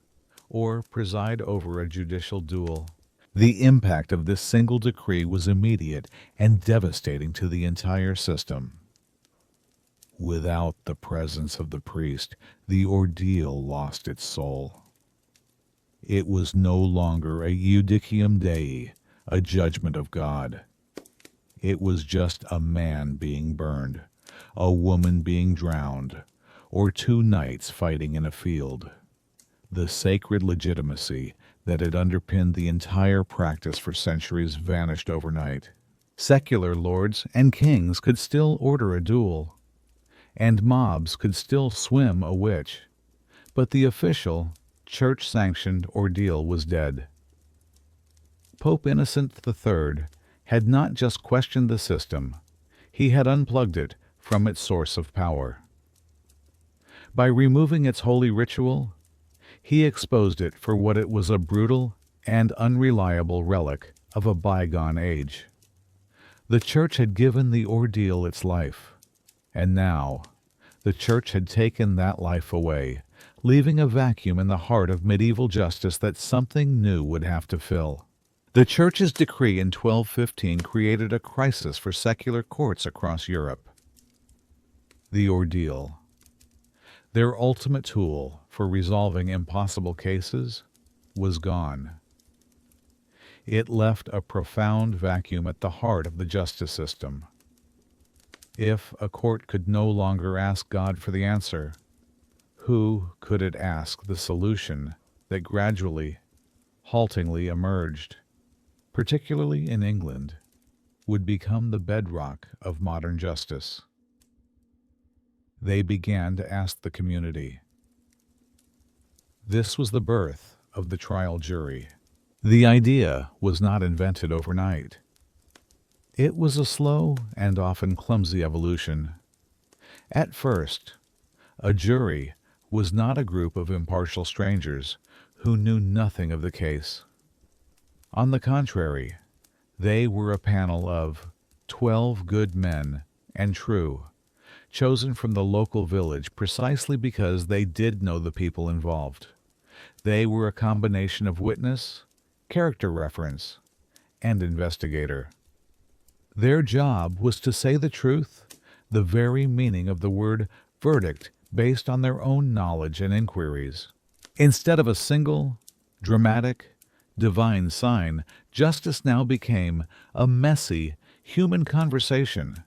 [SPEAKER 1] or preside over a judicial duel. The impact of this single decree was immediate and devastating to the entire system. Without the presence of the priest, the ordeal lost its soul. It was no longer a judicium Dei, a judgment of God. It was just a man being burned, a woman being drowned, or two knights fighting in a field. The sacred legitimacy that had underpinned the entire practice for centuries vanished overnight. Secular lords and kings could still order a duel, and mobs could still swim a witch, but the official, church-sanctioned ordeal was dead. Pope Innocent III had not just questioned the system, he had unplugged it from its source of power. By removing its holy ritual, He exposed it for what it was, a brutal and unreliable relic of a bygone age. The church had given the ordeal its life, and now the church had taken that life away, leaving a vacuum in the heart of medieval justice that something new would have to fill. The church's decree in 1215 created a crisis for secular courts across Europe. The ordeal, their ultimate tool for resolving impossible cases, was gone. It left a profound vacuum at the heart of the justice system. If a court could no longer ask God for the answer, who could it ask the solution that gradually, haltingly emerged, particularly in England, would become the bedrock of modern justice? They began to ask the community. This was the birth of the trial jury. The idea was not invented overnight. It was a slow and often clumsy evolution. At first, a jury was not a group of impartial strangers who knew nothing of the case. On the contrary, they were a panel of 12 good men and true, chosen from the local village precisely because they did know the people involved. They were a combination of witness, character reference, and investigator. Their job was to say the truth, the very meaning of the word verdict, based on their own knowledge and inquiries. Instead of a single, dramatic, divine sign, justice now became a messy, human conversation.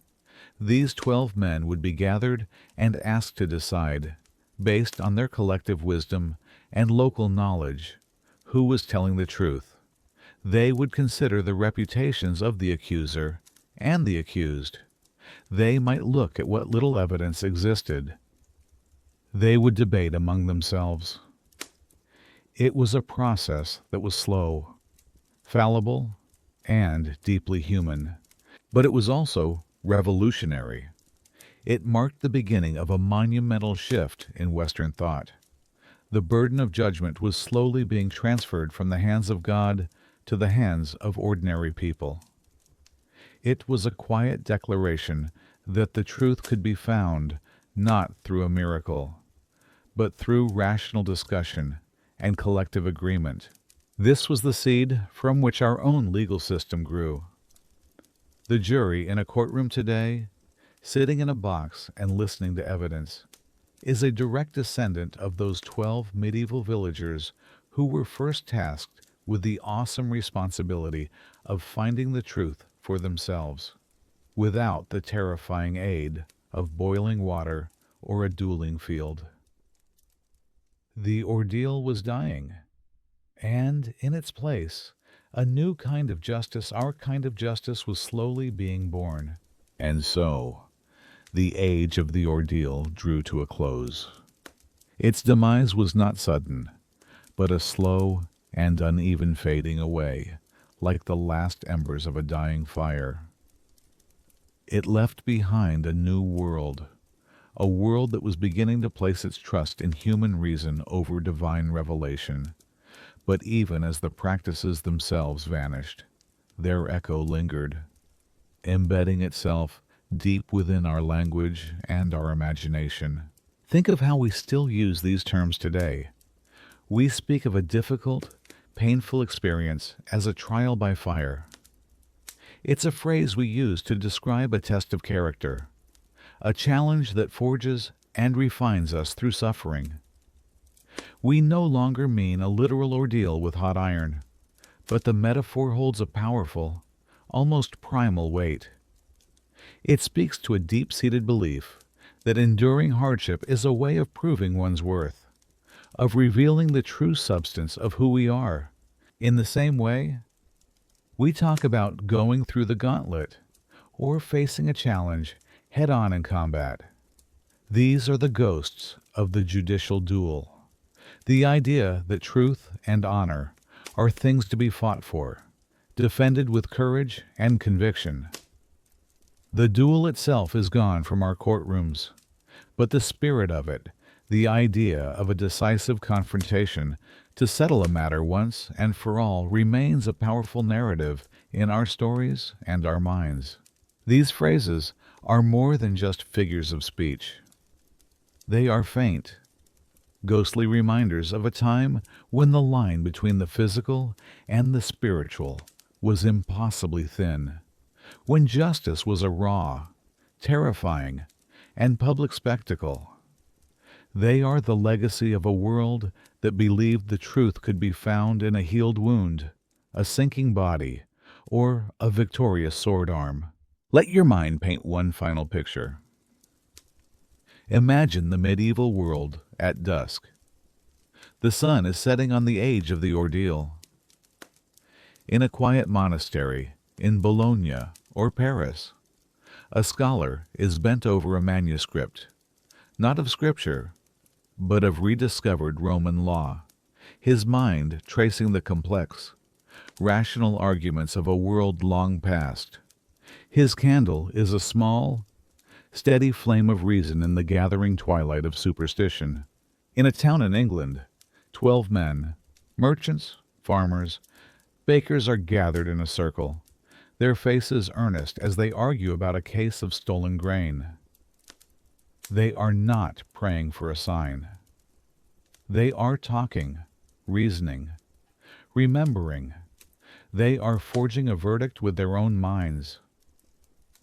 [SPEAKER 1] These 12 men would be gathered and asked to decide, based on their collective wisdom and local knowledge, who was telling the truth. They would consider the reputations of the accuser and the accused. They might look at what little evidence existed. They would debate among themselves. It was a process that was slow, fallible, and deeply human, but it was also revolutionary. It marked the beginning of a monumental shift in Western thought. The burden of judgment was slowly being transferred from the hands of God to the hands of ordinary people. It was a quiet declaration that the truth could be found not through a miracle, but through rational discussion and collective agreement. This was the seed from which our own legal system grew. The jury in a courtroom today, sitting in a box and listening to evidence, is a direct descendant of those 12 medieval villagers who were first tasked with the awesome responsibility of finding the truth for themselves, without the terrifying aid of boiling water or a dueling field. The ordeal was dying, and in its place, a new kind of justice, our kind of justice, was slowly being born. And so, the age of the ordeal drew to a close. Its demise was not sudden, but a slow and uneven fading away, like the last embers of a dying fire. It left behind a new world, a world that was beginning to place its trust in human reason over divine revelation. But even as the practices themselves vanished, their echo lingered, embedding itself deep within our language and our imagination. Think of how we still use these terms today. We speak of a difficult, painful experience as a trial by fire. It's a phrase we use to describe a test of character, a challenge that forges and refines us through suffering. We no longer mean a literal ordeal with hot iron, but the metaphor holds a powerful, almost primal weight. It speaks to a deep-seated belief that enduring hardship is a way of proving one's worth, of revealing the true substance of who we are. In the same way, we talk about going through the gauntlet or facing a challenge head-on in combat. These are the ghosts of the judicial duel. The idea that truth and honor are things to be fought for, defended with courage and conviction. The duel itself is gone from our courtrooms, but the spirit of it, The idea of a decisive confrontation to settle a matter once and for all remains a powerful narrative in our stories and our minds. These phrases are more than just figures of speech. They are faint, ghostly reminders of a time when the line between the physical and the spiritual was impossibly thin, when justice was a raw, terrifying, and public spectacle. They are the legacy of a world that believed the truth could be found in a healed wound, a sinking body, or a victorious sword arm. Let your mind paint one final picture. Imagine the medieval world at dusk. The sun is setting on the age of the ordeal. In a quiet monastery in Bologna or Paris, a scholar is bent over a manuscript, not of scripture, but of rediscovered Roman law, his mind tracing the complex, rational arguments of a world long past. His candle is a small, steady flame of reason in the gathering twilight of superstition. In a town in England, 12 men, merchants, farmers, bakers are gathered in a circle, their faces earnest as they argue about a case of stolen grain. They are not praying for a sign. They are talking, reasoning, remembering. They are forging a verdict with their own minds.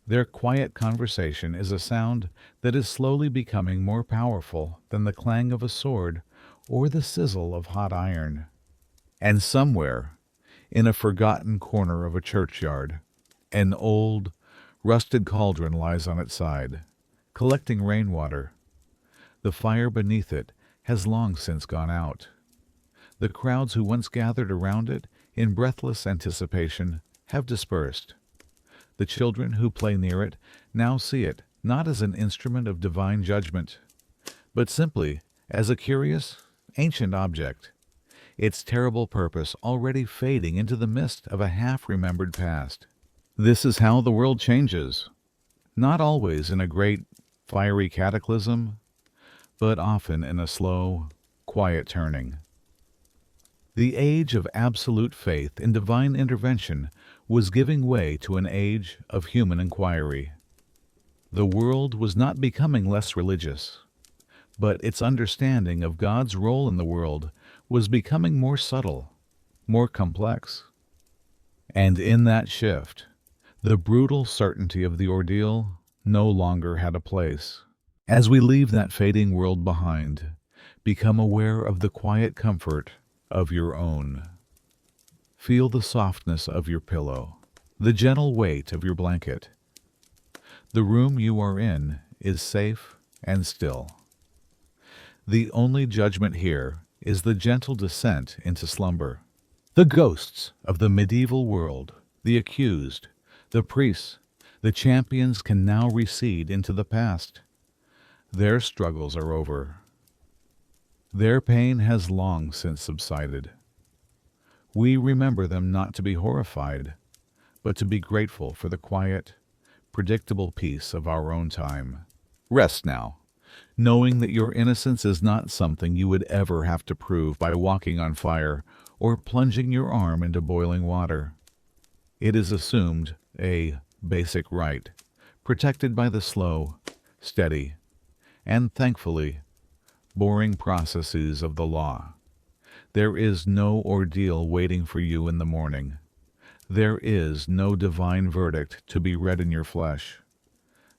[SPEAKER 1] Their quiet conversation is a sound that is slowly becoming more powerful than the clang of a sword or the sizzle of hot iron. And somewhere, in a forgotten corner of a churchyard, an old, rusted cauldron lies on its side, collecting rainwater. The fire beneath it has long since gone out. The crowds who once gathered around it in breathless anticipation have dispersed. The children who play near it now see it not as an instrument of divine judgment, but simply as a curious, ancient object, its terrible purpose already fading into the mist of a half-remembered past. This is how the world changes, not always in a great, fiery cataclysm, but often in a slow, quiet turning. The age of absolute faith in divine intervention was giving way to an age of human inquiry. The world was not becoming less religious, but its understanding of God's role in the world was becoming more subtle, more complex. And in that shift, the brutal certainty of the ordeal no longer had a place. As we leave that fading world behind, become aware of the quiet comfort of your own. Feel the softness of your pillow, the gentle weight of your blanket. The room you are in is safe and still. The only judgment here is the gentle descent into slumber. The ghosts of the medieval world, the accused, the priests, the champions can now recede into the past. Their struggles are over. Their pain has long since subsided. We remember them not to be horrified, but to be grateful for the quiet, predictable peace of our own time. Rest now, knowing that your innocence is not something you would ever have to prove by walking on fire or plunging your arm into boiling water. It is assumed a basic right, protected by the slow, steady, and thankfully, boring processes of the law. There is no ordeal waiting for you in the morning. There is no divine verdict to be read in your flesh.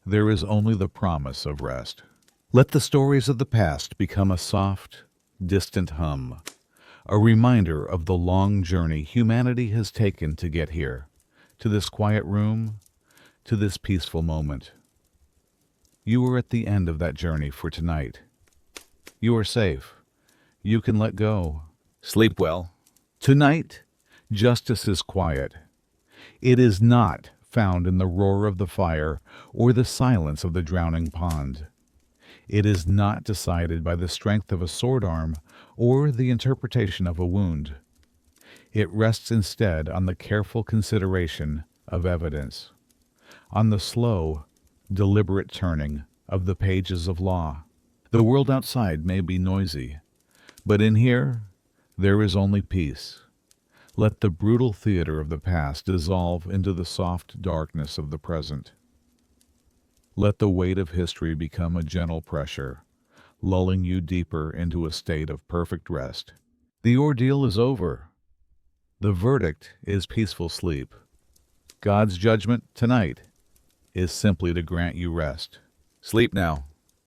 [SPEAKER 1] There is only the promise of rest. Let the stories of the past become a soft, distant hum, a reminder of the long journey humanity has taken to get here, to this quiet room, to this peaceful moment. You are at the end of that journey for tonight. You are safe. You can let go. Sleep well. Tonight, justice is quiet. It is not found in the roar of the fire or the silence of the drowning pond. It is not decided by the strength of a sword arm or the interpretation of a wound. It rests instead on the careful consideration of evidence, on the slow, deliberate turning of the pages of law. The world outside may be noisy, but in here there is only peace. Let the brutal theater of the past dissolve into the soft darkness of the present. Let the weight of history become a gentle pressure, lulling you deeper into a state of perfect rest. The ordeal is over. The verdict is peaceful sleep. God's judgment tonight is simply to grant you rest. Sleep now.